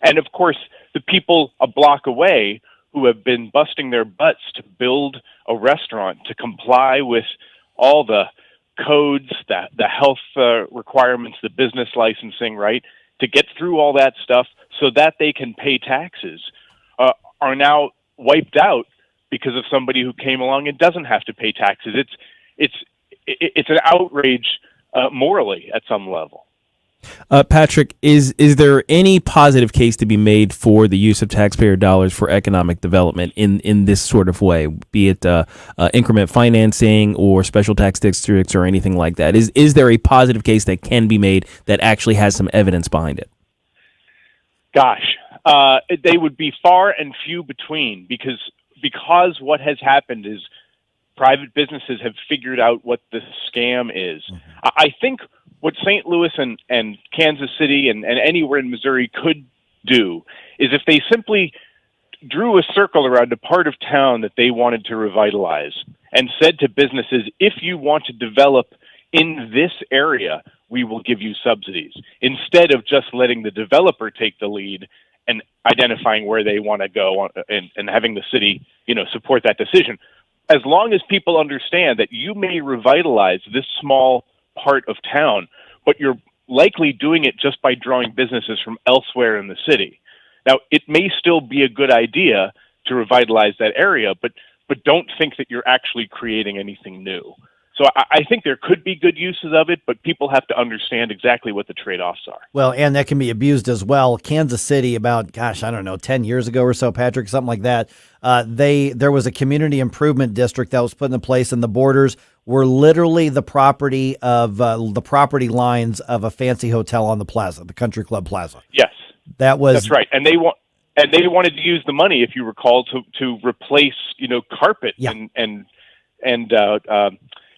And of course, the people a block away who have been busting their butts to build a restaurant to comply with all the codes, the health requirements, the business licensing, right? To get through all that stuff so that they can pay taxes, are now wiped out because of somebody who came along and doesn't have to pay taxes. It's an outrage morally at some level. Patrick, is there any positive case to be made for the use of taxpayer dollars for economic development in this sort of way, be it increment financing or special tax districts or anything like that? Is there a positive case that can be made that actually has some evidence behind it? Gosh, they would be far and few between because what has happened is private businesses have figured out what the scam is. Mm-hmm. I think what St. Louis and Kansas City and anywhere in Missouri could do is if they simply drew a circle around a part of town that they wanted to revitalize and said to businesses, if you want to develop in this area, we will give you subsidies, instead of just letting the developer take the lead and identifying where they want to go and having the city, support that decision. As long as people understand that you may revitalize this small part of town, but you're likely doing it just by drawing businesses from elsewhere in the city. Now, it may still be a good idea to revitalize that area, but don't think that you're actually creating anything new. So I think there could be good uses of it, but people have to understand exactly what the trade-offs are. Well, and that can be abused as well. Kansas City, about, 10 years ago or so, Patrick, something like that, there was a community improvement district that was put into place, and the borders were literally the property lines of a fancy hotel on the plaza, the Country Club Plaza. Yes, that's right. And they wanted to use the money, if you recall, to replace carpet and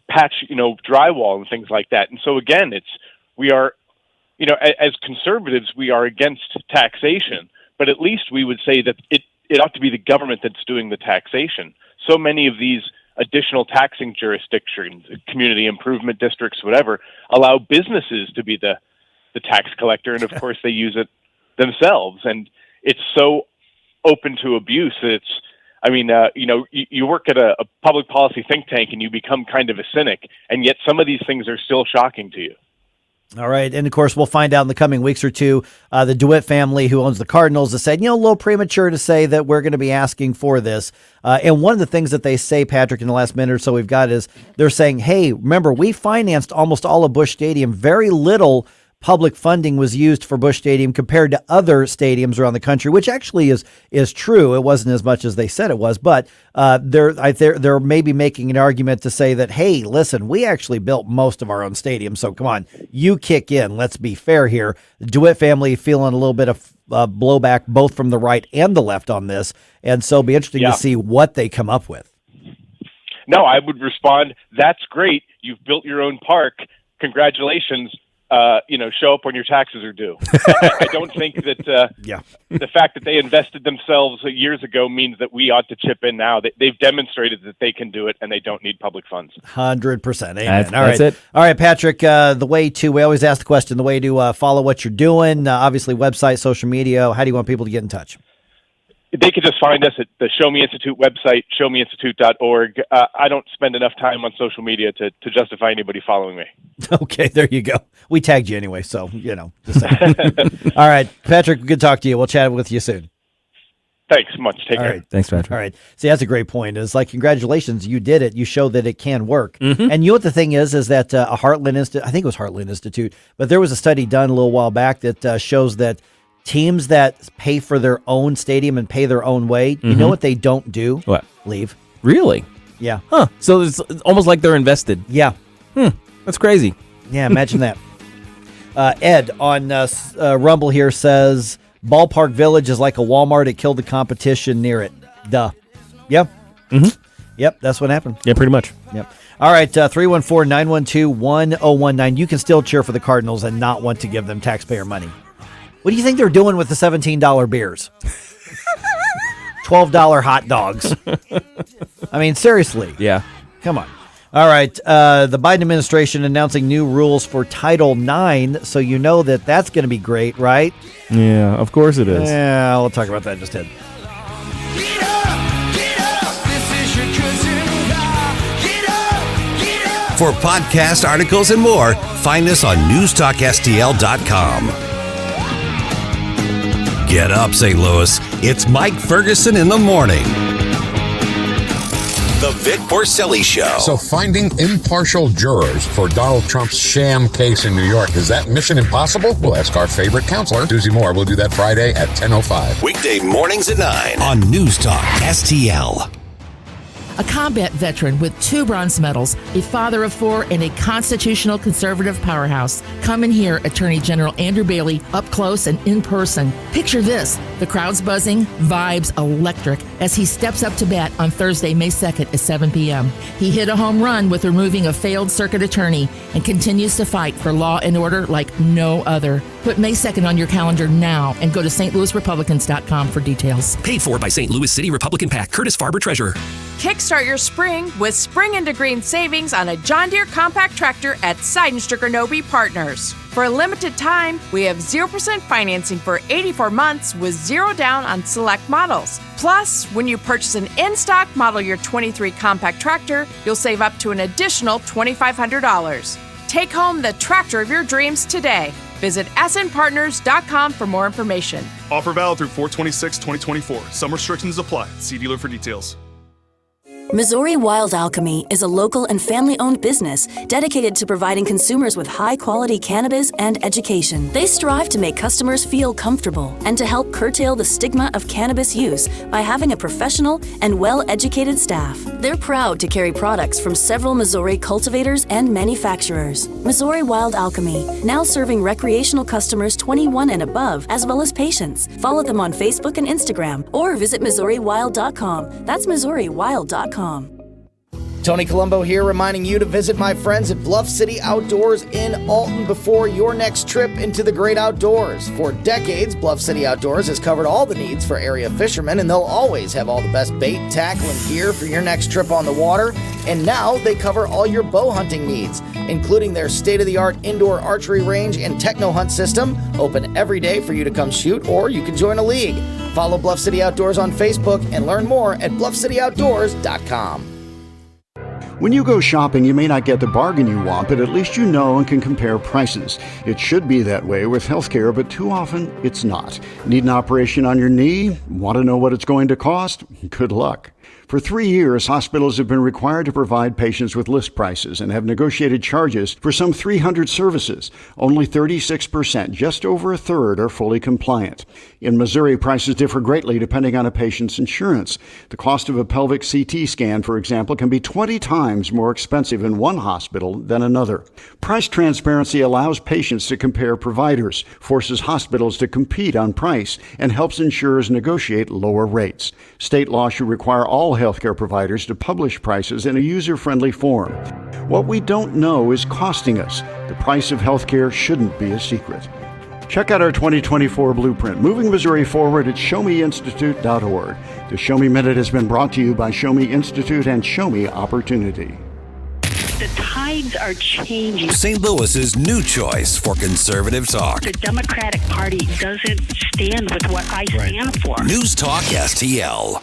patch drywall and things like that. And so again, we are as conservatives, we are against taxation, but at least we would say that it ought to be the government that's doing the taxation. So many of these additional taxing jurisdictions, community improvement districts, whatever, allow businesses to be the tax collector, and of course they use it themselves. And it's so open to abuse that you work at a public policy think tank and you become kind of a cynic, and yet some of these things are still shocking to you. All right. And of course, we'll find out in the coming weeks or two. The DeWitt family, who owns the Cardinals, has said, a little premature to say that we're going to be asking for this. And one of the things that they say, Patrick, in the last minute or so we've got is they're saying, hey, remember, we financed almost all of Busch Stadium. Very little public funding was used for Busch Stadium compared to other stadiums around the country, which actually is true. It wasn't as much as they said it was, but they're maybe making an argument to say that, hey, listen, we actually built most of our own stadiums, so come on, you kick in. Let's be fair here. The DeWitt family feeling a little bit of blowback both from the right and the left on this, and so it'll be interesting to see what they come up with. No, I would respond, that's great. You've built your own park. Congratulations. Show up when your taxes are due. I don't think that the fact that they invested themselves years ago means that we ought to chip in now. They've demonstrated that they can do it, and they don't need public funds. 100%. Amen. That's it. All right, Patrick, we always ask the question, the way to follow what you're doing, obviously website, social media, how do you want people to get in touch? they could just find us at the Show Me Institute website, showmeinstitute.org. I don't spend enough time on social media to justify anybody following me. Okay, there you go. We tagged you anyway, so, just saying. All right, Patrick, good to talk to you. We'll chat with you soon. Thanks so much. Take care. Right. Thanks, Patrick. All right. See, that's a great point. It's like, congratulations, you did it. You showed that it can work. Mm-hmm. And you know what the thing is that a Heartland Institute, I think it was Heartland Institute, but there was a study done a little while back that shows that teams that pay for their own stadium and pay their own way, you know what they don't do? What? Leave. Really? Yeah. Huh. So it's almost like they're invested. Yeah. That's crazy. Yeah, imagine that. Ed on Rumble here says, Ballpark Village is like a Walmart. It killed the competition near it. Duh. Yep. Mm-hmm. Yep, that's what happened. Yeah, pretty much. Yep. All right, 314-912-1019. You can still cheer for the Cardinals and not want to give them taxpayer money. What do you think they're doing with the $17 beers? $12 hot dogs. I mean, seriously. Yeah. Come on. All right. The Biden administration announcing new rules for Title IX, so you know that that's going to be great, right? Yeah, of course it is. Yeah, we'll talk about that in just a bit. For podcast articles and more, find us on newstalkstl.com. Get up, St. Louis. It's Mike Ferguson in the morning. The Vic Porcelli Show. So finding impartial jurors for Donald Trump's sham case in New York, is that mission impossible? We'll ask our favorite counselor, Susie Moore. We'll do that Friday at 10:05. Weekday mornings at 9 on News Talk STL. A combat veteran with 2 bronze medals, a father of 4, and a constitutional conservative powerhouse. Come and hear Attorney General Andrew Bailey up close and in person. Picture this, the crowd's buzzing, vibes electric, as he steps up to bat on Thursday, May 2nd at 7 p.m. He hit a home run with removing a failed circuit attorney and continues to fight for law and order like no other. Put May 2nd on your calendar now and go to stlouisrepublicans.com for details. Paid for by St. Louis City Republican PAC, Curtis Farber, Treasurer. Kickstart your spring with Spring into Green savings on a John Deere compact tractor at Seidenstricker Nobe Partners. For a limited time, we have 0% financing for 84 months with 0 down on select models. Plus, when you purchase an in-stock model year 23 compact tractor, you'll save up to an additional $2,500. Take home the tractor of your dreams today. Visit snpartners.com for more information. Offer valid through 4/26/2024. Some restrictions apply. See dealer for details. Missouri Wild Alchemy is a local and family-owned business dedicated to providing consumers with high-quality cannabis and education. They strive to make customers feel comfortable and to help curtail the stigma of cannabis use by having a professional and well-educated staff. They're proud to carry products from several Missouri cultivators and manufacturers. Missouri Wild Alchemy, now serving recreational customers 21 and above, as well as patients. Follow them on Facebook and Instagram, or visit MissouriWild.com. That's MissouriWild.com. Tony Colombo here, reminding you to visit my friends at Bluff City Outdoors in Alton before your next trip into the great outdoors. For decades, Bluff City Outdoors has covered all the needs for area fishermen, and they'll always have all the best bait, tackle, and gear for your next trip on the water. And now they cover all your bow hunting needs, including their state-of-the-art indoor archery range and techno hunt system, open every day for you to come shoot, or you can join a league. Follow Bluff City Outdoors on Facebook and learn more at bluffcityoutdoors.com. When you go shopping, you may not get the bargain you want, but at least you know and can compare prices. It should be that way with healthcare, but too often it's not. Need an operation on your knee? Want to know what it's going to cost? Good luck. For 3 years, hospitals have been required to provide patients with list prices and have negotiated charges for some 300 services. Only 36%, just over a third, are fully compliant. In Missouri, prices differ greatly depending on a patient's insurance. The cost of a pelvic CT scan, for example, can be 20 times more expensive in one hospital than another. Price transparency allows patients to compare providers, forces hospitals to compete on price, and helps insurers negotiate lower rates. State law should require all healthcare providers to publish prices in a user-friendly form. What we don't know is costing us. The price of healthcare shouldn't be a secret. Check out our 2024 blueprint, Moving Missouri Forward at showmeinstitute.org. The Show Me Minute has been brought to you by Show Me Institute and Show Me Opportunity. The tides are changing. St. Louis's new choice for conservative talk. The Democratic Party doesn't stand with what I stand for. News Talk STL.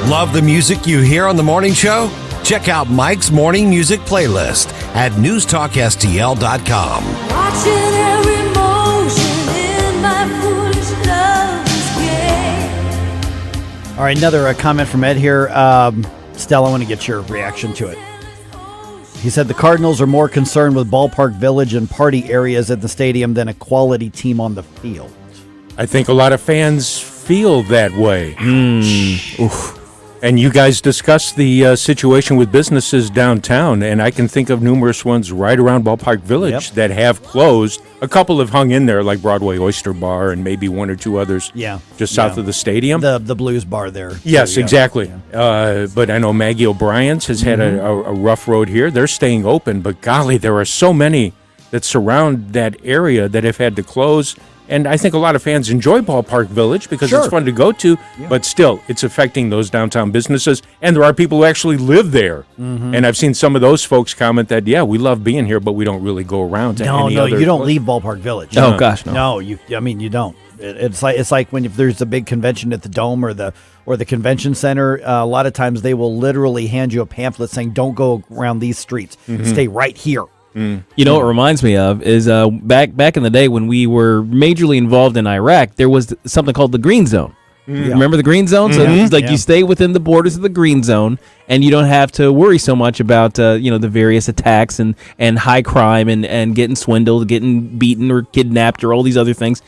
Love the music you hear on the morning show? Check out Mike's morning music playlist at newstalkstl.com. Watching every motion in my foolish lover's game. All right, another comment from Ed here. Stella, I want to get your reaction to it. He said the Cardinals are more concerned with ballpark village and party areas at the stadium than a quality team on the field. I think a lot of fans feel that way. Oof. And you guys discussed the situation with businesses downtown, and I can think of numerous ones right around Ballpark Village that have closed. A couple have hung in there, like Broadway Oyster Bar and maybe one or two others just south of the stadium. The Blues Bar there. Yes, too, exactly. But I know Maggie O'Brien's has had a rough road here. They're staying open, but golly, there are so many that surround that area that have had to close. And I think a lot of fans enjoy Ballpark Village because it's fun to go to, but still, it's affecting those downtown businesses. And there are people who actually live there. And I've seen some of those folks comment that, we love being here, but we don't really go around to any other. No, you don't leave Ballpark Village. Oh, gosh, no. No, you don't. It's like if there's a big convention at the Dome or the convention center, a lot of times they will literally hand you a pamphlet saying, don't go around these streets. Stay right here. You know what it reminds me of is back in the day when we were majorly involved in Iraq, there was something called the Green Zone. Remember the Green Zone? So it's like you stay within the borders of the Green Zone, and you don't have to worry so much about the various attacks and high crime and getting swindled, getting beaten or kidnapped or all these other things.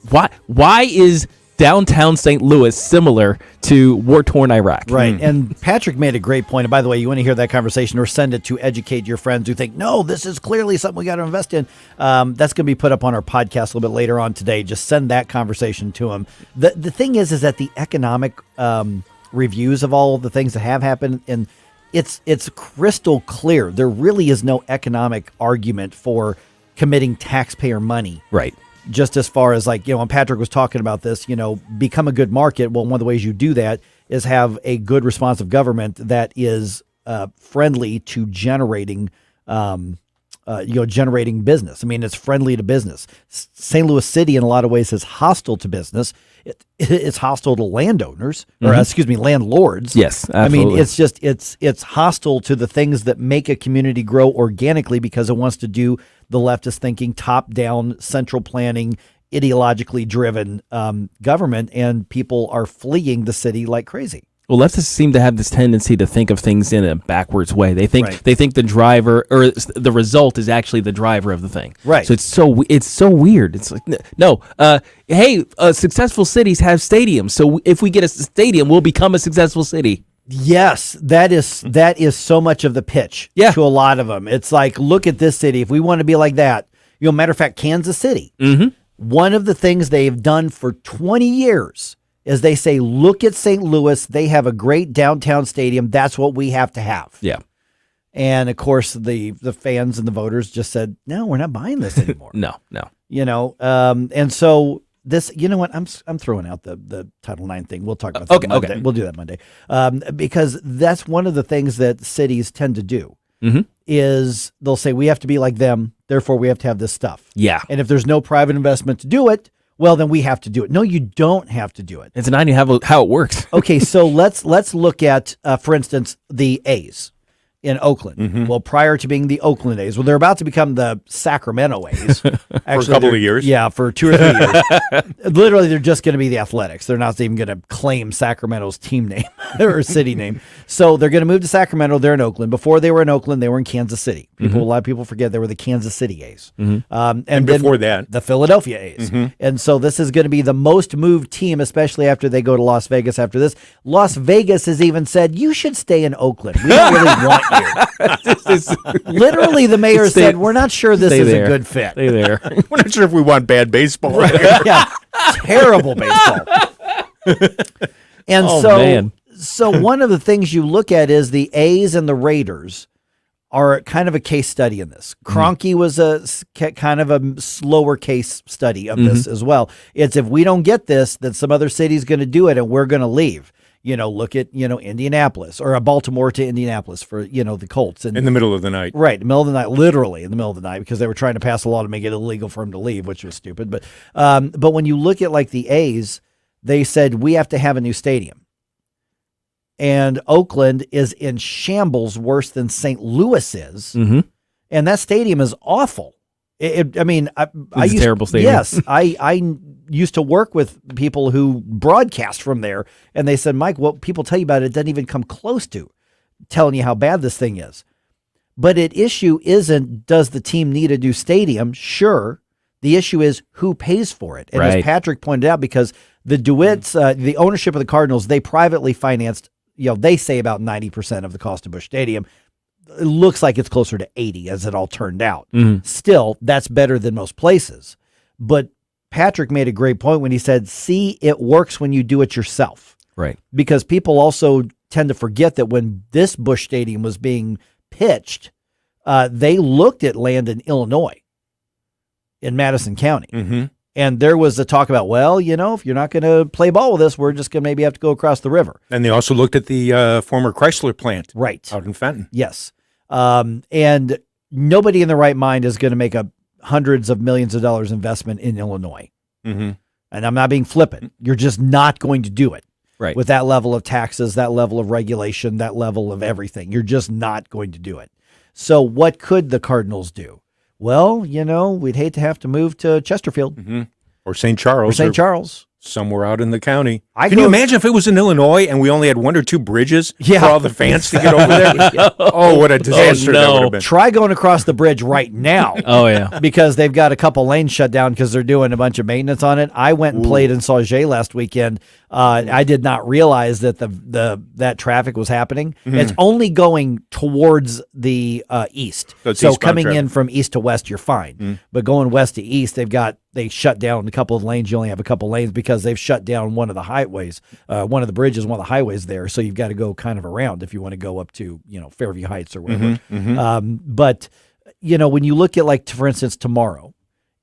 Why is downtown St. Louis similar to war-torn Iraq? Right. And Patrick made a great point. And by the way, you want to hear that conversation or send it to educate your friends who think, no, this is clearly something we got to invest in. That's going to be put up on our podcast a little bit later on today. Just send that conversation to them. The thing is that the economic reviews of all of the things that have happened, and it's crystal clear. There really is no economic argument for committing taxpayer money. Right. Just as far as when Patrick was talking about this, become a good market. Well, one of the ways you do that is have a good responsive government that is friendly to generating business. I mean, it's friendly to business. St. Louis City, in a lot of ways, is hostile to business. It's hostile to landowners, or landlords. Yes, absolutely. I mean, it's just it's hostile to the things that make a community grow organically because it wants to do the leftist thinking, top-down, central planning, ideologically driven government, and people are fleeing the city like crazy. Well, leftists seem to have this tendency to think of things in a backwards way. They think the driver or the result is actually the driver of the thing. Right. So it's so weird. It's like no. Hey, successful cities have stadiums. So if we get a stadium, we'll become a successful city. Yes, that is so much of the pitch to a lot of them. It's like, look at this city. If we want to be like that, matter of fact, Kansas City. One of the things they've done for 20 years is they say, look at St. Louis. They have a great downtown stadium. That's what we have to have. Yeah. And of course, the fans and the voters just said, no, we're not buying this anymore. No. And so this, you know what? I'm throwing out the Title IX thing. We'll talk about that Monday. Okay. We'll do that Monday. Because that's one of the things that cities tend to do is they'll say, we have to be like them. Therefore, we have to have this stuff. Yeah. And if there's no private investment to do it, well, then we have to do it. No, you don't have to do it. It's not even how it works. Okay, so let's look at, for instance, the A's in Oakland. Well, prior to being the Oakland A's, they're about to become the Sacramento A's. Actually, for a couple of years. Yeah, for 2 or 3 years. Literally, they're just going to be the Athletics. They're not even going to claim Sacramento's team name or city name. So they're going to move to Sacramento. They're in Oakland. Before they were in Oakland, they were in Kansas City. A lot of people forget they were the Kansas City A's. And before that, the Philadelphia A's. And so this is going to be the most moved team, especially after they go to Las Vegas after this. Las Vegas has even said, you should stay in Oakland. We don't really want you. Literally, the mayor said, we're not sure this is a good fit. Stay there. We're not sure if we want bad baseball. Yeah, terrible baseball. And so one of the things you look at is the A's and the Raiders are kind of a case study in this. Kroenke was a kind of a slower case study of this as well. It's if we don't get this, then some other city's going to do it and we're going to leave. Look at, Indianapolis or Baltimore to Indianapolis for, the Colts. And in the middle of the night. Right. In the middle of the night, literally in the middle of the night, because they were trying to pass a law to make it illegal for him to leave, which was stupid. But when you look at like the A's, they said, we have to have a new stadium. And Oakland is in shambles worse than St. Louis is. Mm-hmm. And that stadium is awful. I It's a terrible stadium. Yes. I used to work with people who broadcast from there, and they said, Mike, what people tell you about it doesn't even come close to telling you how bad this thing is. But the issue isn't, does the team need a new stadium? Sure. The issue is who pays for it. And as Patrick pointed out, because the DeWitts, the ownership of the Cardinals, they privately financed, they say about 90% of the cost of Busch Stadium. It looks like it's closer to 80 as it all turned out. Mm-hmm. Still, that's better than most places. But Patrick made a great point when he said, see, it works when you do it yourself. Right. Because people also tend to forget that when this Busch Stadium was being pitched, they looked at land in Illinois, in Madison County. Mm-hmm. And there was a talk about, well, if you're not going to play ball with us, we're just going to maybe have to go across the river. And they also looked at the former Chrysler plant. Right. Out in Fenton. Yes. And nobody in their right mind is going to make a hundreds of millions of dollars investment in Illinois. Mm-hmm. And I'm not being flippant. You're just not going to do it. Right. With that level of taxes, that level of regulation, that level of everything. You're just not going to do it. So what could the Cardinals do? Well, we'd hate to have to move to Chesterfield. Mm-hmm. Or St. Charles. Or St. Charles. Somewhere out in the county. Can you imagine if it was in Illinois and we only had one or two bridges for all the fans to get over there? Oh, what a disaster that would have been. Try going across the bridge right now. Oh, yeah. Because they've got a couple lanes shut down because they're doing a bunch of maintenance on it. I went and played in Sauget last weekend. I did not realize that that traffic was happening. Mm-hmm. It's only going towards the east. So coming in from east to west, you're fine. Mm-hmm. But going west to east, they shut down a couple of lanes. You only have a couple of lanes because they've shut down one of the highways, one of the bridges, one of the highways there. So you've got to go kind of around if you want to go up to, Fairview Heights or whatever. Mm-hmm. Mm-hmm. But when you look at for instance, tomorrow,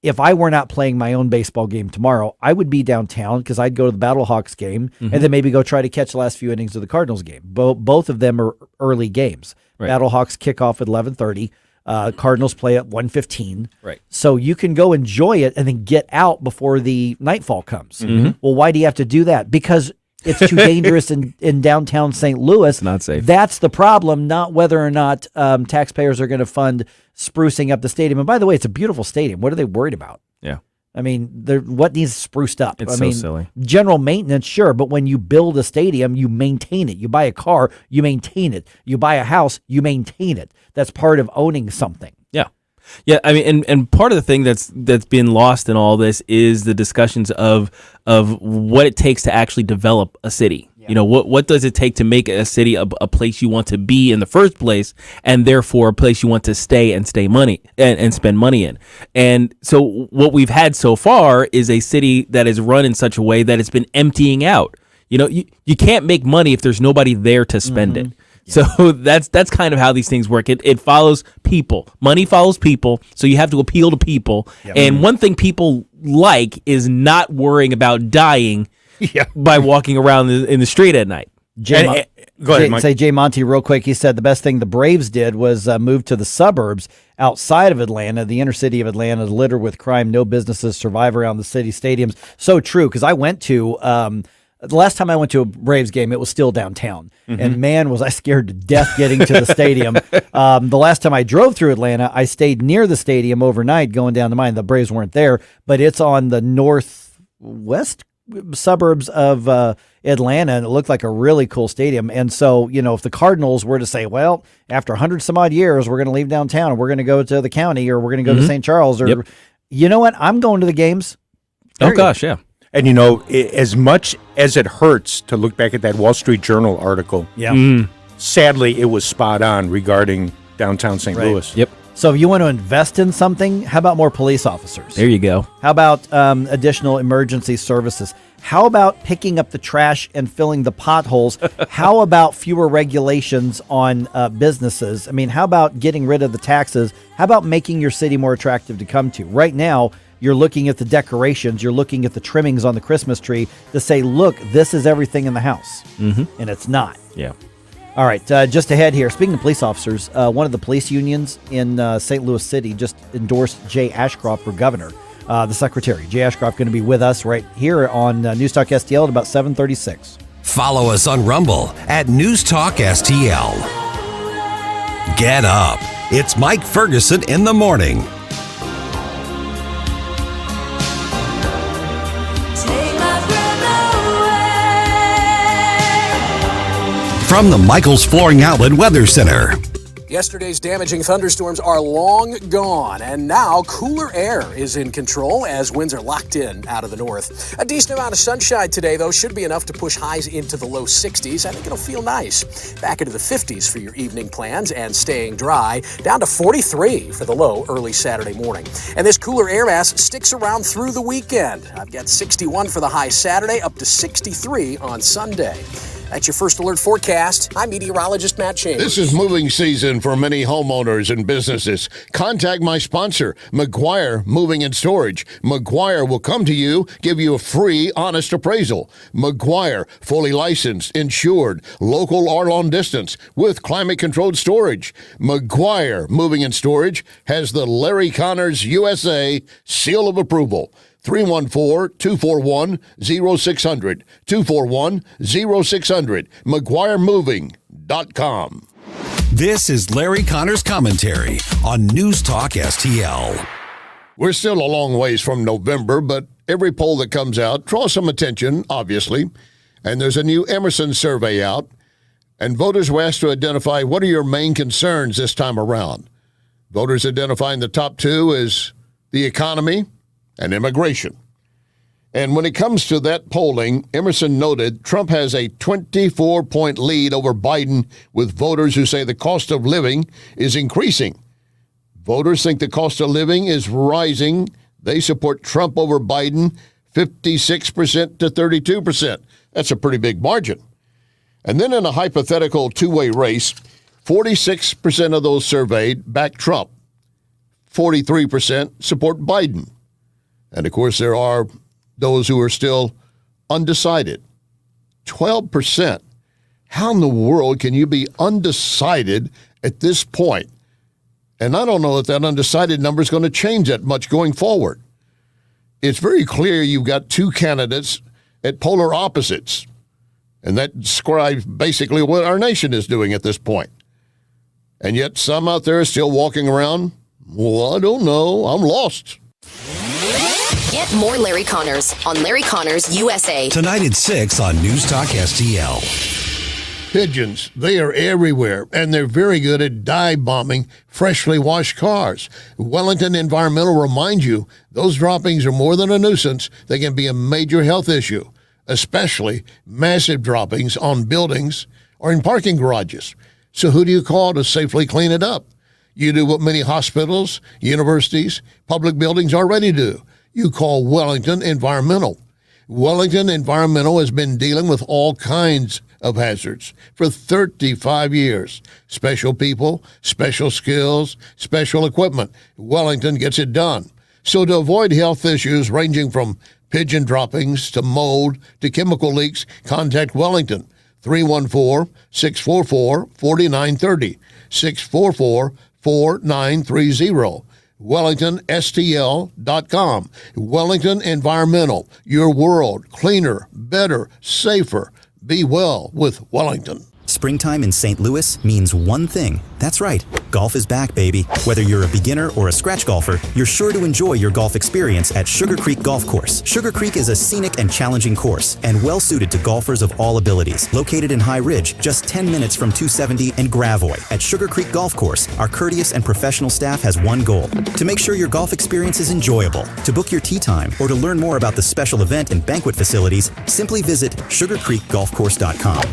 if I were not playing my own baseball game tomorrow, I would be downtown because I'd go to the Battlehawks game and then maybe go try to catch the last few innings of the Cardinals game. Both of them are early games. Right. Battlehawks kick off at 11:30. Cardinals play at 1:15. Right. So you can go enjoy it and then get out before the nightfall comes. Mm-hmm. Well, why do you have to do that? Because it's too dangerous in downtown St. Louis. It's not safe. That's the problem, not whether or not taxpayers are going to fund sprucing up the stadium. And by the way, it's a beautiful stadium. What are they worried about? Yeah. I mean, what needs spruced up? It's so silly. General maintenance, sure, but when you build a stadium, you maintain it. You buy a car, you maintain it. You buy a house, you maintain it. That's part of owning something. Yeah. Yeah, I mean, and part of the thing that's been lost in all this is the discussions of what it takes to actually develop a city. Yeah. What does it take to make a city a place you want to be in the first place, and therefore a place you want to stay and spend money in. And so what we've had so far is a city that is run in such a way that it's been emptying out. You can't make money if there's nobody there to spend it. Yeah. So that's kind of how these things work. It follows people. Money follows people, so you have to appeal to people. Yep. And one thing people like is not worrying about dying by walking around in the street at night. Go ahead, Mike. Say Jay Monty real quick. He said the best thing the Braves did was move to the suburbs outside of Atlanta. The inner city of Atlanta is littered with crime. No businesses survive around the city stadiums. So true, because I went to the last time I went to a Braves game, it was still downtown. Mm-hmm. And man, was I scared to death getting to the stadium. The last time I drove through Atlanta, I stayed near the stadium overnight going down to mine. The Braves weren't there, but it's on the northwest suburbs of Atlanta, and it looked like a really cool stadium. And so, if the Cardinals were to say, well, after 100 some odd years, we're going to leave downtown and we're going to go to the county or we're going to go to St. Charles or, you know what? I'm going to the games. Oh, gosh, yeah. And, as much as it hurts to look back at that Wall Street Journal article, sadly, it was spot on regarding downtown St. Louis. Yep. So if you want to invest in something, how about more police officers? There you go. How about additional emergency services? How about picking up the trash and filling the potholes? How about fewer regulations on businesses? I mean, how about getting rid of the taxes? How about making your city more attractive to come to? Right now, you're looking at the decorations, you're looking at the trimmings on the Christmas tree to say, look, this is everything in the house. Mm-hmm. And it's not. Yeah. All right, just ahead here. Speaking of police officers, one of the police unions in St. Louis City just endorsed Jay Ashcroft for governor. The secretary, Jay Ashcroft, going to be with us right here on News Talk STL at about 7:36. Follow us on Rumble at News Talk STL. Get up. It's Mike Ferguson in the morning. From the Michaels Flooring Outlet Weather Center. Yesterday's damaging thunderstorms are long gone, and now cooler air is in control as winds are locked in out of the north. A decent amount of sunshine today, though, should be enough to push highs into the low 60s. I think it'll feel nice. Back into the 50s for your evening plans and staying dry, down to 43 for the low early Saturday morning. And this cooler air mass sticks around through the weekend. I've got 61 for the high Saturday, up to 63 on Sunday. That's your first alert forecast. I'm meteorologist Matt Chambers. This is moving season for many homeowners and businesses. Contact my sponsor, McGuire Moving and Storage. McGuire will come to you, give you a free, honest appraisal. McGuire, fully licensed, insured, local or long distance, with climate-controlled storage. McGuire Moving and Storage has the Larry Connors USA seal of approval. 314-241-0600. 241-0600. McGuireMoving.com. This is Larry Connors' commentary on News Talk STL. We're still a long ways from November, but every poll that comes out draws some attention, obviously. And there's a new Emerson survey out, and voters were asked to identify what are your main concerns this time around. Voters identifying the top two as the economy and immigration. And when it comes to that polling, Emerson noted Trump has a 24-point lead over Biden, with voters who say the cost of living is increasing. Voters think the cost of living is rising. They support Trump over Biden, 56% to 32%. That's a pretty big margin. And then in a hypothetical two-way race, 46% of those surveyed back Trump. 43% support Biden. And, of course, there are those who are still undecided. 12%. How in the world can you be undecided at this point? And I don't know that undecided number is going to change that much going forward. It's very clear you've got two candidates at polar opposites. And that describes basically what our nation is doing at this point. And yet some out there are still walking around, well, I don't know, I'm lost. Get more Larry Connors on Larry Connors USA. Tonight at 6 on News Talk STL. Pigeons, they are everywhere, and they're very good at dive bombing freshly washed cars. Wellington Environmental reminds you those droppings are more than a nuisance. They can be a major health issue, especially massive droppings on buildings or in parking garages. So who do you call to safely clean it up? You do what many hospitals, universities, public buildings already do. You call Wellington Environmental. Wellington Environmental has been dealing with all kinds of hazards for 35 years. Special people, special skills, special equipment. Wellington gets it done. So to avoid health issues ranging from pigeon droppings to mold to chemical leaks, contact Wellington. 314-644-4930. 644-4930. WellingtonSTL.com. Wellington Environmental. Your world cleaner, better, safer. Be well with Wellington. Springtime in St. Louis means one thing. That's right. Golf is back, baby. Whether you're a beginner or a scratch golfer, you're sure to enjoy your golf experience at Sugar Creek Golf Course. Sugar Creek is a scenic and challenging course and well-suited to golfers of all abilities. Located in High Ridge, just 10 minutes from 270 and Gravois. At Sugar Creek Golf Course, our courteous and professional staff has one goal: to make sure your golf experience is enjoyable. To book your tee time or to learn more about the special event and banquet facilities, simply visit sugarcreekgolfcourse.com.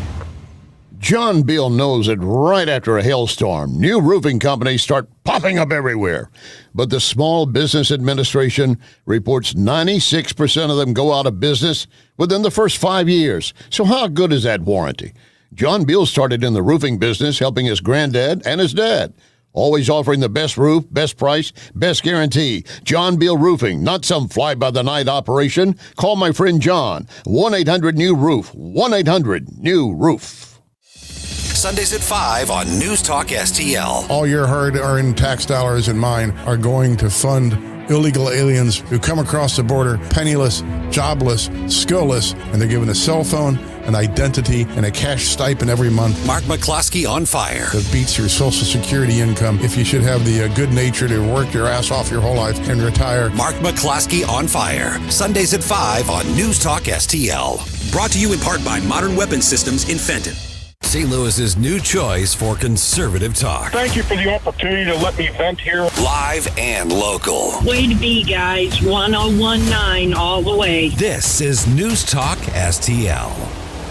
John Beal knows that right after a hailstorm, new roofing companies start popping up everywhere. But the Small Business Administration reports 96% of them go out of business within the first 5 years. So how good is that warranty? John Beal started in the roofing business helping his granddad and his dad. Always offering the best roof, best price, best guarantee. John Beal Roofing, not some fly-by-the-night operation. Call my friend John. 1-800-NEW-ROOF. 1-800-NEW-ROOF. Sundays at 5 on News Talk STL. All your hard-earned tax dollars and mine are going to fund illegal aliens who come across the border penniless, jobless, skillless, and they're given a cell phone, an identity, and a cash stipend every month. Mark McCloskey on fire. That beats your Social Security income if you should have the good nature to work your ass off your whole life and retire. Mark McCloskey on fire. Sundays at 5 on News Talk STL. Brought to you in part by Modern Weapon Systems in Fenton. St. Louis's new choice for conservative talk. Thank you for the opportunity to let me vent here. Live and local. Way to be, guys. 1019 all the way. This is News Talk STL.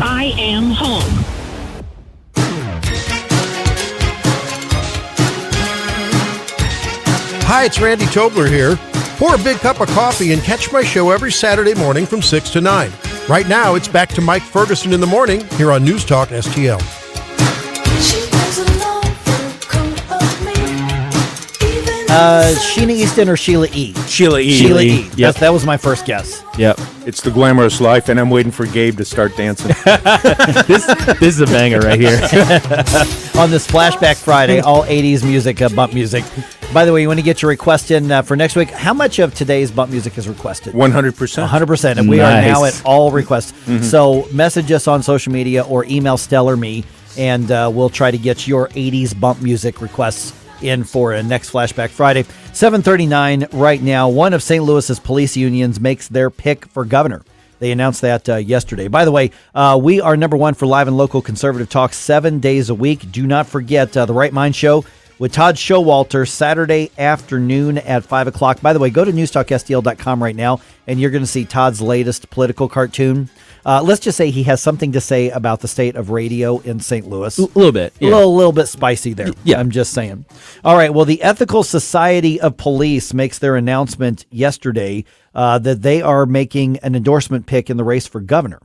I am home. Hi, it's Randy Tobler here. Pour a big cup of coffee and catch my show every Saturday morning from 6 to 9. Right now, it's back to Mike Ferguson in the morning here on News Talk STL. Sheena Easton or Sheila E? Sheila E. Sheila E. Yep. That was my first guess. Yep. It's the glamorous life, and I'm waiting for Gabe to start dancing. This is a banger right here. On this Flashback Friday, all 80s music, bump music. By the way, you want to get your request in for next week. How much of today's bump music is requested? 100%. 100%. And we are now at all requests. Mm-hmm. So message us on social media or email Stell or me, and we'll try to get your 80s bump music requests in for a next Flashback Friday. 7:39 right now. One of St. Louis's police unions makes their pick for governor. They announced that yesterday. By the way, we are number one for live and local conservative talk 7 days a week. Do not forget the Right Mind Show with Todd Showalter Saturday afternoon at 5 o'clock. By the way, go to newstalkstl.com right now, and you're going to see Todd's latest political cartoon. Let's just say he has something to say about the state of radio in St. Louis. A little bit. Yeah. A little bit spicy there. Yeah. I'm just saying. All right. Well, the Ethical Society of Police makes their announcement yesterday that they are making an endorsement pick in the race for governor.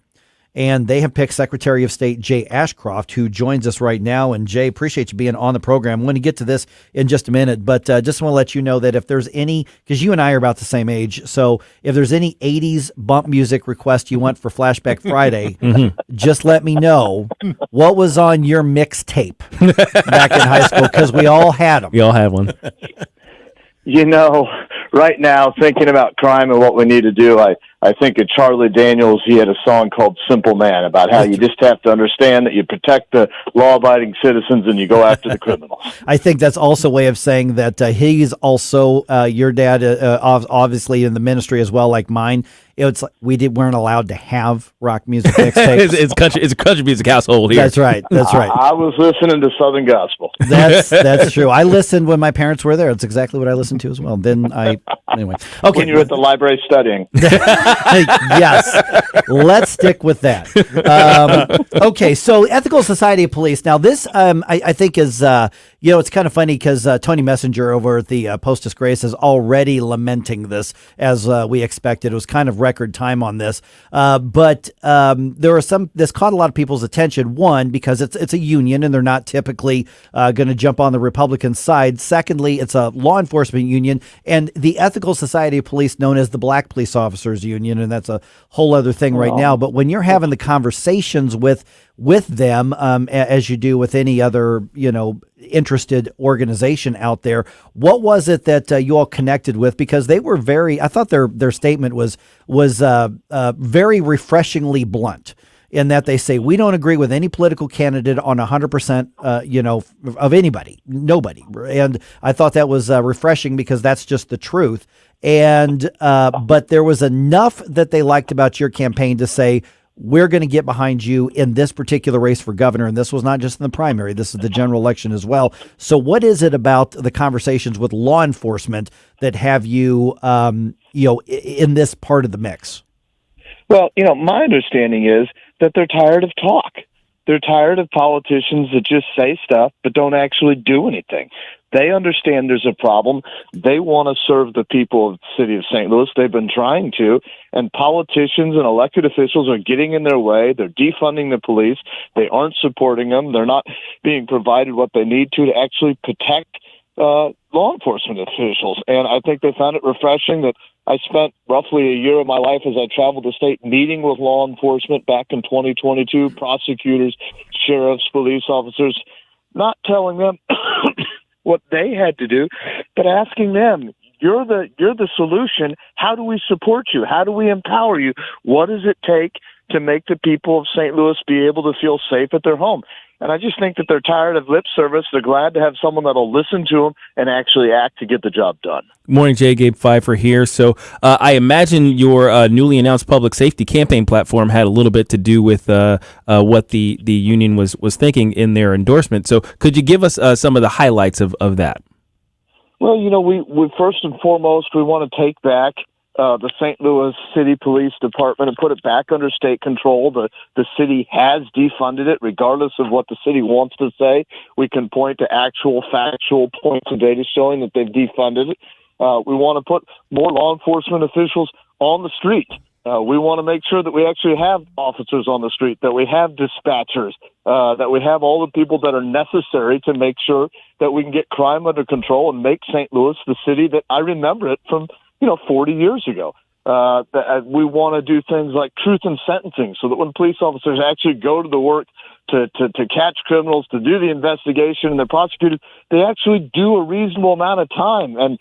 And they have picked Secretary of State Jay Ashcroft, who joins us right now. And Jay, appreciate you being on the program. I'm going to get to this in just a minute, but just want to let you know that if there's any, because you and I are about the same age, so if there's any 80s bump music request you want for Flashback Friday, just let me know what was on your mixtape back in high school, because we all had them. We all have one. You know, right now, thinking about crime and what we need to do, I think of Charlie Daniels. He had a song called Simple Man about how you just have to understand that you protect the law-abiding citizens and you go after the criminals. I think that's also a way of saying that he's also, your dad, obviously in the ministry as well, like mine. It's like weren't allowed to have rock music mixtapes. It's a country music household here. That's right. That's right. I was listening to Southern Gospel. That's true. I listened when my parents were there. It's exactly what I listened to as well. Anyway. Okay. When you were at the library studying. Yes. Let's stick with that. Okay. So Ethical Society of Police. Now this, I think is, it's kind of funny because Tony Messenger over at the Post-Disgrace is already lamenting this as we expected. It was kind of record time on this. But there are this caught a lot of people's attention. One, because it's a union and they're not typically going to jump on the Republican side. Secondly, it's a law enforcement union and the Ethical Society of Police known as the Black Police Officers Union. And that's a whole other thing right now. But when you're having the conversations with them, as you do with any other, interested organization out there, what was it that you all connected with? Because they were I thought their statement was very refreshingly blunt in that they say, we don't agree with any political candidate on 100%, of anybody, nobody. And I thought that was refreshing because that's just the truth. And, but there was enough that they liked about your campaign to say, we're going to get behind you in this particular race for governor. And this was not just in the primary. This is the general election as well. So what is it about the conversations with law enforcement that have you, in this part of the mix? Well, my understanding is that they're tired of talk. They're tired of politicians that just say stuff but don't actually do anything. They understand there's a problem. They want to serve the people of the city of St. Louis. They've been trying to, and politicians and elected officials are getting in their way. They're defunding the police. They aren't supporting them. They're not being provided what they need to actually protect law enforcement officials. And I think they found it refreshing that I spent roughly a year of my life as I traveled the state meeting with law enforcement back in 2022, prosecutors, sheriffs, police officers, not telling them what they had to do, but asking them, you're the solution. How do we support you? How do we empower you? What does it take to make the people of St. Louis be able to feel safe at their home? And I just think that they're tired of lip service. They're glad to have someone that'll listen to them and actually act to get the job done. Morning, Jay. Gabe Pfeiffer here. So I imagine your newly announced public safety campaign platform had a little bit to do with what the union was thinking in their endorsement. So could you give us some of the highlights of that? Well, we first and foremost, we want to take back the St. Louis City Police Department and put it back under state control. The city has defunded it, regardless of what the city wants to say. We can point to actual factual points of data showing that they've defunded it. We want to put more law enforcement officials on the street. We want to make sure that we actually have officers on the street, that we have dispatchers, that we have all the people that are necessary to make sure that we can get crime under control and make St. Louis the city that I remember it from 40 years ago. We want to do things like truth in sentencing so that when police officers actually go to the work to catch criminals, to do the investigation, and they're prosecuted, they actually do a reasonable amount of time and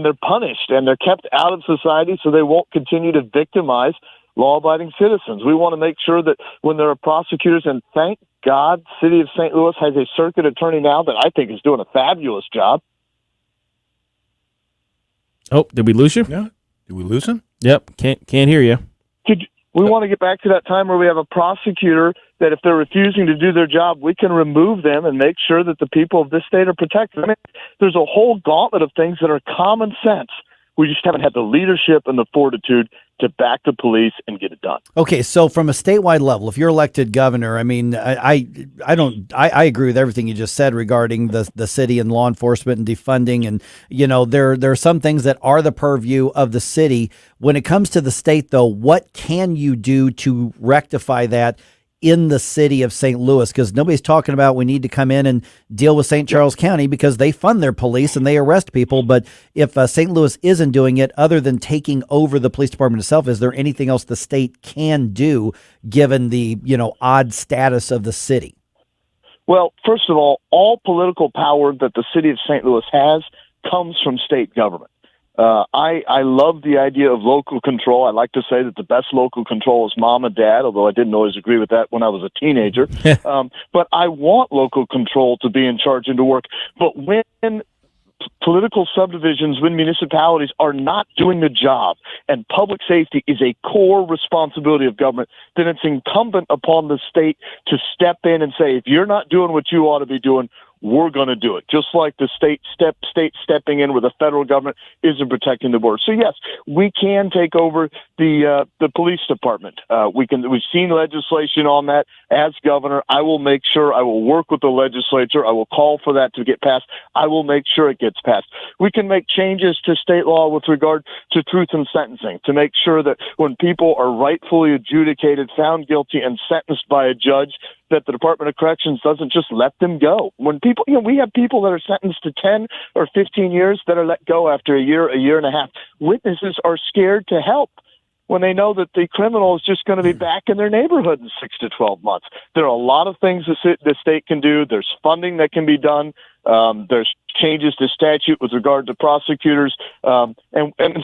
they're punished and they're kept out of society so they won't continue to victimize law-abiding citizens. We want to make sure that when there are prosecutors, and thank God, City of St. Louis has a circuit attorney now that I think is doing a fabulous job. Oh, did we lose you? Yeah. Did we lose him? Yep. Can't hear you. We want to get back to that time where we have a prosecutor that if they're refusing to do their job, we can remove them and make sure that the people of this state are protected. I mean, there's a whole gauntlet of things that are common sense. We just haven't had the leadership and the fortitude to back the police and get it done. Okay, so from a statewide level, if you're elected governor, I mean, I agree with everything you just said regarding the city and law enforcement and defunding, and there are some things that are the purview of the city. When it comes to the state, though, what can you do to rectify that in the city of St. Louis? Because nobody's talking about we need to come in and deal with St. Charles County because they fund their police and they arrest people. But if St. Louis isn't doing it, other than taking over the police department itself, is there anything else the state can do given the odd status of the city? Well, first of all political power that the city of St. Louis has comes from state government. I love the idea of local control. I like to say that the best local control is mom and dad, although I didn't always agree with that when I was a teenager. But I want local control to be in charge and to work. But when political subdivisions, when municipalities are not doing the job and public safety is a core responsibility of government, then it's incumbent upon the state to step in and say, if you're not doing what you ought to be doing, we're going to do it. Just like the state stepping in where the federal government isn't protecting the border. So yes, we can take over the police department. We've seen legislation on that. As governor, I will make sure I will work with the legislature. I will call for that to get passed. I will make sure it gets passed. We can make changes to state law with regard to truth in sentencing to make sure that when people are rightfully adjudicated, found guilty, and sentenced by a judge, that the Department of Corrections doesn't just let them go. When people, we have people that are sentenced to 10 or 15 years that are let go after a year and a half. Witnesses are scared to help when they know that the criminal is just going to be back in their neighborhood in 6 to 12 months. There are a lot of things the state can do. There's funding that can be done. There's changes to statute with regard to prosecutors. And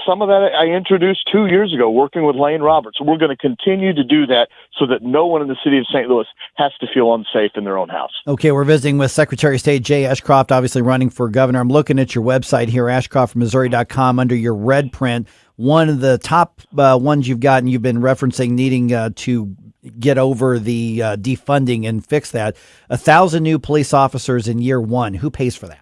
some of that I introduced 2 years ago working with Lane Roberts. We're going to continue to do that so that no one in the city of St. Louis has to feel unsafe in their own house. Okay, we're visiting with Secretary of State Jay Ashcroft, obviously running for governor. I'm looking at your website here, ashcroftmissouri.com, under your red print. One of the top ones you've gotten, you've been referencing needing to get over the defunding and fix that. 1,000 new police officers in year one. Who pays for that?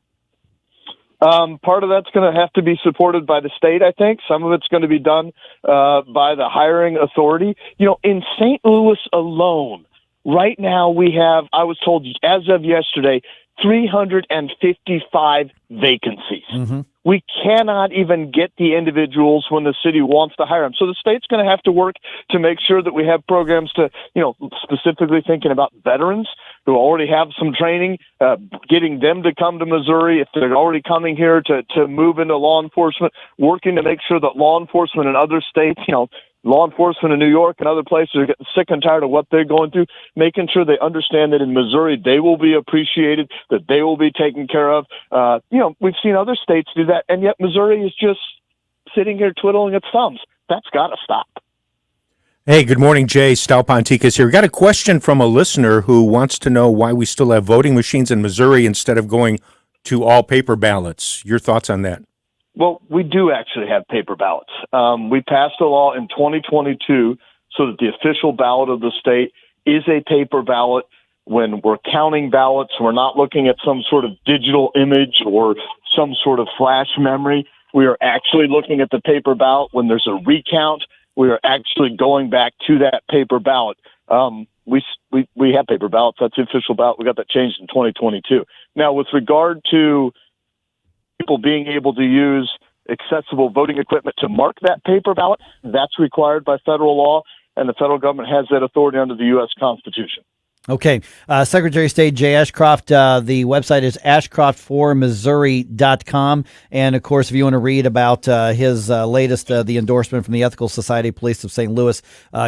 Part of that's going to have to be supported by the state, I think. Some of it's going to be done by the hiring authority. In St. Louis alone, right now we have, I was told as of yesterday, 355 vacancies. Mm-hmm. we cannot even get the individuals when the city wants to hire them. So the state's going to have to work to make sure that we have programs to, specifically thinking about veterans who already have some training, getting them to come to Missouri if they're already coming here to move into law enforcement, working to make sure that law enforcement in other states, law enforcement in New York and other places are getting sick and tired of what they're going through, making sure they understand that in Missouri they will be appreciated, that they will be taken care of. We've seen other states do that, and yet Missouri is just sitting here twiddling its thumbs. That's got to stop. Hey, good morning, Jay. Stal Ponticus here. We got a question from a listener who wants to know why we still have voting machines in Missouri instead of going to all paper ballots. Your thoughts on that? Well, we do actually have paper ballots. We passed a law in 2022 so that the official ballot of the state is a paper ballot. When we're counting ballots, we're not looking at some sort of digital image or some sort of flash memory. We are actually looking at the paper ballot. When there's a recount, we are actually going back to that paper ballot. We have paper ballots. That's the official ballot. We got that changed in 2022. Now, with regard to people being able to use accessible voting equipment to mark that paper ballot, that's required by federal law, and the federal government has that authority under the U.S. Constitution. Okay. Secretary of State Jay Ashcroft, the website is ashcroftformissouri.com. And, of course, if you want to read about his latest, the endorsement from the Ethical Society Police of St. Louis,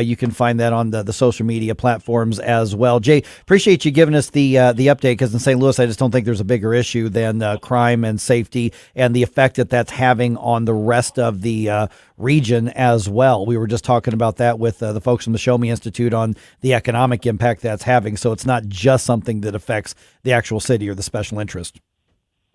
you can find that on the social media platforms as well. Jay, appreciate you giving us the update, because in St. Louis, I just don't think there's a bigger issue than crime and safety and the effect that that's having on the rest of the region as well. We were just talking about that with the folks from the Show Me Institute on the economic impact that's having. So it's not just something that affects the actual city or the special interest.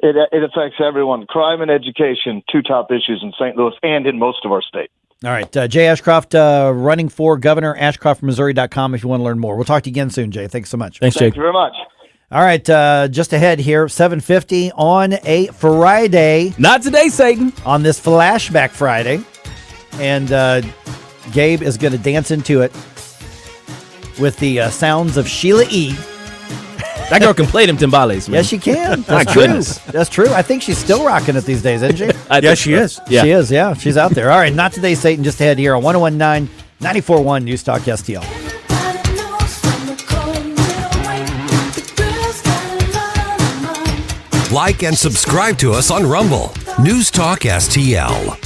It affects everyone. Crime and education, two top issues in St. Louis and in most of our state. All right. Jay Ashcroft, running for governor, ashcroftmissouri.com if you want to learn more. We'll talk to you again soon, Jay. Thanks so much. Thanks, Jay. Thank you very much. All right. Just ahead here, 7:50 on a Friday. Not today, Satan. On this Flashback Friday. And Gabe is going to dance into it with the sounds of Sheila E. That girl can play them timbales, man. Yes, she can. My That's true. goodness. That's true. I think she's still rocking it these days, isn't she? Yes, she is. Yeah. She is, yeah. She's out there. All right, not today, Satan. Just ahead here on 101.9, 94.1 News Talk STL. Like and subscribe to us on Rumble. News Talk STL.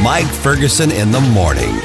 Mike Ferguson in the morning.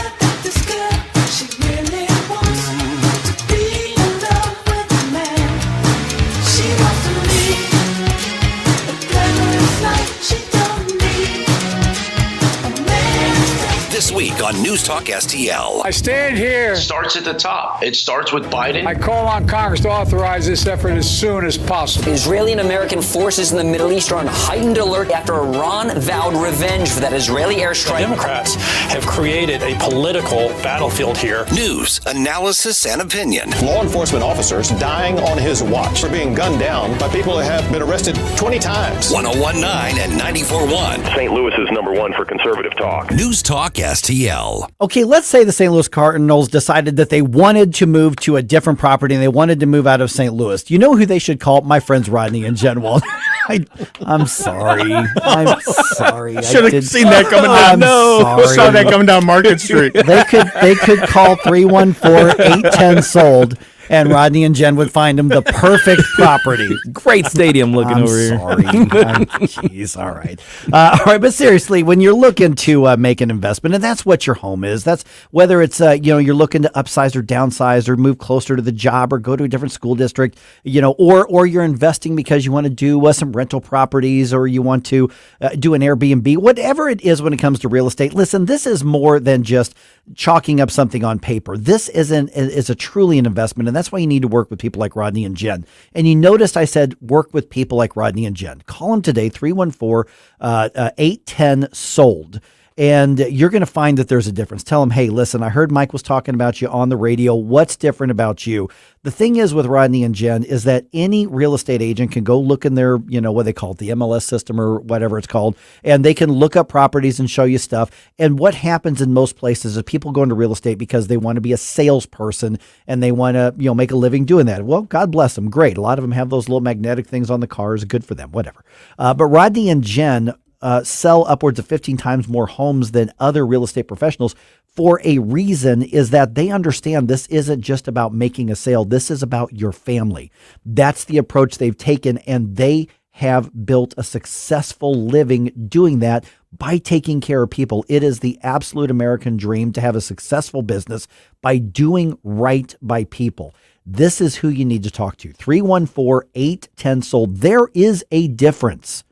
This week on News Talk STL. I stand here. Starts at the top. It starts with Biden. I call on Congress to authorize this effort as soon as possible. Israeli and American forces in the Middle East are on heightened alert after Iran vowed revenge for that Israeli airstrike. The Democrats have created a political battlefield here. News, analysis, and opinion. Law enforcement officers dying on his watch for being gunned down by people who have been arrested 20 times. 101.9 and 94.1. St. Louis is number one for conservative talk. News Talk STL. Okay, let's say the St. Louis Cardinals decided that they wanted to move to a different property and they wanted to move out of St. Louis. Do you know who they should call? My friends Rodney and Jen Wald. I'm sorry. I'm sorry. Should have seen that coming down. Saw that coming down Market Street. They could call 314-810-SOLD. And Rodney and Jen would find him the perfect property. Great stadium looking over here. Sorry. Jeez. All right. All right. But seriously, when you're looking to make an investment, and that's what your home is, that's whether it's, you're looking to upsize or downsize or move closer to the job or go to a different school district, or you're investing because you want to do some rental properties or you want to do an Airbnb, whatever it is when it comes to real estate. Listen, this is more than just chalking up something on paper. This is a truly an investment, and that's why you need to work with people like Rodney and Jen. And you noticed I said work with people like Rodney and Jen. Call them today, 314-810-SOLD. And you're going to find that there's a difference. Tell them, hey, listen, I heard Mike was talking about you on the radio. What's different about you? The thing is with Rodney and Jen is that any real estate agent can go look in their, what they call it, the MLS system or whatever it's called, and they can look up properties and show you stuff. And what happens in most places is people go into real estate because they want to be a salesperson and they want to, make a living doing that. Well, God bless them. Great. A lot of them have those little magnetic things on the cars. Good for them. Whatever. But Rodney and Jen sell upwards of 15 times more homes than other real estate professionals for a reason, is that they understand this isn't just about making a sale. This is about your family. That's the approach they've taken, and they have built a successful living doing that by taking care of people. It is the absolute American dream to have a successful business by doing right by people. This is who you need to talk to. 314-810-SOLD. There is a difference.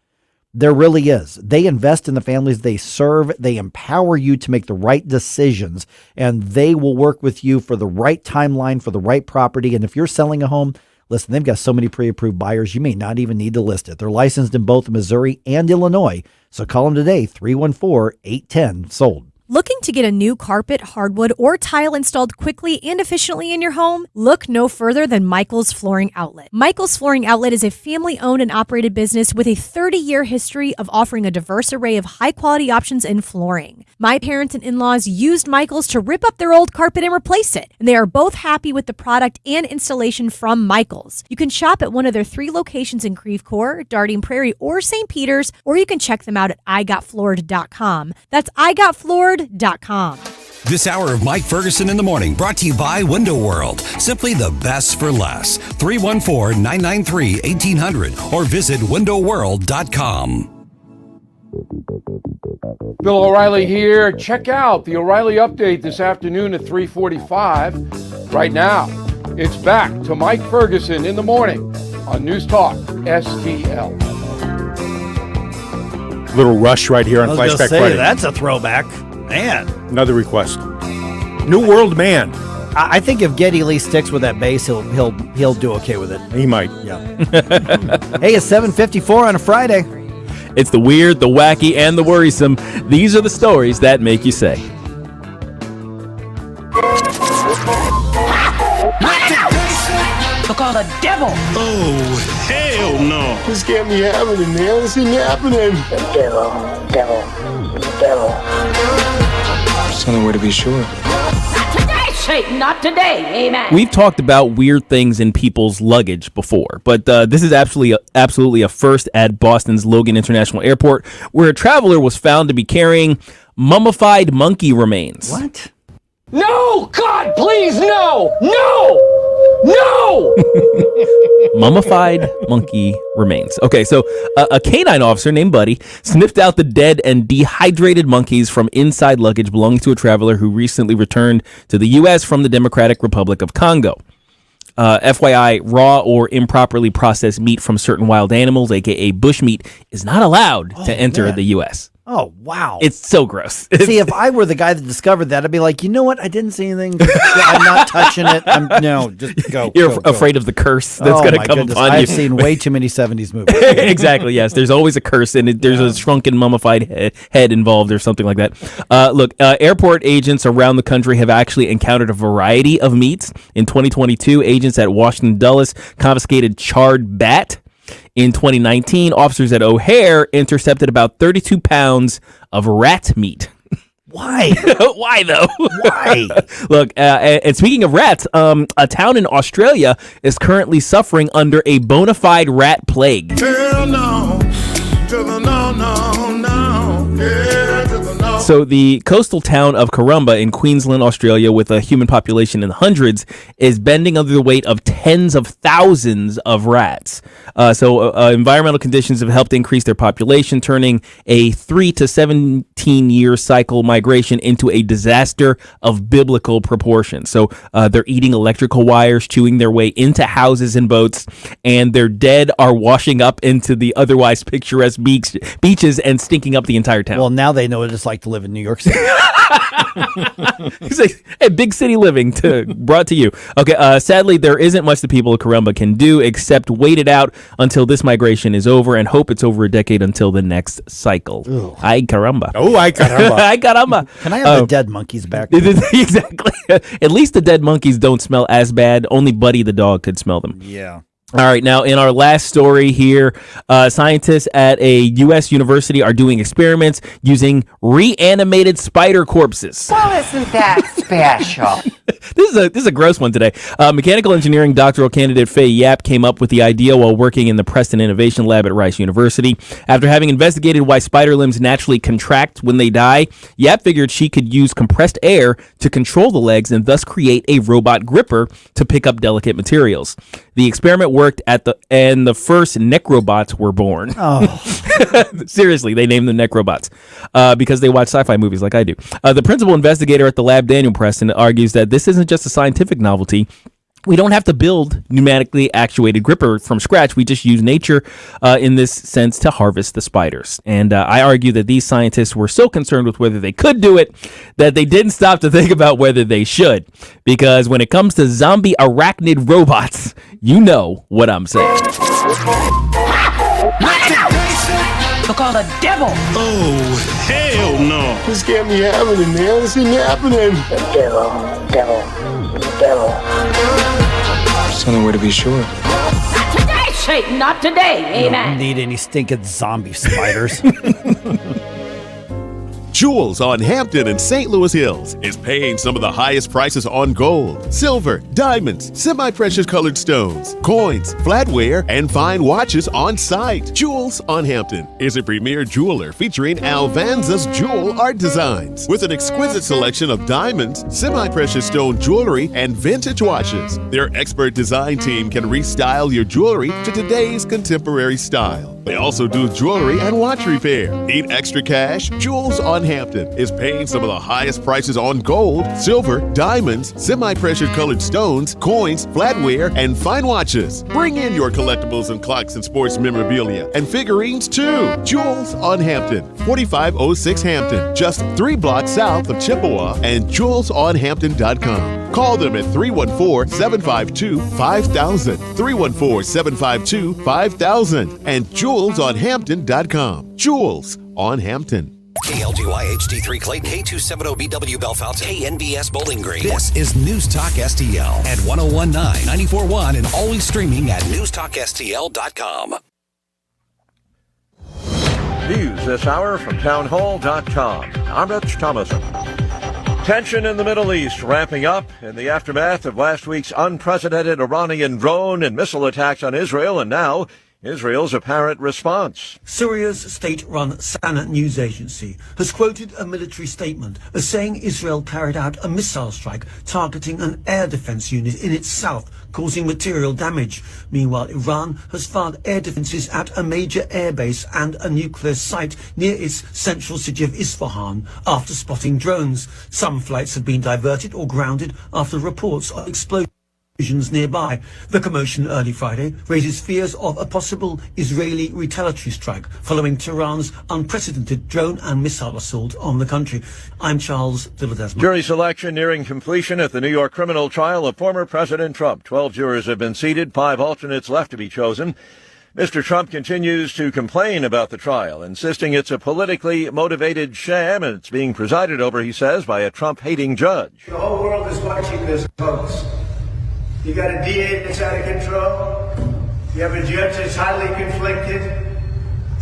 There really is. They invest in the families they serve. They empower you to make the right decisions, and they will work with you for the right timeline, for the right property. And if you're selling a home, listen, they've got so many pre-approved buyers, you may not even need to list it. They're licensed in both Missouri and Illinois. So call them today, 314-810-SOLD. Looking to get a new carpet, hardwood, or tile installed quickly and efficiently in your home? Look no further than Michael's Flooring Outlet. Michael's Flooring Outlet is a family-owned and operated business with a 30-year history of offering a diverse array of high-quality options in flooring. My parents and in-laws used Michael's to rip up their old carpet and replace it, and they are both happy with the product and installation from Michael's. You can shop at one of their 3 locations in Creve Coeur, Darting Prairie, or St. Peter's, or you can check them out at igotfloored.com. That's igotfloored.com. This hour of Mike Ferguson in the Morning brought to you by Window World. Simply the best for less. 314-993-1800 or visit windowworld.com. Bill O'Reilly here. Check out the O'Reilly Update this afternoon at 3:45. Right now, it's back to Mike Ferguson in the Morning on News Talk STL. Little Rush right here on Flashback Friday. That's a throwback. Man. Another request. New World Man. I think if Geddy Lee sticks with that bass, he'll do okay with it. He might. Yeah. Hey, it's 7:54 on a Friday. It's the weird, the wacky, and the worrisome. These are the stories that make you say. Look all the devil. Oh, hell no. This can't be happening, man. This ain't happening. The devil. There's only way to be sure. Not today, Satan. Not today. Amen. We've talked about weird things in people's luggage before, but this is absolutely a first at Boston's Logan International Airport, where a traveler was found to be carrying mummified monkey remains. What? No! God, please, no! No! No! Mummified monkey remains. Okay, so a canine officer named Buddy sniffed out the dead and dehydrated monkeys from inside luggage belonging to a traveler who recently returned to the U.S. from the Democratic Republic of Congo. FYI, raw or improperly processed meat from certain wild animals, aka bushmeat, is not allowed to enter the U.S. Oh, wow. It's so gross. See, if I were the guy that discovered that, I'd be like, you know what? I didn't see anything. I'm not touching it. Just go. You're afraid of the curse that's going to come upon you. I've seen way too many 70s movies. Exactly, yes. There's always a curse, and there's a shrunken, mummified head involved or something like that. Look, airport agents around the country have actually encountered a variety of meats. In 2022, agents at Washington Dulles confiscated charred bat. In 2019, officers at O'Hare intercepted about 32 pounds of rat meat. Why? Why, though? Why? Look, and speaking of rats, a town in Australia is currently suffering under a bona fide rat plague. Hell no. So the coastal town of Karumba in Queensland, Australia, with a human population in the hundreds, is bending under the weight of tens of thousands of rats. So environmental conditions have helped increase their population, turning a 3 to 17-year cycle migration into a disaster of biblical proportions. So they're eating electrical wires, chewing their way into houses and boats, and their dead are washing up into the otherwise picturesque beaches and stinking up the entire town. Well, now they know what it's like to live live in New York City. He's like, hey, big city living brought to you. Okay, sadly, there isn't much the people of Caramba can do except wait it out until this migration is over and hope it's over a decade until the next cycle. Ooh. Ay caramba. Oh, ay caramba. Ay caramba. Can I have the dead monkeys back? Exactly. At least the dead monkeys don't smell as bad. Only Buddy the dog could smell them. Yeah. All right, now in our last story here, scientists at a U.S. university are doing experiments using reanimated spider corpses. Well, isn't that special? This is a gross one today. Mechanical engineering doctoral candidate Faye Yap came up with the idea while working in the Preston Innovation Lab at Rice University. After having investigated why spider limbs naturally contract when they die, Yap figured she could use compressed air to control the legs and thus create a robot gripper to pick up delicate materials. The experiment worked and the first necrobots were born. Oh. Seriously, they named them necrobots because they watch sci-fi movies like I do. The principal investigator at the lab, Daniel Preston, argues that this isn't just a scientific novelty. We don't have to build pneumatically actuated gripper from scratch. We just use nature in this sense to harvest the spiders. And I argue that these scientists were so concerned with whether they could do it that they didn't stop to think about whether they should. Because when it comes to zombie arachnid robots, you know what I'm saying. Look on the devil. Oh, hell no. This can't be happening, man. This isn't happening. The devil. There's only way to be sure. Not today, Satan. Not today. You Amen. don't need any stinking zombie spiders. Jewels on Hampton and St. Louis Hills is paying some of the highest prices on gold, silver, diamonds, semi-precious colored stones, coins, flatware, and fine watches on site. Jewels on Hampton is a premier jeweler featuring Alvanza's jewel art designs with an exquisite selection of diamonds, semi-precious stone jewelry, and vintage watches. Their expert design team can restyle your jewelry to today's contemporary style. They also do jewelry and watch repair. Need extra cash? Jewels on Hampton is paying some of the highest prices on gold, silver, diamonds, semi-precious colored stones, coins, flatware, and fine watches. Bring in your collectibles and clocks and sports memorabilia and figurines too. Jewels on Hampton, 4506 Hampton, just 3 blocks south of Chippewa, and jewelsonhampton.com. Call them at 314-752-5000, 314-752-5000, and jewelsonhampton.com. Jewels on Hampton. KLGY HD3 Clay, K270BW Bellefonte, KNBS Bowling Green. This is News Talk STL at 1019, 94.1, and always streaming at newstalkstl.com. News this hour from townhall.com. I'm Rich Thomason. Tension in the Middle East ramping up in the aftermath of last week's unprecedented Iranian drone and missile attacks on Israel, and now Israel's apparent response. Syria's state-run Sana news agency has quoted a military statement as saying Israel carried out a missile strike targeting an air defense unit in its south, causing material damage. Meanwhile, Iran has fired air defenses at a major airbase and a nuclear site near its central city of Isfahan after spotting drones. Some flights have been diverted or grounded after reports of explosions nearby. The commotion early Friday raises fears of a possible Israeli retaliatory strike following Tehran's unprecedented drone and missile assault on the country. I'm Charles Villadesma. Jury selection nearing completion at the New York criminal trial of former President Trump. 12 jurors have been seated, 5 alternates left to be chosen. Mr. Trump continues to complain about the trial, insisting it's a politically motivated sham, and it's being presided over, he says, by a Trump-hating judge. The whole world is watching this, folks. You got a DA that's out of control. You have a judge that's highly conflicted.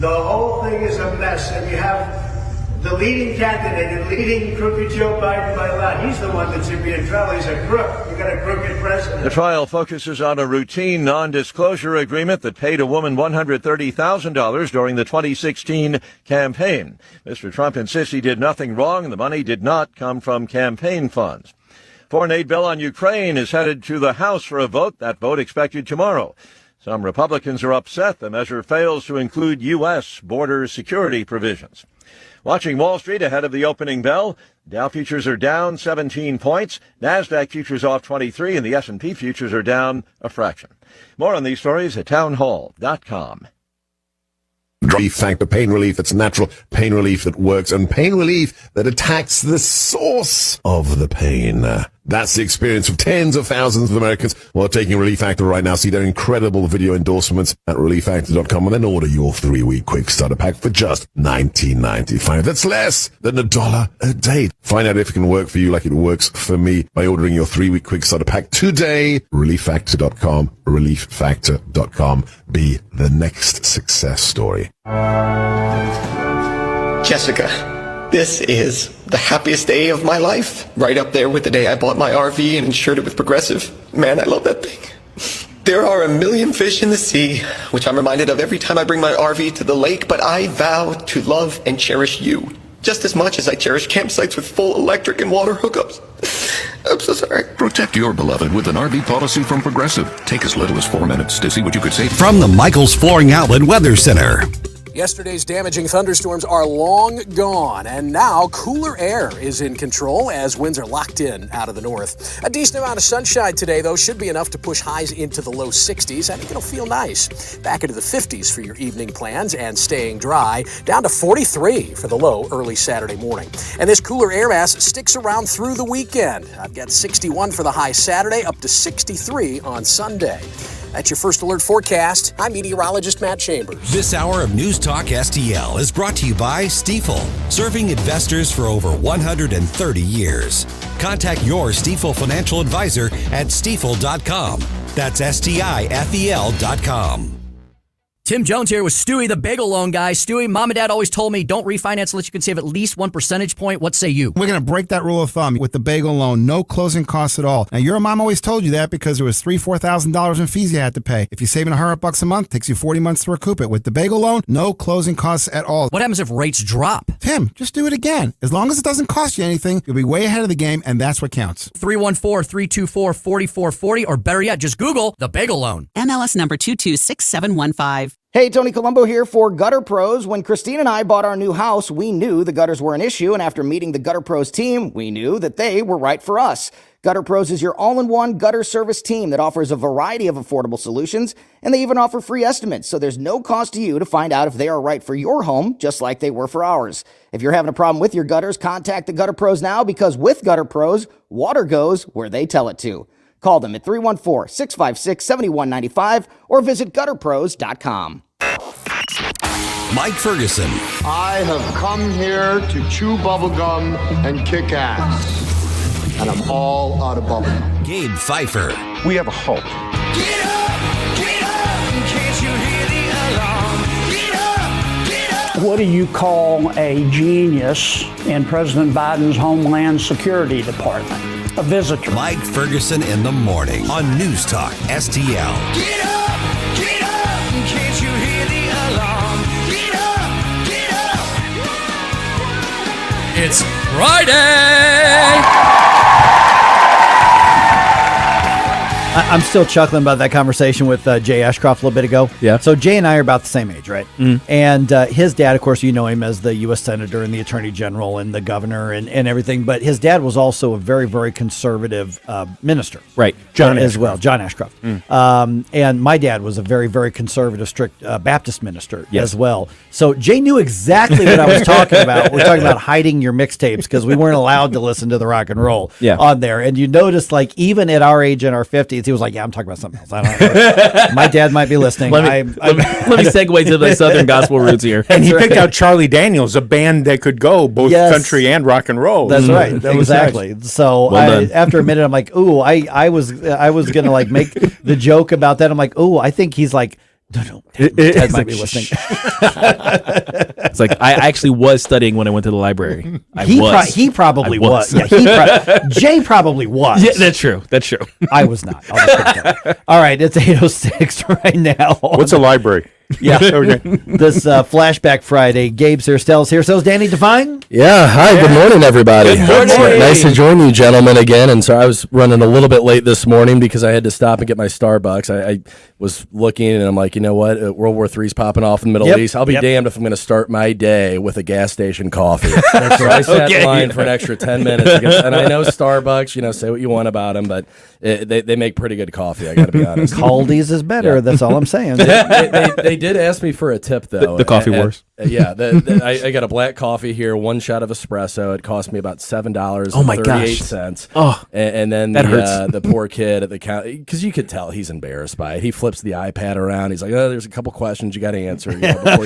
The whole thing is a mess. And you have the leading candidate and leading crooked Joe Biden by a lot. He's the one that should be in trouble. He's a crook. You got a crooked president. The trial focuses on a routine non-disclosure agreement that paid a woman $130,000 during the 2016 campaign. Mr. Trump insists he did nothing wrong. The money did not come from campaign funds. Foreign aid bill on Ukraine is headed to the House for a vote. That vote expected tomorrow. Some Republicans are upset the measure fails to include U.S. border security provisions. Watching Wall Street ahead of the opening bell, Dow futures are down 17 points, NASDAQ futures off 23, and the S&P futures are down a fraction. More on these stories at townhall.com. Relief Factor, pain relief that's natural, pain relief that works, and pain relief that attacks the source of the pain. That's the experience of tens of thousands of Americans who are taking Relief Factor right now. See their incredible video endorsements at relieffactor.com and then order your 3-week quick starter pack for just $19.95. That's less than $1 a day. Find out if it can work for you like it works for me by ordering your 3-week quick starter pack today. relieffactor.com, relieffactor.com. Be the next success story. Jessica, this is the happiest day of my life. Right up there with the day I bought my RV and insured it with Progressive. Man, I love that thing. There are a million fish in the sea, which I'm reminded of every time I bring my RV to the lake, but I vow to love and cherish you just as much as I cherish campsites with full electric and water hookups. I'm so sorry. Protect your beloved with an RV policy from Progressive. Take as little as 4 minutes to see what you could save. From the Michaels Flooring Outlet Weather Center. Yesterday's damaging thunderstorms are long gone, and now cooler air is in control as winds are locked in out of the north. A decent amount of sunshine today, though, should be enough to push highs into the low 60s. I think it'll feel nice. Back into the 50s for your evening plans and staying dry, down to 43 for the low early Saturday morning. And this cooler air mass sticks around through the weekend. I've got 61 for the high Saturday, up to 63 on Sunday. That's your first alert forecast. I'm meteorologist Matt Chambers. This hour of News Talk STL is brought to you by Stifel, serving investors for over 130 years. Contact your Stifel financial advisor at stifel.com. That's STIFEL.com. Tim Jones here with Stewie, the bagel loan guy. Stewie, mom and dad always told me don't refinance unless you can save at least 1 percentage point. What say you? We're going to break that rule of thumb with the bagel loan. No closing costs at all. Now, your mom always told you that because there was $3,000, $4,000 in fees you had to pay. If you're saving $100 a month, it takes you 40 months to recoup it. With the bagel loan, no closing costs at all. What happens if rates drop? Tim, just do it again. As long as it doesn't cost you anything, you'll be way ahead of the game, and that's what counts. 314-324-4440, or better yet, just Google the bagel loan. MLS number 226715. Hey, Tony Colombo here for Gutter Pros. When Christine and I bought our new house, we knew the gutters were an issue, and after meeting the Gutter Pros team, we knew that they were right for us. Gutter Pros is your all-in-one gutter service team that offers a variety of affordable solutions, and they even offer free estimates, so there's no cost to you to find out if they are right for your home, just like they were for ours. If you're having a problem with your gutters, contact the Gutter Pros now, because with Gutter Pros, water goes where they tell it to. Call them at 314-656-7195 or visit gutterpros.com. Mike Ferguson. I have come here to chew bubblegum and kick ass. And I'm all out of bubblegum. Gabe Pfeiffer. We have a hope. Get up, in case you hear the alarm. Get up. What do you call a genius in President Biden's Homeland Security Department? A visitor. Mike Ferguson in the morning on News Talk STL. Get up, in case you hear the alarm. Get up. It's Friday! I'm still chuckling about that conversation with Jay Ashcroft a little bit ago. Yeah. So Jay and I are about the same age, right? Mm. And his dad, of course, you know him as the U.S. Senator and the Attorney General and the governor and everything. But his dad was also a very, very conservative minister. Right. John as well. John Ashcroft. Mm. And my dad was a very, very conservative, strict Baptist minister Yes. as well. So Jay knew exactly what I was talking about. We're talking about hiding your mixtapes because we weren't allowed to listen to the rock and roll on there. And you notice, like, even at our age in our 50s, he was like, yeah, I'm talking about something else. I don't know. My dad might be listening. Let me segue to the Southern gospel roots here. And he picked out Charlie Daniels, a band that could go both country and rock and roll. That's right. Exactly. So after a minute, I'm like, ooh, I was gonna like make the joke about that. I'm like, ooh, I think he's like, no, Ted might be listening. It's like I actually was studying when I went to the library. He probably was. Yeah, Jay probably was. Yeah, that's true. I was not. I'll just put that. All right, it's 8:06 right now. What's a library? Yeah. Okay. This Flashback Friday. Gabe Searstell's here. So is Danny Devine? Yeah. Hi. Good morning, everybody. Good morning. Nice to join you, gentlemen, again. And so I was running a little bit late this morning because I had to stop and get my Starbucks. I was looking and I'm like, you know what? World War III's popping off in the Middle East. I'll be damned if I'm going to start my day with a gas station coffee. So I sat in line for an extra 10 minutes. And I know Starbucks, say what you want about them, but they make pretty good coffee. I got to be honest. Caldi's is better. Yeah. That's all I'm saying. They They did ask me for a tip, though. The coffee wars. Yeah, I got a black coffee here, 1 shot of espresso. It cost me about $7.38. Oh my gosh! And then that hurts. The poor kid at the counter, because you could tell he's embarrassed by it. He flips the iPad around. He's like, "Oh, there's a couple questions you got to answer before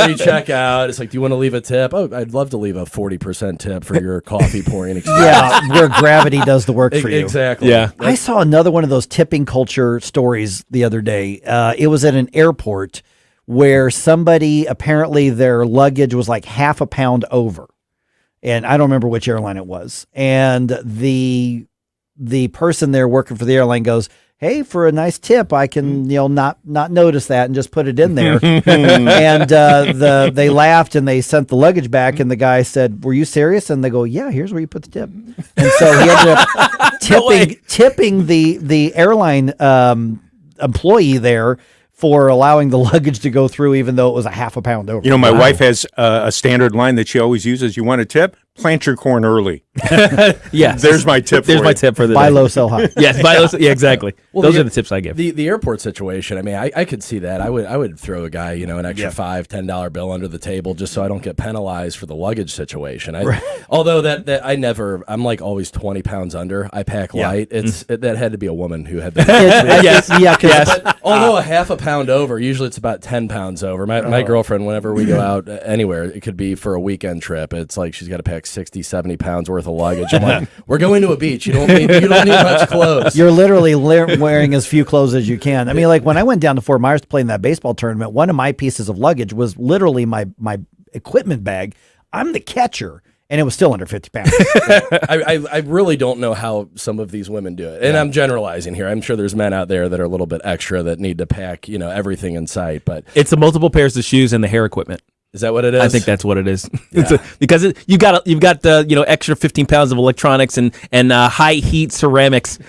you check out." It's like, "Do you want to leave a tip?" "Oh, I'd love to leave a 40% tip for your coffee pouring experience." Yeah, where gravity does the work for you. Exactly. Yeah. I saw another one of those tipping culture stories the other day. It was at an airport where somebody, apparently their luggage was like half a pound over. And I don't remember which airline it was. And the person there working for the airline goes, "Hey, for a nice tip, I can, not notice that and just put it in there." And they laughed and they sent the luggage back. And the guy said, "Were you serious?" And they go, "Yeah, here's where you put the tip." And so he ended up tipping the airline employee there for allowing the luggage to go through, even though it was a half a pound over. My wife has a standard line that she always uses. "You want a tip? Plant your corn early." Yes. There's my tip. There's my tip for the buy day. low, sell high. Yes, buy low. Yeah, exactly. Well, those are the tips I give. The airport situation. I mean, I could see that. I would throw a guy, an extra $5-10 bill under the table just so I don't get penalized for the luggage situation. Although I'm like always 20 pounds under. I pack light. That had to be a woman who had that. Yes. Although a half a pound over, usually it's about 10 pounds over. My girlfriend, whenever we go out anywhere, it could be for a weekend trip. It's like she's got to pack 60, 70 pounds worth of luggage. I'm like, we're going to a beach. You don't need much clothes. You're literally wearing as few clothes as you can. I mean, like when I went down to Fort Myers to play in that baseball tournament, one of my pieces of luggage was literally my equipment bag. I'm the catcher. And it was still under 50 pounds. I really don't know how some of these women do it. And I'm generalizing here. I'm sure there's men out there that are a little bit extra that need to pack, everything in sight. But it's the multiple pairs of shoes and the hair equipment. Is that what it is? I think that's what it is. Yeah. Because you've got extra 15 pounds of electronics and high heat ceramics.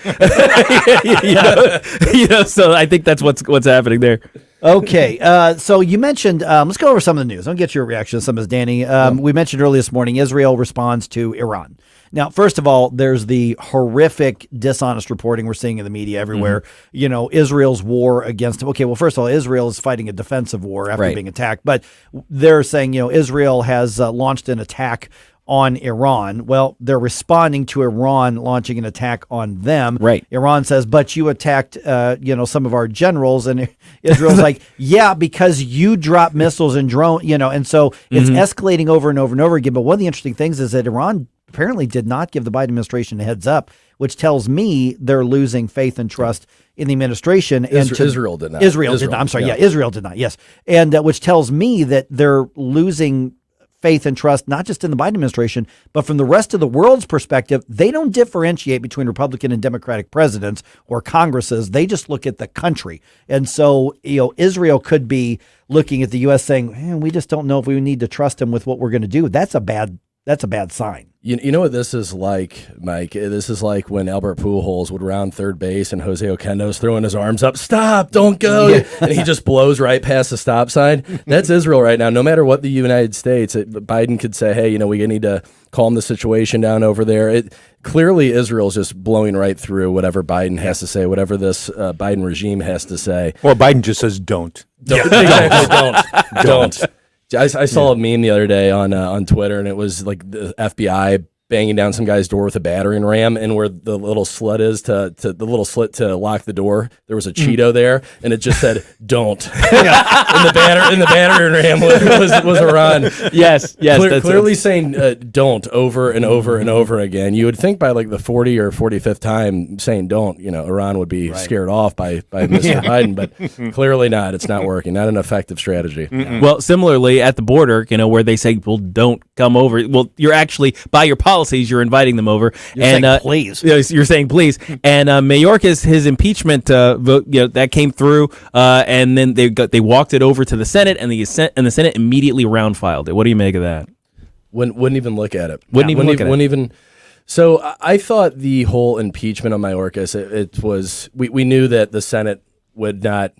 So I think that's what's happening there. Okay, so you mentioned, let's go over some of the news. I'll get your reaction to some of this, Danny. We mentioned earlier this morning, Israel responds to Iran. Now, first of all, there's the horrific dishonest reporting we're seeing in the media everywhere. Israel's war against, first of all, Israel is fighting a defensive war after being attacked. But they're saying, Israel has launched an attack on Iran. Well, they're responding to Iran launching an attack on them. Right. Iran says, "But you attacked, some of our generals," and Israel's like, "Yeah, because you dropped missiles and drone, and so it's escalating over and over and over again." But one of the interesting things is that Iran apparently did not give the Biden administration a heads up, which tells me they're losing faith and trust in the administration. Israel did not. Israel did not. I'm sorry. Yeah, Israel did not. Yes, and which tells me that they're losing faith and trust, not just in the Biden administration, but from the rest of the world's perspective. They don't differentiate between Republican and Democratic presidents or Congresses. They just look at the country. And so, Israel could be looking at the U.S. saying, "Man, we just don't know if we need to trust him with what we're going to do." That's a bad sign. You know what this is like, Mike? This is like when Albert Pujols would round third base and Jose Oquendo's throwing his arms up, "Stop, don't go." And he just blows right past the stop sign. That's Israel right now. No matter what the United States, Biden could say, "Hey, we need to calm the situation down over there." Clearly, Israel's just blowing right through whatever Biden has to say, whatever this Biden regime has to say. Or Biden just says, don't. Don't. I saw a meme the other day on Twitter, and it was like the FBI banging down some guy's door with a battering ram, and where the little slit is to the little slit to lock the door, there was a Cheeto there, and it just said "don't." And the battering ram was Iran. Yes. Clearly saying "don't" over and over and over again. You would think by like the 40 or 45th time saying "don't," Iran would be scared off by Mr. Biden, but clearly not. It's not working. Not an effective strategy. Well, similarly at the border, where they say, "Well, don't come over." Well, you're actually by your policies, you're inviting them over. You're saying please. You're saying please. And Mayorkas, his impeachment vote, that came through, and then they walked it over to the Senate, and the Senate immediately round filed it. What do you make of that? Wouldn't even look at it. Wouldn't even look at it. So I thought the whole impeachment on Mayorkas, it was we knew that the Senate would not.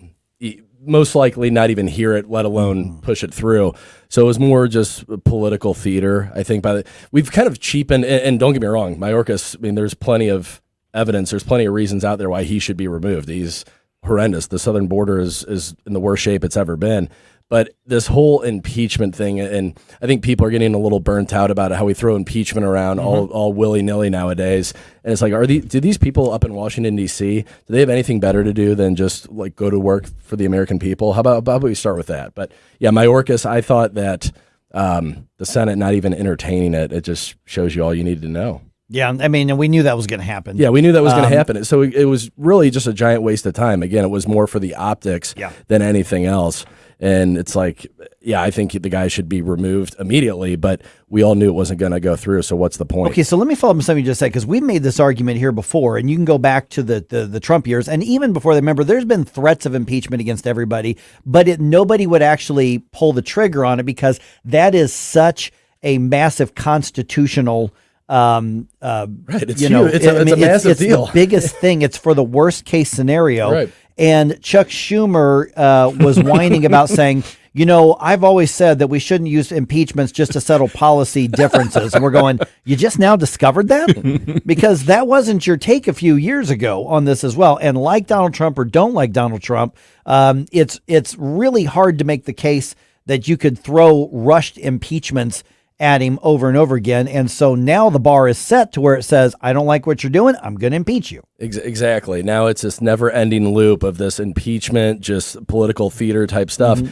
Most likely not even hear it, let alone push it through. So it was more just political theater, I think. We've kind of cheapened, and don't get me wrong, Mayorkas, there's plenty of evidence, there's plenty of reasons out there why he should be removed. He's horrendous. The southern border is in the worst shape it's ever been. But this whole impeachment thing, and I think people are getting a little burnt out about how we throw impeachment around all willy-nilly nowadays. And it's like, do these people up in Washington, D.C., do they have anything better to do than just like go to work for the American people? How about we start with that? But yeah, Mayorkas, I thought that the Senate not even entertaining it just shows you all you need to know. Yeah, I mean, and we knew that was going to happen. Yeah, we knew that was going to happen. So it was really just a giant waste of time. Again, it was more for the optics than anything else. And it's like, yeah, I think the guy should be removed immediately, but we all knew it wasn't going to go through. So what's the point? Okay, so let me follow up on something you just said, because we've made this argument here before, and you can go back to the Trump years, and even before that, remember, there's been threats of impeachment against everybody, but nobody would actually pull the trigger on it because that is such a massive constitutional right, it's huge. It's a massive deal. It's the biggest thing. It's for the worst case scenario. Right. And Chuck Schumer was whining about saying, I've always said that we shouldn't use impeachments just to settle policy differences. And we're going, you just now discovered that? Because that wasn't your take a few years ago on this as well. And like Donald Trump or don't like Donald Trump, it's really hard to make the case that you could throw rushed impeachments at him over and over again. And so now the bar is set to where it says, I don't like what you're doing, I'm going to impeach you. Exactly. Now it's this never-ending loop of this impeachment, just political theater type stuff.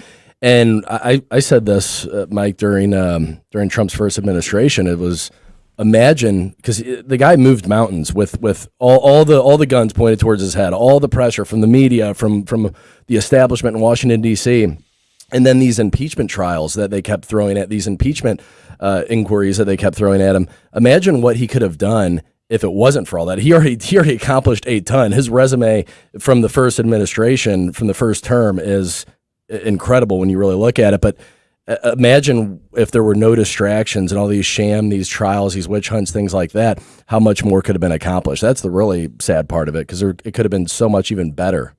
And I said this, Mike, during Trump's first administration. It was, imagine, because the guy moved mountains with all the guns pointed towards his head, all the pressure from the media, from the establishment in Washington, D.C., and then these impeachment trials that they kept throwing at, these impeachment inquiries that they kept throwing at him. Imagine what he could have done if it wasn't for all that. He already accomplished a ton. His resume from the first administration, from the first term, is incredible when you really look at it. But imagine if there were no distractions and all these these trials, these witch hunts, things like that, how much more could have been accomplished. That's the really sad part of it, because it could have been so much even better.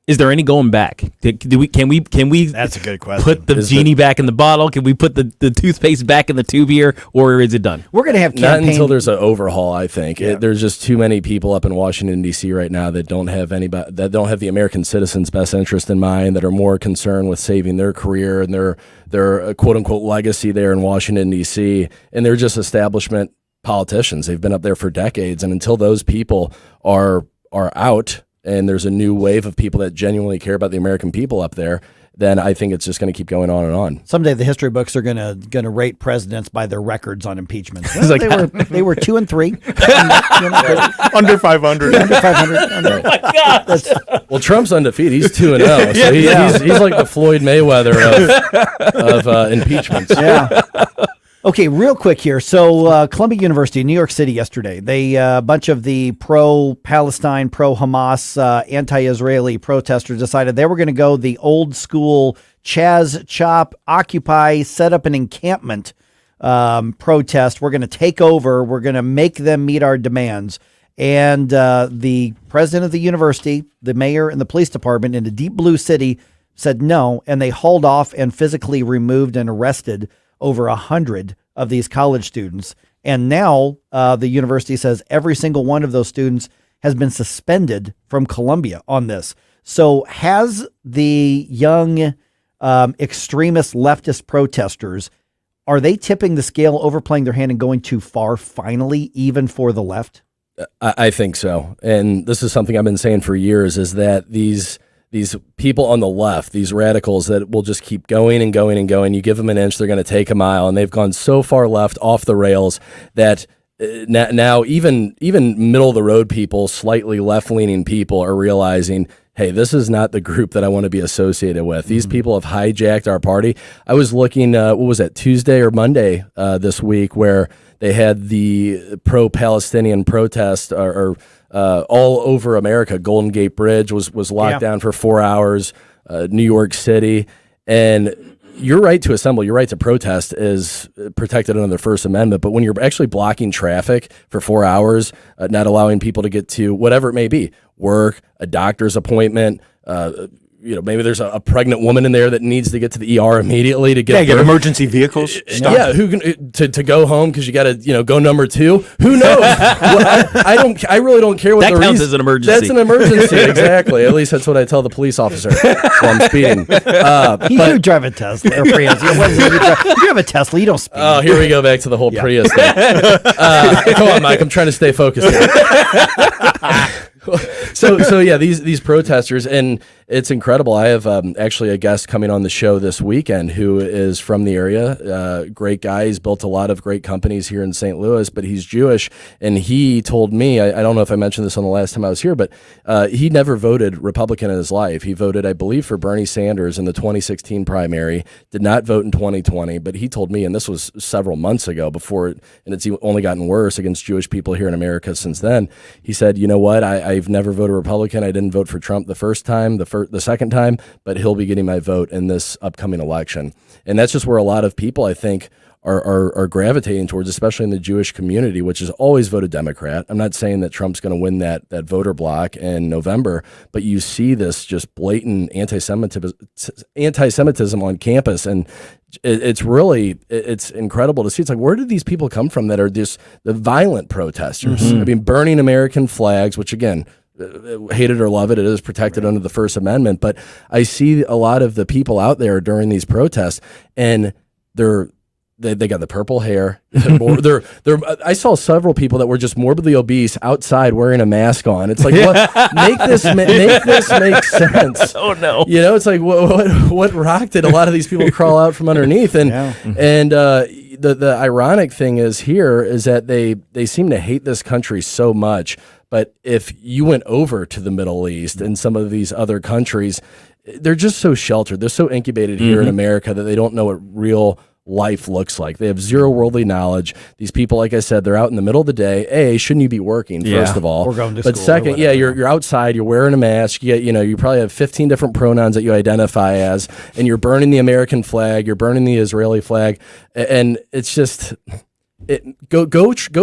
Is there any going back? Can we? That's a good question. Put the genie back in the bottle? Can we put the toothpaste back in the tube here, or is it done? We're going to have not until there's an overhaul. I think there's just too many people up in Washington D.C. right now that don't have the American citizens' best interest in mind, that are more concerned with saving their career and their quote unquote legacy there in Washington D.C. And they're just establishment politicians. They've been up there for decades, and until those people are out, and there's a new wave of people that genuinely care about the American people up there, then I think it's just going to keep going on and on. Someday the history books are going to rate presidents by their records on impeachment. Well, they were 2 and 3, under 500. Under 500. Oh my God! Well, Trump's undefeated. He's 2-0. So he's like the Floyd Mayweather of impeachments. Yeah. Okay, real quick here. So Columbia University, New York City yesterday, a bunch of the pro-Palestine, pro-Hamas, anti-Israeli protesters decided they were going to go the old school Chaz, Chop, Occupy, set up an encampment protest. We're going to take over. We're going to make them meet our demands. And the president of the university, the mayor, and the police department in the deep blue city said no, and they hauled off and physically removed and arrested over 100 of these college students. And now the university says every single one of those students has been suspended from Columbia on this. So has the young extremist leftist protesters, are they tipping the scale, overplaying their hand and going too far finally, even for the left? I think so. And this is something I've been saying for years, is that these people on the left, these radicals that will just keep going and going and going. You give them an inch, they're going to take a mile, and they've gone so far left, off the rails, that now even middle of the road people, slightly left leaning people, are realizing, hey, this is not the group that I want to be associated with. These people have hijacked our party. I was looking, what was that, Tuesday or Monday this week, where they had the pro-Palestinian protest or all over America. Golden Gate Bridge was locked down for 4 hours, New York City. And your right to assemble, your right to protest is protected under the First Amendment. But when you're actually blocking traffic for 4 hours, not allowing people to get to whatever it may be, work, a doctor's appointment, maybe there's a pregnant woman in there that needs to get to the ER immediately to get get emergency vehicles. Yeah, who can to go home because you got to go number 2. Who knows? I really don't care what that the counts reason. as an emergency. That's an emergency, exactly. At least that's what I tell the police officer while I'm speeding. You drive a Tesla or Prius. You have a Tesla. You don't speed. Oh, here we go back to the whole Prius thing. Come on, Mike. I'm trying to stay focused here. So yeah, these protesters, and it's incredible. I have actually a guest coming on the show this weekend who is from the area. Great guy. He's built a lot of great companies here in St. Louis, but he's Jewish, and he told me, I don't know if I mentioned this on the last time I was here, but he never voted Republican in his life. He voted, I believe, for Bernie Sanders in the 2016 primary, did not vote in 2020, but he told me, and this was several months ago and it's only gotten worse against Jewish people here in America since then. He said, you know what, I've never voted Republican. I didn't vote for Trump the first time, the second time, but he'll be getting my vote in this upcoming election. And that's just where a lot of people, I think, are gravitating towards, especially in the Jewish community, which has always voted Democrat. I'm not saying that Trump's going to win that voter block in November, but you see this just blatant anti-Semitism on campus, and it's incredible to see. It's like, where did these people come from that are just the violent protesters? Mm-hmm. I mean, burning American flags, which again, hate it or love it, it is protected under the First Amendment. But I see a lot of the people out there during these protests, and they got the purple hair. I saw several people that were just morbidly obese outside wearing a mask on. It's like, what? make this make sense. Oh no! It's like what rock did a lot of these people crawl out from underneath? And the ironic thing is that they seem to hate this country so much. But if you went over to the Middle East and some of these other countries, they're just so sheltered. They're so incubated here in America that they don't know what real life looks like. They have zero worldly knowledge. These people, like I said, they're out in the middle of the day. Shouldn't you be working, first of all? Or going to but school, second, you're outside, you're wearing a mask, you probably have 15 different pronouns that you identify as, and you're burning the American flag, you're burning the Israeli flag, and it's just... Go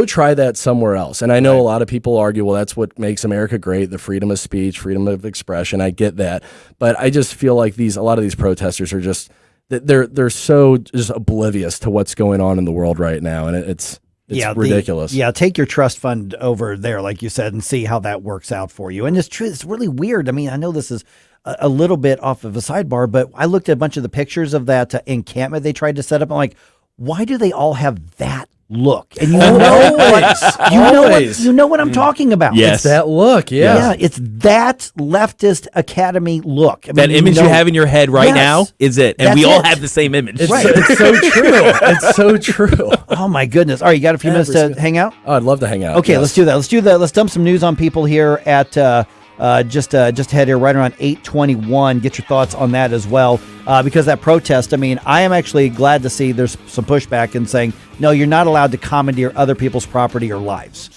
try that somewhere else. And I know a lot of people argue, well, that's what makes America great, the freedom of speech, freedom of expression. I get that. But I just feel like a lot of these protesters are just, they're so just oblivious to what's going on in the world right now. And it's ridiculous. Take your trust fund over there, like you said, and see how that works out for you. And it's true. It's really weird. I mean, I know this is a little bit off of a sidebar, but I looked at a bunch of the pictures of that encampment they tried to set up. I'm like, why do they all have that look? And you know what I'm talking about. Yes. It's that look. Yeah, it's that leftist academy look. I mean, that image you have in your head right now is it. And we all have the same image. It's so true. It's so true. Oh my goodness. All right, you got a few minutes to hang out? Oh, I'd love to hang out. Okay, let's do that. Let's dump some news on people here at just head here right around 8:21. Get your thoughts on that as well, because that protest. I mean, I am actually glad to see there's some pushback in saying, no, you're not allowed to commandeer other people's property or lives.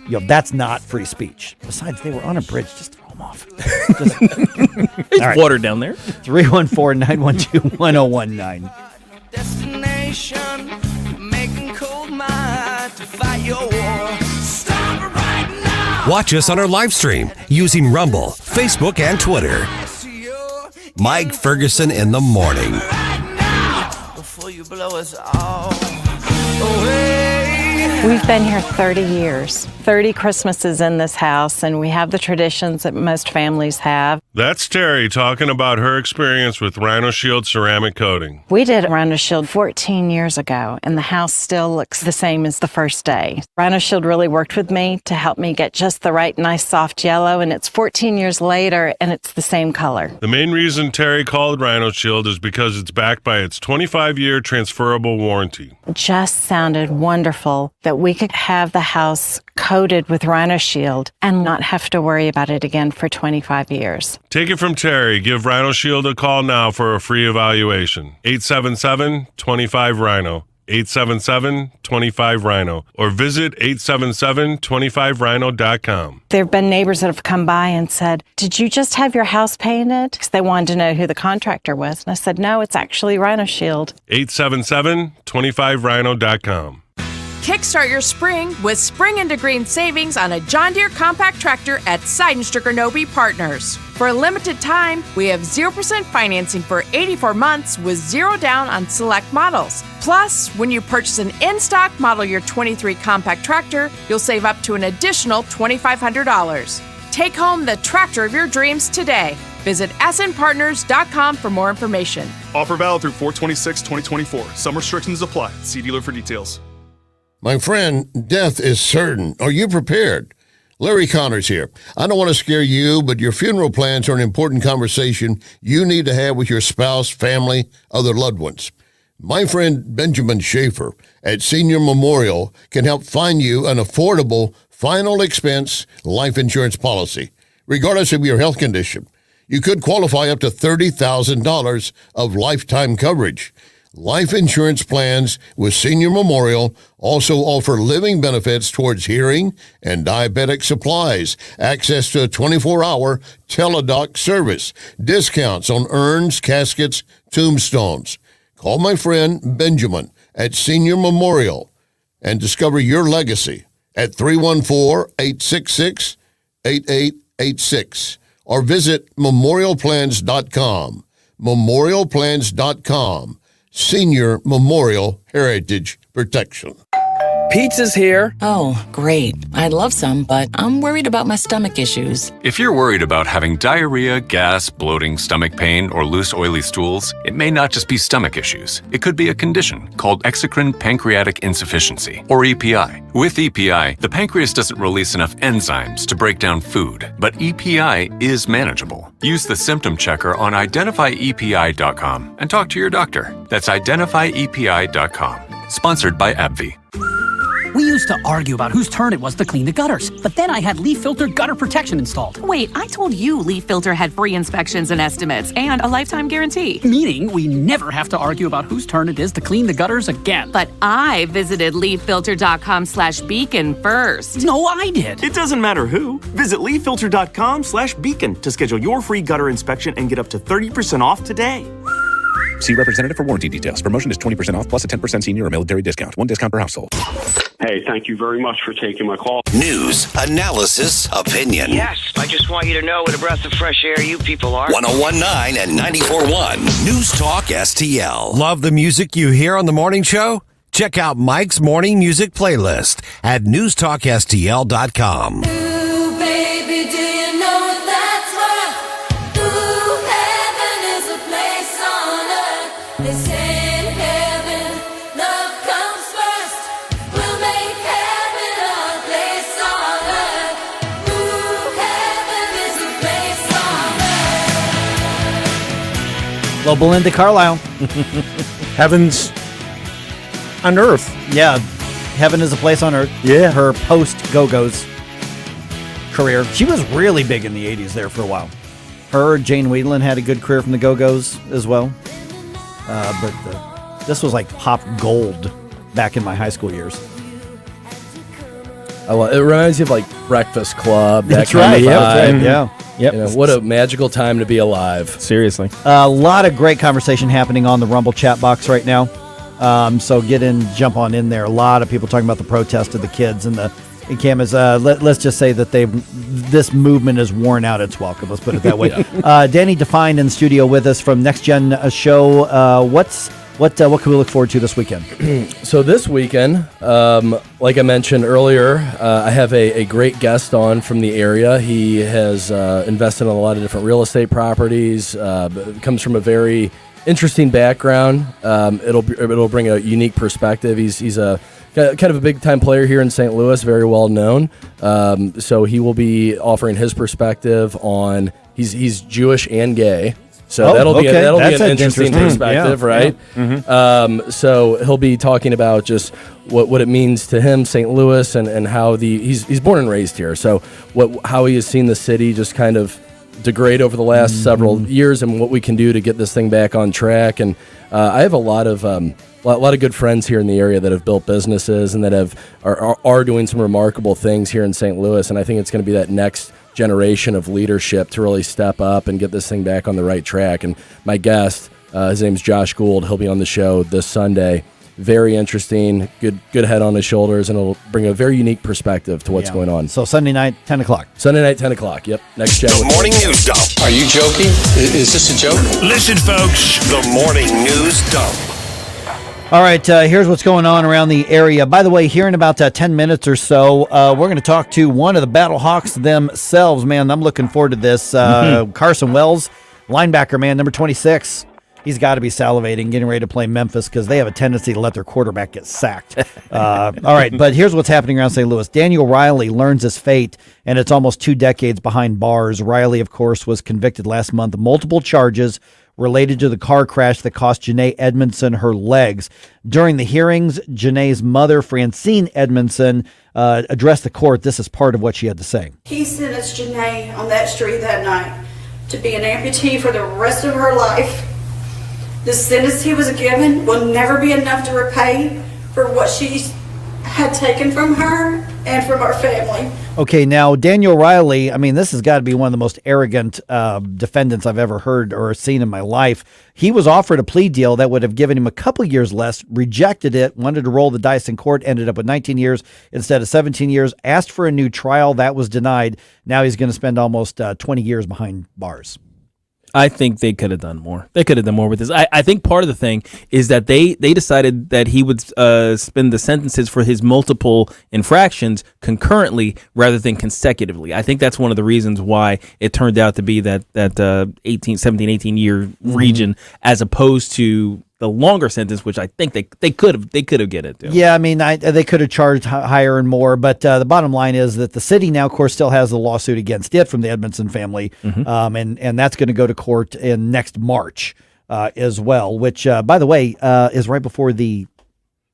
That's not free speech. Besides, they were on a bridge. Just throw them off. It's water down there. 314-912-1019. Destination, making cold mind to fight your war. Stop it right now. Watch us on our live stream using Rumble, Facebook, and Twitter. Mike Ferguson in the morning. Before you blow us all away. We've been here 30 years, 30 Christmases in this house, and we have the traditions that most families have. That's Terry talking about her experience with Rhino Shield ceramic coating. We did Rhino Shield 14 years ago, and the house still looks the same as the first day. Rhino Shield really worked with me to help me get just the right nice soft yellow, and it's 14 years later, and it's the same color. The main reason Terry called Rhino Shield is because it's backed by its 25-year transferable warranty. It just sounded wonderful that we could have the house coated with Rhino Shield and not have to worry about it again for 25 years. Take it from Terry. Give Rhino Shield a call now for a free evaluation. 877-25-RHINO. 877-25-RHINO. Or visit 877-25rhino.com. There have been neighbors that have come by and said, did you just have your house painted? Because they wanted to know who the contractor was. And I said, no, it's actually Rhino Shield. 877-25rhino.com. Kickstart your spring with spring into green savings on a John Deere compact tractor at Seidenstricker Nobe Partners. For a limited time, we have 0% financing for 84 months with 0 down on select models. Plus, when you purchase an in-stock model year 23 compact tractor, you'll save up to an additional $2,500. Take home the tractor of your dreams today. Visit snpartners.com for more information. Offer valid through 4/26/2024. Some restrictions apply. See dealer for details. My friend, death is certain. Are you prepared? Larry Connors here. I don't want to scare you, but your funeral plans are an important conversation you need to have with your spouse, family, other loved ones. My friend Benjamin Schaefer at Senior Memorial can help find you an affordable, final expense life insurance policy, regardless of your health condition. You could qualify up to $30,000 of lifetime coverage. Life insurance plans with Senior Memorial also offer living benefits towards hearing and diabetic supplies, access to a 24-hour teledoc service, discounts on urns, caskets, tombstones. Call my friend Benjamin at Senior Memorial and discover your legacy at 314-866-8886 or visit memorialplans.com. Memorialplans.com. Senior Memorial Heritage Protection. Pizza's here. Oh, great. I'd love some, but I'm worried about my stomach issues. If you're worried about having diarrhea, gas, bloating, stomach pain, or loose, oily stools, it may not just be stomach issues. It could be a condition called exocrine pancreatic insufficiency, or EPI. With EPI, the pancreas doesn't release enough enzymes to break down food, but EPI is manageable. Use the symptom checker on identifyepi.com and talk to your doctor. That's identifyepi.com. Sponsored by AbbVie. We used to argue about whose turn it was to clean the gutters, but then I had Leaf Filter gutter protection installed. Wait, I told you Leaf Filter had free inspections and estimates and a lifetime guarantee. Meaning we never have to argue about whose turn it is to clean the gutters again. But I visited leaffilter.com/beacon first. No, I did. It doesn't matter who. Visit leaffilter.com/beacon to schedule your free gutter inspection and get up to 30% off today. See representative for warranty details. Promotion is 20% off plus a 10% senior or military discount. One discount per household. Hey, thank you very much for taking my call. News, analysis, opinion. Yes, I just want you to know what a breath of fresh air you people are. 101.9 and 94.1 News Talk STL. Love the music you hear on the morning show? Check out Mike's morning music playlist at newstalkstl.com. Well, Belinda Carlisle. Heavens on earth. Yeah, heaven is a place on earth. Yeah. Her post-Go-Go's career. She was really big in the 80s there for a while. Her, Jane Wiedlin had a good career from the Go-Go's as well. This was like pop gold back in my high school years. It reminds you of like Breakfast Club. That's right. Yeah. Yep. You know, what a magical time to be alive. Seriously. A lot of great conversation happening on the Rumble chat box right now. So jump on in there. A lot of people talking about the protest of the kids and the cameras. Let's just say that this movement has worn out its welcome. Let's put it that way. Danny Define in studio with us from Next Gen Show. What can we look forward to this weekend? So this weekend, like I mentioned earlier, I have a great guest on from the area. He has invested in a lot of different real estate properties. Comes from a very interesting background. It'll bring a unique perspective. He's a kind of a big time player here in St. Louis, very well known. So he will be offering his perspective on. He's Jewish and gay. So that'll be an interesting perspective, right? Yeah. Mm-hmm. So he'll be talking about just what it means to him, St. Louis, and how he's born and raised here. So how he has seen the city just kind of degrade over the last several years, and what we can do to get this thing back on track. And I have a lot of good friends here in the area that have built businesses and that are doing some remarkable things here in St. Louis. And I think it's going to be that next generation of leadership to really step up and get this thing back on the right track. And my guest, his name's Josh Gould. He'll be on the show this Sunday. very interesting, good head on his shoulders, and it'll bring a very unique perspective to what's going on. So Sunday night, 10 o'clock. Sunday night, 10 o'clock. Yep. Next chat. The morning news dump. Are you joking? Is this a joke? Listen, folks, the morning news dump. All right, here's what's going on around the area. By the way, here in about 10 minutes or so, we're going to talk to one of the Battlehawks themselves. Man, I'm looking forward to this. Carson Wells, linebacker, man, number 26. He's got to be salivating, getting ready to play Memphis because they have a tendency to let their quarterback get sacked. All right, but here's what's happening around St. Louis. Daniel Riley learns his fate, and it's almost 2 decades behind bars. Riley, of course, was convicted last month of multiple charges related to the car crash that cost Janae Edmondson her legs. During the hearings, Janae's mother, Francine Edmondson, addressed the court. This is part of what she had to say. He sentenced Janae on that street that night to be an amputee for the rest of her life. The sentence he was given will never be enough to repay for what she had taken from her and from our family. Okay, now Daniel Riley, I mean, this has got to be one of the most arrogant defendants I've ever heard or seen in my life. He was offered a plea deal that would have given him a couple years less, rejected it, wanted to roll the dice in court, ended up with 19 years instead of 17 years, asked for a new trial. That was denied. Now he's going to spend almost 20 years behind bars. I think they could have done more. They could have done more with this. I think part of the thing is that they decided that he would spend the sentences for his multiple infractions concurrently rather than consecutively. I think that's one of the reasons why it turned out to be that 18 year region as opposed to the longer sentence, which I think they could have get it to. Yeah, I mean, they could have charged higher and more, but the bottom line is that the city now, of course, still has the lawsuit against it from the Edmondson family, and that's going to go to court in next March as well, which, by the way, is right before the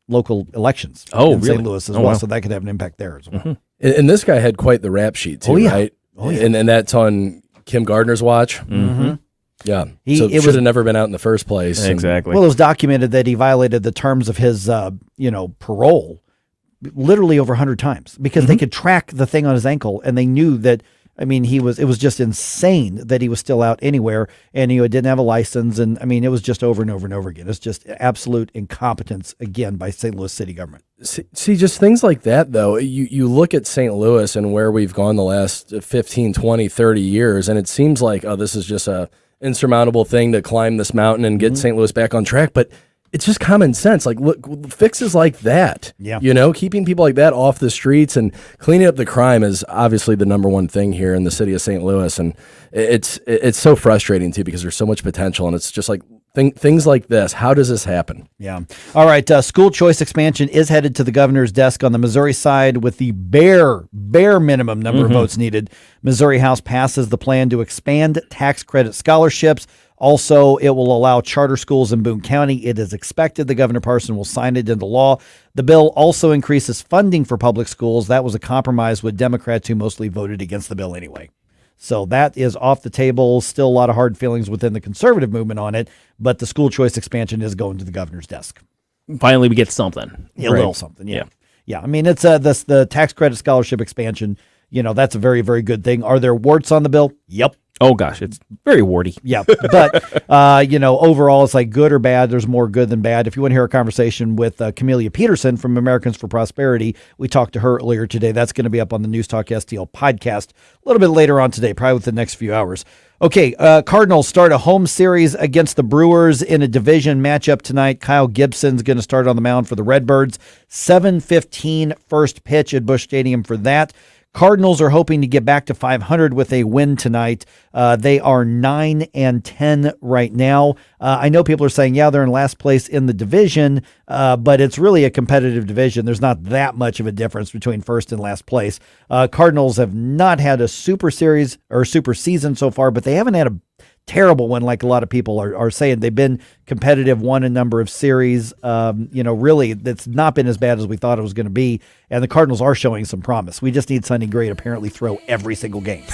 local elections in St. Louis as well, so that could have an impact there as well. And this guy had quite the rap sheet, too, right? Oh, yeah. And that's on Kim Gardner's watch. Yeah, it should have never been out in the first place. Exactly. Well, it was documented that he violated the terms of his, parole literally over 100 times because they could track the thing on his ankle and they knew that, I mean, it was just insane that he was still out anywhere and he didn't have a license. And I mean, it was just over and over and over again. It's just absolute incompetence again by St. Louis city government. See, just things like that, though. You look at St. Louis and where we've gone the last 15, 20, 30 years, and it seems like, oh, this is just a insurmountable thing to climb this mountain and get St. Louis back on track, but it's just common sense. Like, look, fixes like that, keeping people like that off the streets and cleaning up the crime is obviously the number one thing here in the city of St. Louis, and it's so frustrating too because there's so much potential, and it's just like things like this. How does this happen? Yeah. All right. School choice expansion is headed to the governor's desk on the Missouri side with the bare minimum number of votes needed. Missouri House passes the plan to expand tax credit scholarships. Also, it will allow charter schools in Boone County. It is expected the Governor Parson will sign it into law. The bill also increases funding for public schools. That was a compromise with Democrats who mostly voted against the bill anyway. So that is off the table. Still a lot of hard feelings within the conservative movement on it, but the school choice expansion is going to the governor's desk. Finally, we get something. A little something, yeah. I mean, it's the tax credit scholarship expansion. That's a very, very good thing. Are there warts on the bill? Yep. Oh, gosh, it's very warty. Yeah, but, overall, it's like good or bad. There's more good than bad. If you want to hear a conversation with Camellia Peterson from Americans for Prosperity, we talked to her earlier today. That's going to be up on the News Talk STL podcast a little bit later on today, probably within the next few hours. Okay, Cardinals start a home series against the Brewers in a division matchup tonight. Kyle Gibson's going to start on the mound for the Redbirds. 7:15 first pitch at Busch Stadium for that. Cardinals are hoping to get back to 500 with a win tonight. They are 9-10 right now. I know people are saying, they're in last place in the division, but it's really a competitive division. There's not that much of a difference between first and last place. Cardinals have not had a super series or super season so far, but they haven't had a terrible one like a lot of people are saying. They've been competitive, won a number of series. Really, it's not been as bad as we thought it was going to be. And the Cardinals are showing some promise. We just need Sonny Gray to apparently throw every single game.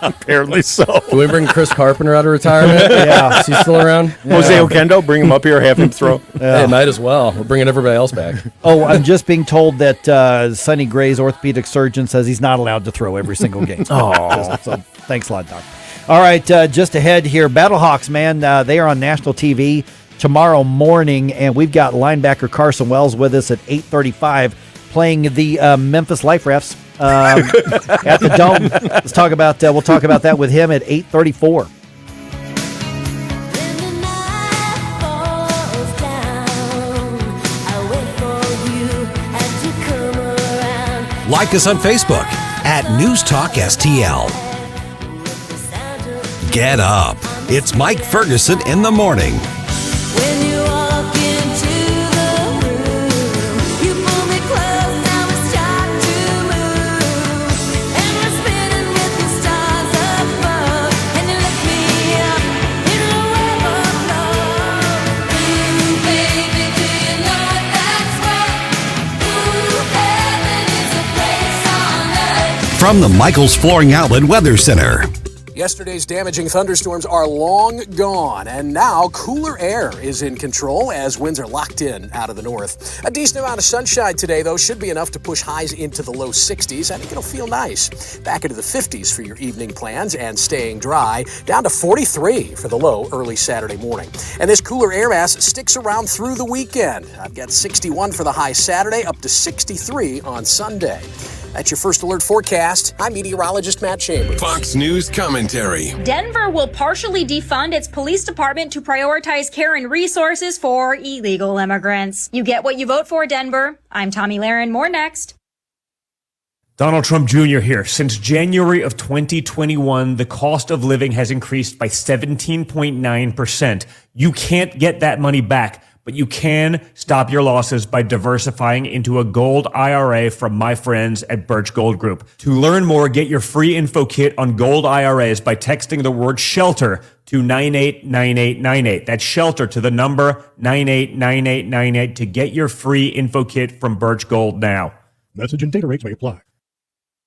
Apparently so. Can we bring Chris Carpenter out of retirement? Yeah. Is he still around? Yeah. Jose Oquendo, bring him up here, have him throw. Hey, might as well. We're bringing everybody else back. Oh, I'm just being told that Sonny Gray's orthopedic surgeon says he's not allowed to throw every single game. So thanks a lot, Doc. All right, just ahead here, Battlehawks, man, they are on national TV. tomorrow morning. And we've got linebacker Carson Wells with us at 8:35 playing the Memphis Life Refs at the Dome. We'll talk about that with him at 8:34. Like us on Facebook at News Talk STL. Get up. It's Mike Ferguson in the morning. When you walk into the room, you pull me close, now it's time to move. And we're spinning with the stars above, and you lift me up in a web of love. Ooh, baby, do you know what that's worth? Ooh, heaven is a place on earth. From the Michaels Flooring Outlet Weather Center. Yesterday's damaging thunderstorms are long gone, and now cooler air is in control as winds are locked in out of the north. A decent amount of sunshine today, though, should be enough to push highs into the low 60s. I think it'll feel nice. Back into the 50s for your evening plans and staying dry, down to 43 for the low early Saturday morning. And this cooler air mass sticks around through the weekend. I've got 61 for the high Saturday, up to 63 on Sunday. That's your first alert forecast. I'm meteorologist Matt Chambers. Fox News commentary. Denver will partially defund its police department to prioritize care and resources for illegal immigrants. You get what you vote for, Denver. I'm Tommy Lahren. More next. Donald Trump Jr. here. Since January of 2021, the cost of living has increased by 17.9%. You can't get that money back, but you can stop your losses by diversifying into a gold IRA from my friends at Birch Gold Group. To learn more, get your free info kit on gold IRAs by texting the word SHELTER to 989898. That's SHELTER to the number 989898 to get your free info kit from Birch Gold now. Message and data rates may apply.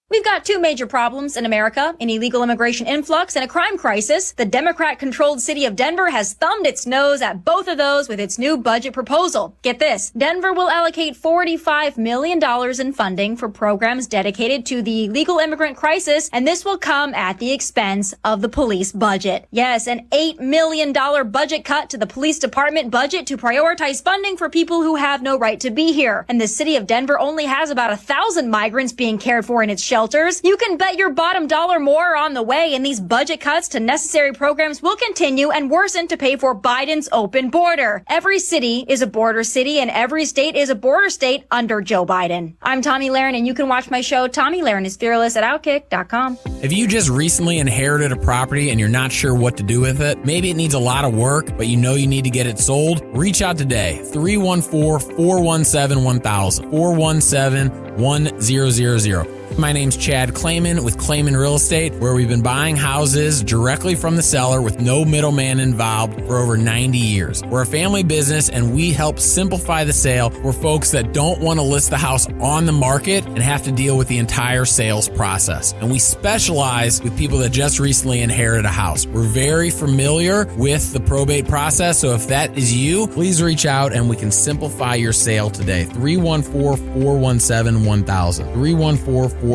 We've got two major problems in America, an illegal immigration influx and a crime crisis. The Democrat-controlled city of Denver has thumbed its nose at both of those with its new budget proposal. Get this, Denver will allocate $45 million in funding for programs dedicated to the illegal immigrant crisis, and this will come at the expense of the police budget. Yes, an $8 million budget cut to the police department budget to prioritize funding for people who have no right to be here. And the city of Denver only has about 1,000 migrants being cared for in its shelters. You can bet your bottom dollar more on the way, and these budget cuts to necessary programs will continue and worsen to pay for Biden's open border. Every city is a border city, and every state is a border state under Joe Biden. I'm Tommy Lahren, and you can watch my show, Tommy Lahren is Fearless, at Outkick.com. If you just recently inherited a property and you're not sure what to do with it, maybe it needs a lot of work, but you know you need to get it sold, reach out today. 314-417-1000. 417-1000. My name's Chad Clayman with Clayman Real Estate, where we've been buying houses directly from the seller with no middleman involved for over 90 years. We're a family business, and we help simplify the sale for folks that don't want to list the house on the market and have to deal with the entire sales process. And we specialize with people that just recently inherited a house. We're very familiar with the probate process, so if that is you, please reach out and we can simplify your sale today. 314-417-1000. 314-417-1000.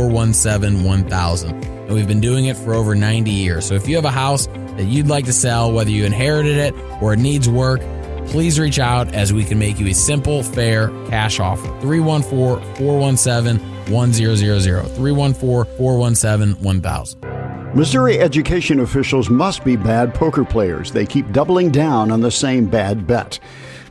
And we've been doing it for over 90 years. So if you have a house that you'd like to sell, whether you inherited it or it needs work, please reach out as we can make you a simple, fair cash offer. 314-417-1000. 314-417-1000. Missouri education officials must be bad poker players. They keep doubling down on the same bad bet.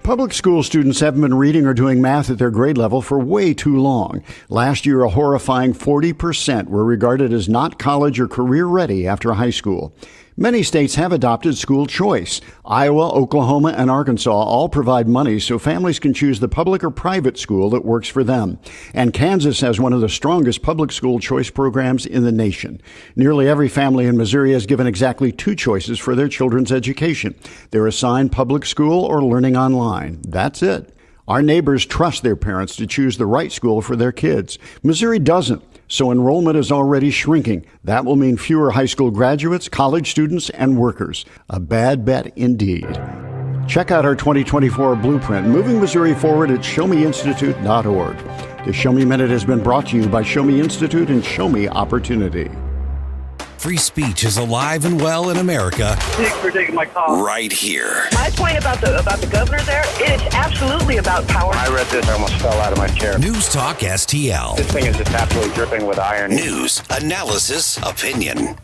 Public school students haven't been reading or doing math at their grade level for way too long. Last year, a horrifying 40% were regarded as not college or career ready after high school. Many states have adopted school choice. Iowa, Oklahoma, and Arkansas all provide money so families can choose the public or private school that works for them. And Kansas has one of the strongest public school choice programs in the nation. Nearly every family in Missouri is given exactly two choices for their children's education. They're assigned public school or learning online. That's it. Our neighbors trust their parents to choose the right school for their kids. Missouri doesn't. So enrollment is already shrinking. That will mean fewer high school graduates, college students, and workers. A bad bet indeed. Check out our 2024 blueprint, Moving Missouri Forward at showmeinstitute.org. The Show Me Minute has been brought to you by Show Me Institute and Show Me Opportunity. Free speech is alive and well in America. Thanks for taking my call. Right here. My point about the governor there, it is absolutely about power. I read this, I almost fell out of my chair. News Talk STL. This thing is just absolutely dripping with iron. News, analysis, opinion.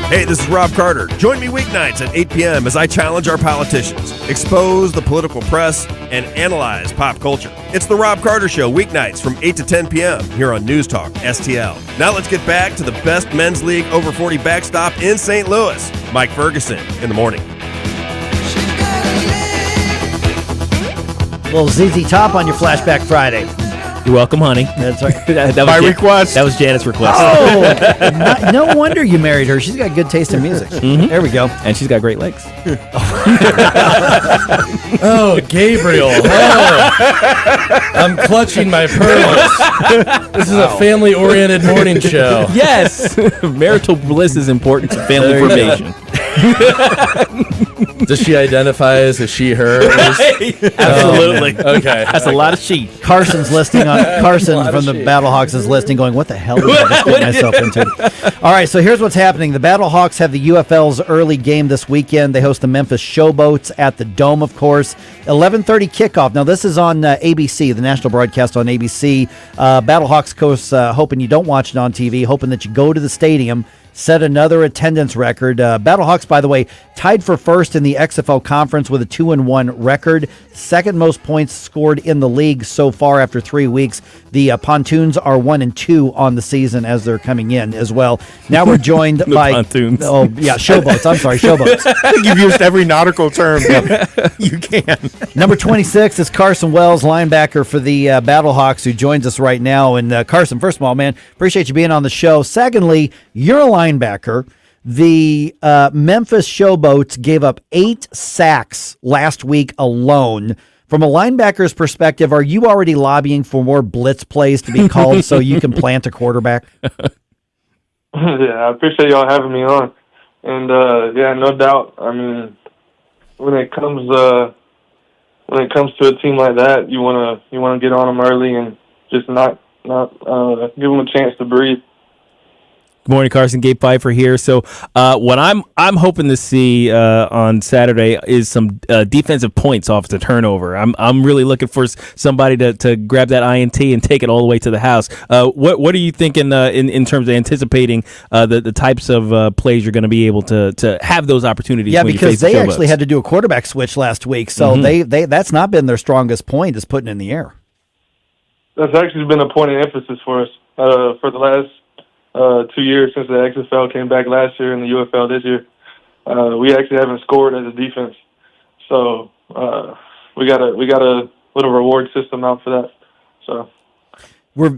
Hey, this is Rob Carter. Join me weeknights at 8 p.m. as I challenge our politicians, expose the political press, and analyze pop culture. It's the Rob Carter Show, weeknights from 8 to 10 p.m. here on News Talk STL. Now let's get back to the best men's league over 40 backstop in St. Louis. Mike Ferguson in the morning. Little ZZ Top on your Flashback Friday. You're welcome, honey. That's right. that was My request. That was Janet's request. Oh, no wonder you married her. She's got good taste in music. There we go. And she's got great legs. Oh, Gabriel. Oh. I'm clutching my pearls. This is a family-oriented morning show. Yes. Marital bliss is important to family There you formation. Does she identify as a she, her? Absolutely. Okay. That's a lot of she. Carson's listening on Carson from the Battlehawks is listening, going, "What the hell did I just get myself into?" All right, so here's what's happening. The Battlehawks have the UFL's early game this weekend. They host the Memphis Showboats at the Dome, of course. 11:30 kickoff. Now this is on ABC, the national broadcast on ABC. Battlehawks coach hoping you don't watch it on TV, hoping that you go to the stadium. Set another attendance record. Battlehawks, by the way, tied for first in the XFL conference with a 2-1 record. Second most points scored in the league so far after 3 weeks. The Pontoons are 1-2 on the season as they're coming in as well. Now we're joined by Pontoons. Oh yeah, Showboats. I'm sorry, Showboats. I think you've used every nautical term you can. Number 26 is Carson Wells, linebacker for the Battlehawks, who joins us right now. And Carson, first of all, man, appreciate you being on the show. Secondly, you're a linebacker. The Memphis Showboats gave up 8 sacks last week alone. From a linebacker's perspective, are you already lobbying for more blitz plays to be called so you can plant a quarterback? Yeah, I appreciate y'all having me on. And yeah, no doubt. I mean, when it comes to a team like that, you wanna get on them early and just not give them a chance to breathe. Good morning, Carson. Gabe Pfeiffer here. So, what I'm hoping to see on Saturday is some defensive points off the turnover. I'm really looking for somebody to grab that INT and take it all the way to the house. What are you thinking in terms of anticipating the types of plays you're going to be able to have those opportunities? Yeah, when because you face the they Showboats? actually had to do a quarterback switch last week, so they that's not been their strongest point, is putting in the air. That's actually been a point of emphasis for us for the last 2 years since the XFL came back last year and the UFL this year. We actually haven't scored as a defense, so we got a little reward system out for that. So we've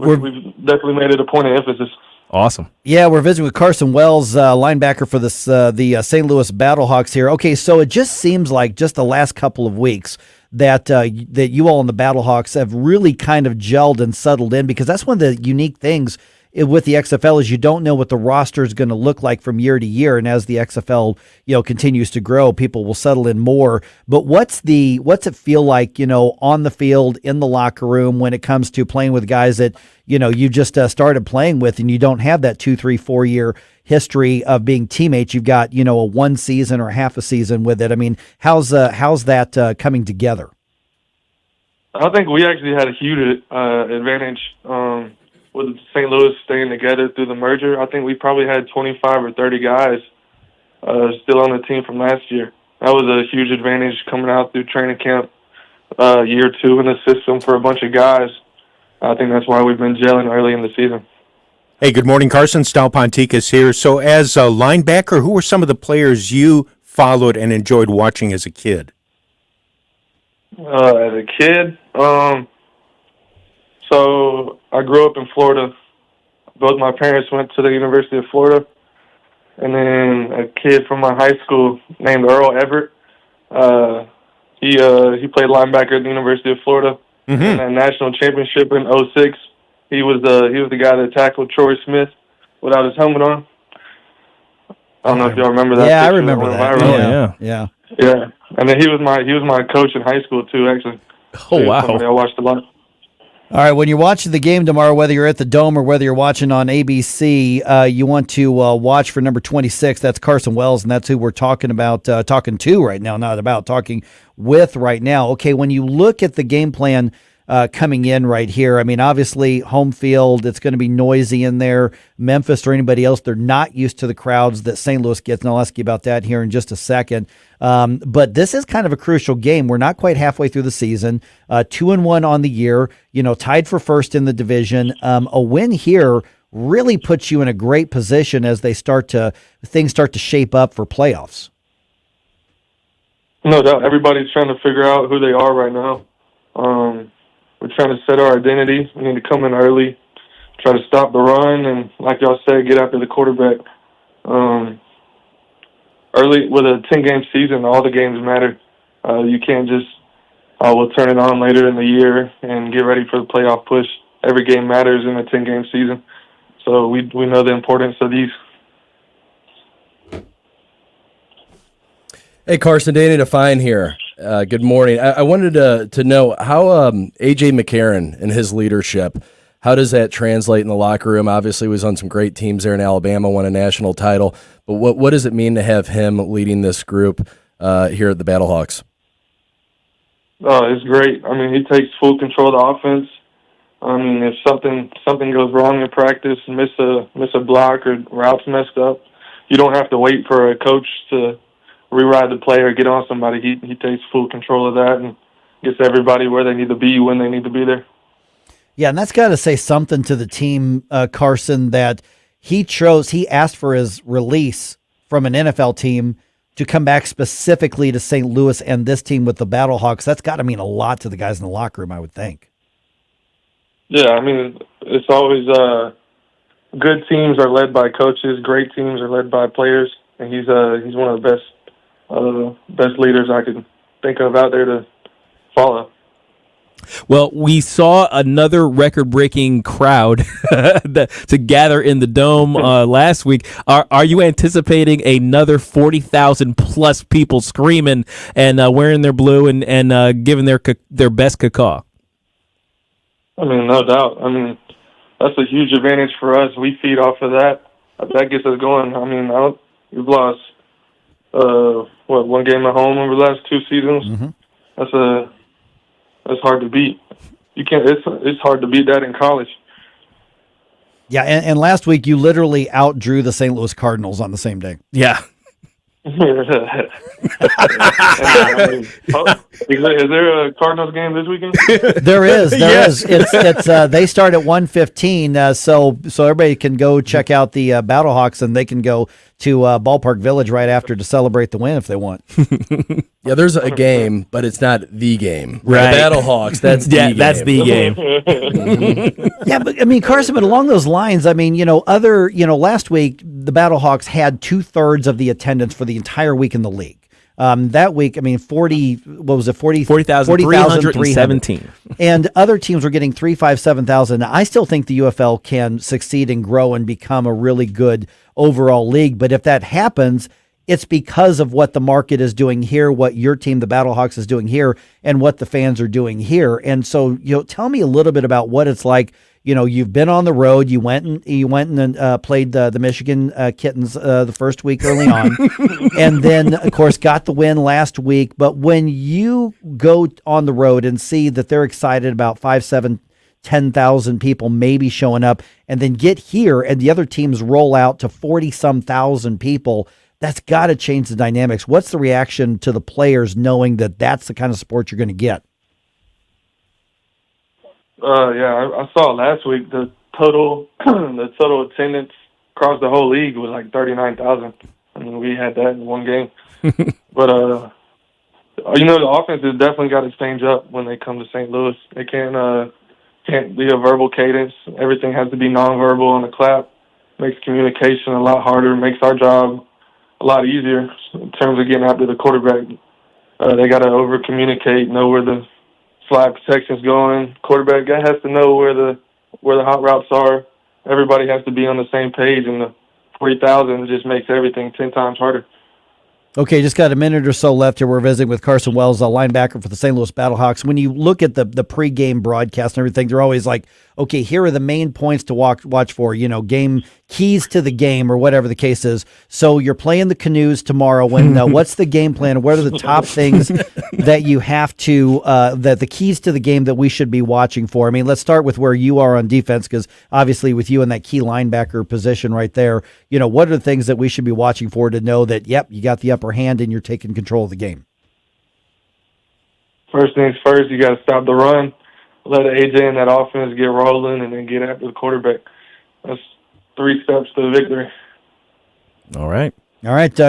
definitely made it a point of emphasis. Awesome. Yeah, we're visiting with Carson Wells, linebacker for the St. Louis Battlehawks here. Okay, so it just seems like just the last couple of weeks that you all in the Battlehawks have really kind of gelled and settled in, because that's one of the unique things with the XFL is you don't know what the roster is going to look like from year to year, and as the XFL continues to grow, people will settle in more. But what's it feel like on the field, in the locker room, when it comes to playing with guys that you just started playing with, and you don't have that 2, 3, 4 year history of being teammates? You've got a 1 season or half a season with it. I mean, how's that coming together? I think we actually had a huge advantage with St. Louis staying together through the merger. I think we probably had 25 or 30 guys still on the team from last year. That was a huge advantage coming out through training camp year 2 in the system for a bunch of guys. I think that's why we've been gelling early in the season. Hey, good morning, Carson. Stal Ponticus here. So as a linebacker, who were some of the players you followed and enjoyed watching as a kid? As a kid, so I grew up in Florida. Both my parents went to the University of Florida. And then a kid from my high school named Earl Everett. He played linebacker at the University of Florida. Mm-hmm. In that national championship in 2006. He was the guy that tackled Troy Smith without his helmet on. I don't know if y'all remember that. Yeah, I picture remember went that. viral. Yeah. Yeah. And then he was my coach in high school too, actually. Oh, wow. Somebody I watched a lot. All right, when you're watching the game tomorrow, whether you're at the Dome or whether you're watching on ABC, you want to watch for number 26. That's Carson Wells, and that's who we're talking about, talking to right now, not about, talking with right now. Okay, when you look at the game plan coming in right here, I mean, obviously, home field, it's going to be noisy in there. Memphis or anybody else, they're not used to the crowds that St. Louis gets, and I'll ask you about that here in just a second. But this is kind of a crucial game. We're not quite halfway through the season, 2-1 on the year, tied for first in the division. A win here really puts you in a great position as things start to shape up for playoffs. No doubt. Everybody's trying to figure out who they are right now. We're trying to set our identity. We need to come in early, try to stop the run, and like y'all said, get after the quarterback. Early with a 10-game season, all the games matter. You can't just, we'll turn it on later in the year and get ready for the playoff push. Every game matters in a 10-game season. So we know the importance of these. Hey, Carson, Danny Define here. Good morning. I wanted to know how A.J. McCarron and his leadership, how does that translate in the locker room? Obviously, he was on some great teams there in Alabama, won a national title. But what does it mean to have him leading this group here at the Battlehawks? Oh, it's great. I mean, he takes full control of the offense. I mean, if something goes wrong in practice, miss a block or routes messed up, you don't have to wait for a coach to rewrite the play or get on somebody. He takes full control of that and gets everybody where they need to be when they need to be there. Yeah, and that's got to say something to the team, Carson, that he asked for his release from an NFL team to come back specifically to St. Louis and this team with the Battlehawks. That's got to mean a lot to the guys in the locker room, I would think. Yeah, I mean, it's always good teams are led by coaches, great teams are led by players, and he's one of the best leaders I could think of out there to follow. Well, we saw another record-breaking crowd to gather in the Dome last week. Are you anticipating another 40,000-plus people screaming and wearing their blue and giving their best cacaw? I mean, no doubt. I mean, that's a huge advantage for us. We feed off of that. That gets us going. I mean, we've lost one game at home over the last 2 seasons. Mm-hmm. That's hard to beat. You can't. It's hard to beat that in college. Yeah, and last week you literally outdrew the St. Louis Cardinals on the same day. Yeah. Is there a Cardinals game this weekend? There is. It's they start at 1:15, so everybody can go check out the Battlehawks, and they can go to Ballpark Village right after to celebrate the win if they want. Yeah, there's a game, but it's not the game. Right. The Battlehawks, that's the game. That's the game. Yeah, but I mean, Carson, but along those lines, I mean, last week the Battlehawks had 2/3 of the attendance for the entire week in the league. That week, I mean, 40,317. And other teams were getting 3,000, 5,000, 7,000. I still think the UFL can succeed and grow and become a really good overall league. But if that happens, it's because of what the market is doing here, what your team, the Battlehawks, is doing here, and what the fans are doing here. And so, tell me a little bit about what it's like. You've been on the road. You went and played the Michigan Kittens the first week early on, and then of course got the win last week. But when you go on the road and see that they're excited about 5, 7, 10,000 people maybe showing up, and then get here and the other teams roll out to 40-some thousand people, that's got to change the dynamics. What's the reaction to the players knowing that that's the kind of support you're going to get? Yeah, I saw last week the total attendance across the whole league was like 39,000. I mean, we had that in one game. But the offense has definitely got to change up when they come to St. Louis. They can't be a verbal cadence. Everything has to be nonverbal on the clap. Makes communication a lot harder. Makes our job a lot easier in terms of getting after the quarterback. They got to over communicate, know where the flag protection's going. Quarterback guy has to know where the hot routes are. Everybody has to be on the same page, and the 40,000 just makes everything 10 times harder. Okay, just got a minute or so left here. We're visiting with Carson Wells, a linebacker for the St. Louis Battlehawks. When you look at the pregame broadcast and everything, they're always like, okay, here are the main points to watch for, game keys to the game or whatever the case is. So you're playing the Canoes tomorrow. What's the game plan? What are the top things that you have to, that the keys to the game that we should be watching for? I mean, let's start with where you are on defense, because obviously with you in that key linebacker position right there, what are the things that we should be watching for to know that, yep, you got the upper hand and you're taking control of the game? First things first, you got to stop the run, let AJ and that offense get rolling, and then get after the quarterback. That's 3 steps to the victory. All right.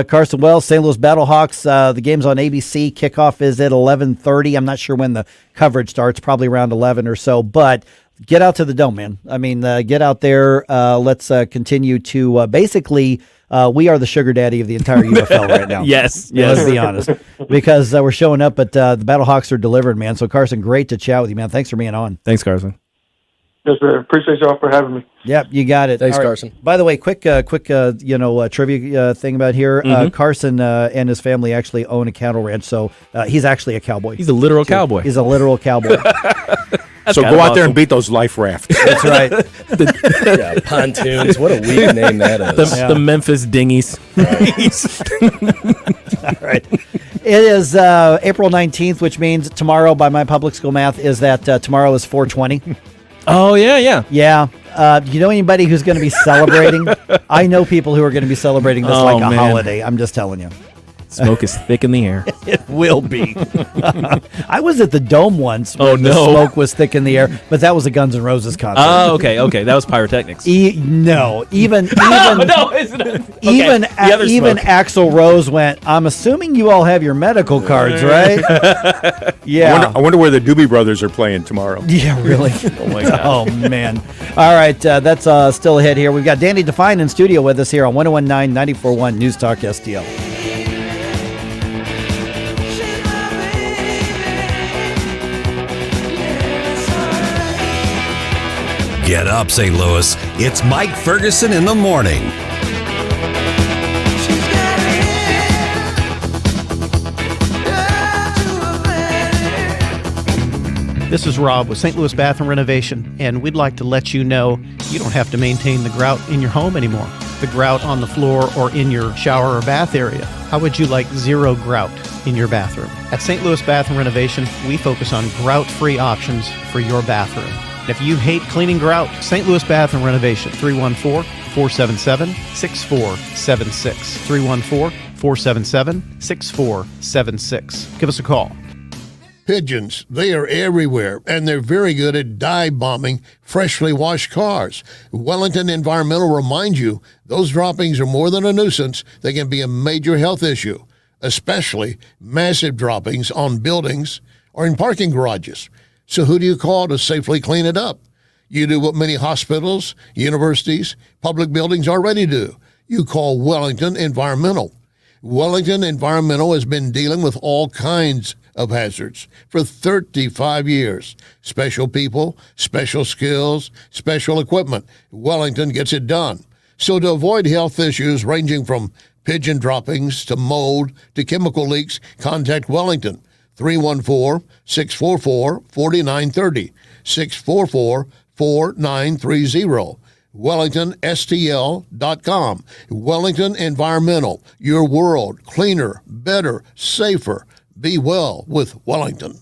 Carson Wells, St. Louis Battlehawks. The game's on ABC. Kickoff is at 11:30. I'm not sure when the coverage starts, probably around 11 or so, but get out to the Dome, man. I mean, get out there. Let's continue to basically, we are the sugar daddy of the entire UFL right now. Yes. Let's be honest. Because we're showing up, but the Battlehawks are delivering, man. So, Carson, great to chat with you, man. Thanks for being on. Thanks, Carson. Yes, sir. Appreciate y'all for having me. Yep, you got it. Thanks, All right. Carson. By the way, quick trivia thing about here. Carson and his family actually own a cattle ranch, so he's actually a cowboy. He's a literal cowboy. He's a literal cowboy. So go out there and beat those life rafts. That's right. Pontoons. What a weak name that is. The Memphis dinghies. All right. It is April 19th, which means tomorrow, by my public school math, is that tomorrow is 420. Oh, yeah. Yeah. Do you know anybody who's going to be celebrating? I know people who are going to be celebrating this like a holiday. I'm just telling you. Smoke is thick in the air. It will be. I was at the Dome once. Oh, when the smoke was thick in the air, but that was a Guns N' Roses concert. Oh, okay. That was pyrotechnics. Even no, it's not. Even Okay, even smoke. Axl Rose went, I'm assuming you all have your medical cards, right? Yeah. I wonder where the Doobie Brothers are playing tomorrow. Yeah, really. Oh, my God. Oh, man. All right, that's still ahead here. We've got Danny Define in studio with us here on 1019 94.1 News Talk STL. Get up, St. Louis. It's Mike Ferguson in the morning. This is Rob with St. Louis Bathroom Renovation, and we'd like to let you know you don't have to maintain the grout in your home anymore. The grout on the floor or in your shower or bath area. How would you like zero grout in your bathroom? At St. Louis Bathroom Renovation, we focus on grout-free options for your bathroom. If you hate cleaning grout, St. Louis Bathroom Renovation, 314-477-6476. 314-477-6476. Give us a call. Pigeons, they are everywhere, and they're very good at dive bombing freshly washed cars. Wellington Environmental reminds you those droppings are more than a nuisance. They can be a major health issue, especially massive droppings on buildings or in parking garages. So who do you call to safely clean it up? You do what many hospitals, universities, public buildings already do. You call Wellington Environmental. Wellington Environmental has been dealing with all kinds of hazards for 35 years. Special people, special skills, special equipment. Wellington gets it done. So to avoid health issues ranging from pigeon droppings to mold to chemical leaks, contact Wellington. 314-644-4930. 644-4930. WellingtonSTL.com. Wellington Environmental. Your world cleaner, better, safer. Be well with Wellington.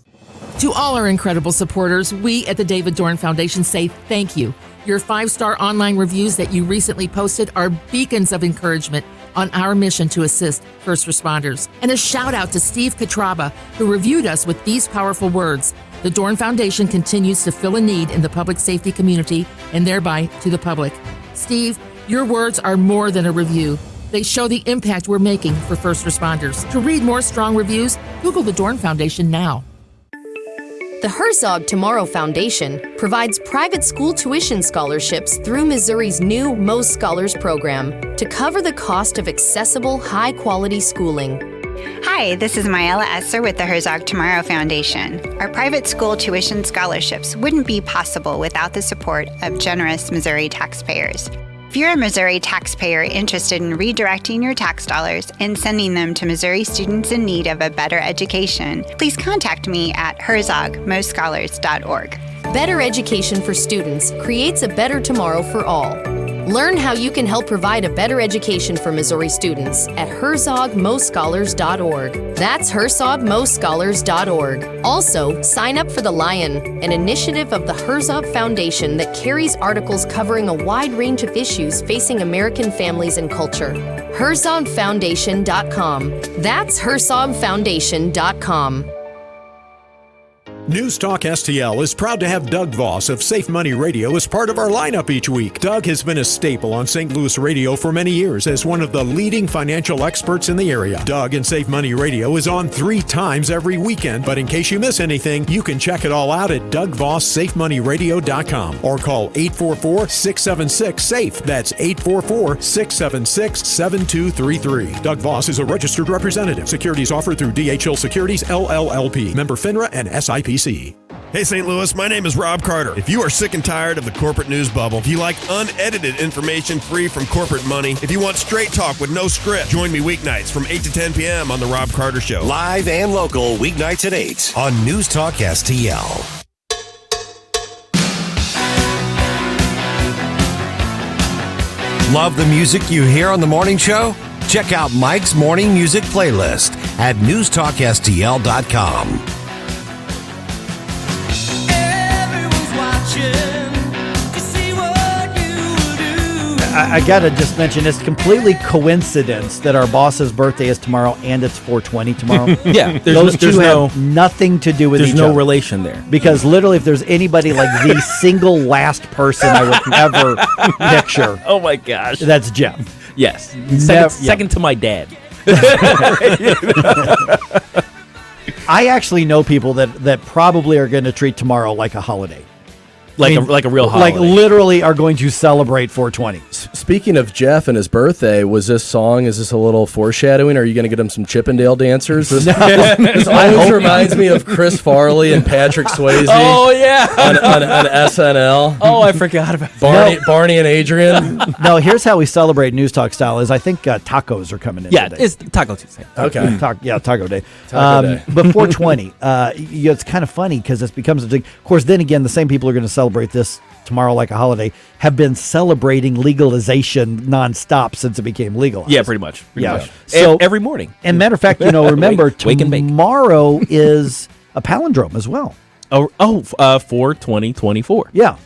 To all our incredible supporters, we at the David Dorn Foundation say thank you. Your 5-star online reviews that you recently posted are beacons of encouragement on our mission to assist first responders. And a shout out to Steve Katraba, who reviewed us with these powerful words. The Dorn Foundation continues to fill a need in the public safety community and thereby to the public. Steve, your words are more than a review. They show the impact we're making for first responders. To read more strong reviews, Google the Dorn Foundation now. The Herzog Tomorrow Foundation provides private school tuition scholarships through Missouri's new Most Scholars program to cover the cost of accessible, high-quality schooling. Hi, this is Myella Esser with the Herzog Tomorrow Foundation. Our private school tuition scholarships wouldn't be possible without the support of generous Missouri taxpayers. If you're a Missouri taxpayer interested in redirecting your tax dollars and sending them to Missouri students in need of a better education, please contact me at herzogmoscholars.org. Better education for students creates a better tomorrow for all. Learn how you can help provide a better education for Missouri students at herzogmoscholars.org. That's herzogmoscholars.org. Also, sign up for The Lion, an initiative of the Herzog Foundation that carries articles covering a wide range of issues facing American families and culture. herzogfoundation.com. That's herzogfoundation.com. News Talk STL is proud to have Doug Voss of Safe Money Radio as part of our lineup each week. Doug has been a staple on St. Louis radio for many years as one of the leading financial experts in the area. Doug and Safe Money Radio is on 3 times every weekend, but in case you miss anything, you can check it all out at DougVossSafeMoneyRadio.com or call 844-676-SAFE. That's 844-676-7233. Doug Voss is a registered representative. Securities offered through DHL Securities, LLLP. Member FINRA and SIPC. Hey, St. Louis, my name is Rob Carter. If you are sick and tired of the corporate news bubble, if you like unedited information free from corporate money, if you want straight talk with no script, join me weeknights from 8 to 10 p.m. on The Rob Carter Show. Live and local, weeknights at 8 on News Talk STL. Love the music you hear on the morning show? Check out Mike's morning music playlist at newstalkstl.com. I gotta just mention, it's completely coincidence that our boss's birthday is tomorrow and it's 420 tomorrow. Yeah, those two have nothing to do with each other. There's no relation there. Because literally, if there's anybody like the single last person I would ever picture, Oh my gosh, that's Jeff. Yes, Nev- second to my dad. I actually know people that probably are going to treat tomorrow like a holiday. Like a real holiday. Like literally are going to celebrate 420. Speaking of Jeff and his birthday, is this a little foreshadowing? Are you going to get him some Chippendale dancers? This always reminds me of Chris Farley and Patrick Swayze. Oh, yeah. on SNL. Oh, I forgot about Barney and Adrian. No, here's how we celebrate News Talk style is I think tacos are coming in today. It's Taco Tuesday. Okay. Taco Day. Taco Day. But 420, it's kind of funny because it becomes a thing. Of course, then again, the same people who are going to celebrate this tomorrow like a holiday have been celebrating legalization nonstop since it became legal. Yeah, pretty much. So every morning. And matter of fact, remember tomorrow is a palindrome as well. 4/20/24. Yeah.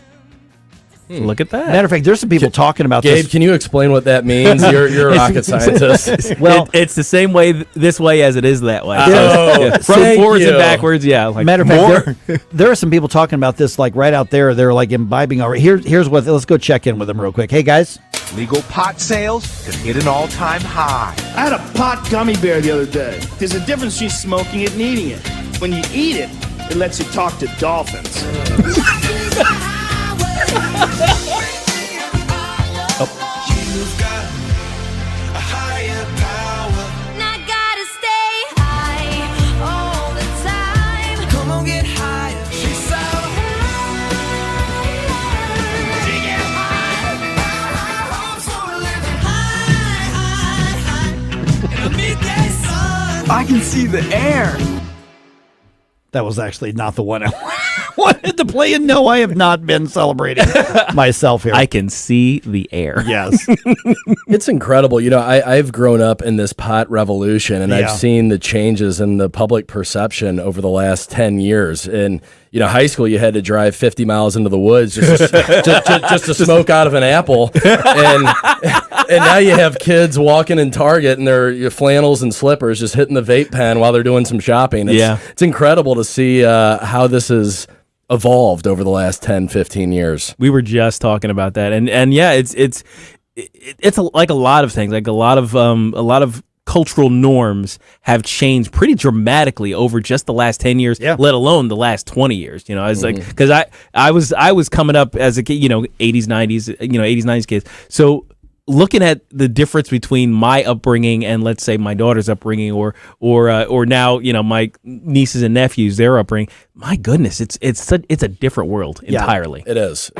Look at that. Matter of fact, there's some people talking about Gabe, this. can you explain what that means? You're a rocket scientist. Well, it's the same way this way as it is that way. Thank Forwards you. and backwards, yeah. Like matter of fact, there are some people talking about this like right out there. They're like imbibing already. Here's what. Let's go check in with them real quick. Hey guys, legal pot sales could hit an all-time high. I had a pot gummy bear the other day. There's a difference between smoking it and eating it. When you eat it, it lets you talk to dolphins. You've got a higher power. And I gotta stay high all the time. Come on, get higher. She's so high. She get high. I'm so living high. In the midday sun. I can see the air. that was actually not the one I wanted to play. And no, I have not been celebrating myself here. I can see the air. Yes. It's incredible. You know, I've grown up in this pot revolution, and I've seen the changes in the public perception over the last 10 years. And, you know, high school, you had to drive 50 miles into the woods just to smoke out of an apple. And now you have kids walking in Target in their flannels and slippers just hitting the vape pen while they're doing some shopping. It's incredible to see how this has evolved over the last 10, 15 years. We were just talking about that. And yeah, it's like a lot of things, like a lot of cultural norms have changed pretty dramatically over just the last 10 years, let alone the last 20 years. You know, I was like, because I was coming up as a kid, 80s, 90s kids. So looking at the difference between my upbringing and, let's say, my daughter's upbringing, or now, my nieces and nephews, their upbringing, my goodness, it's a different world entirely. It is.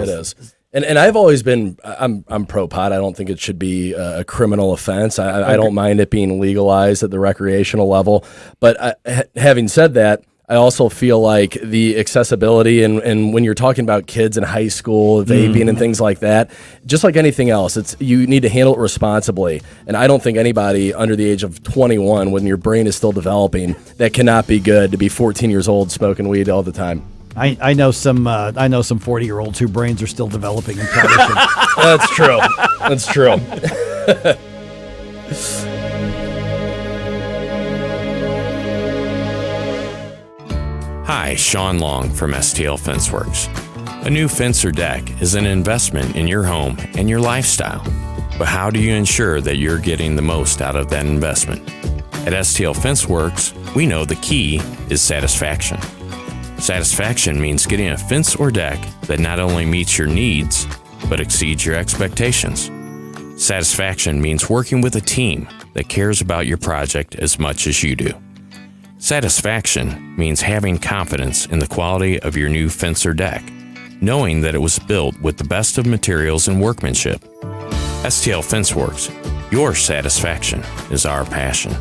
And I've always been, I'm pro pot. I don't think it should be a criminal offense. I don't mind it being legalized at the recreational level. But having said that, I also feel like the accessibility and when you're talking about kids in high school, vaping and things like that, just like anything else, you need to handle it responsibly. And I don't think anybody under the age of 21, when your brain is still developing, that cannot be good to be 14 years old smoking weed all the time. I know some 40-year-olds whose brains are still developing and probably should. That's true. That's true. Hi, Sean Long from STL Fenceworks. A new fence or deck is an investment in your home and your lifestyle. But how do you ensure that you're getting the most out of that investment? At STL Fenceworks, we know the key is satisfaction. Satisfaction means getting a fence or deck that not only meets your needs, but exceeds your expectations. Satisfaction means working with a team that cares about your project as much as you do. Satisfaction means having confidence in the quality of your new fence or deck, knowing that it was built with the best of materials and workmanship. STL Fenceworks, your satisfaction is our passion.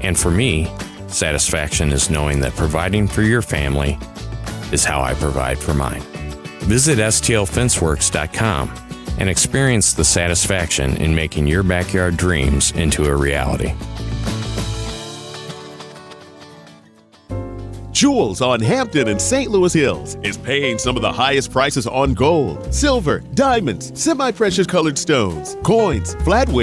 And for me, satisfaction is knowing that providing for your family is how I provide for mine. Visit STLFenceworks.com and experience the satisfaction in making your backyard dreams into a reality. Jewels on Hampton and St. Louis Hills is paying some of the highest prices on gold, silver, diamonds, semi-precious colored stones, coins, flat weight,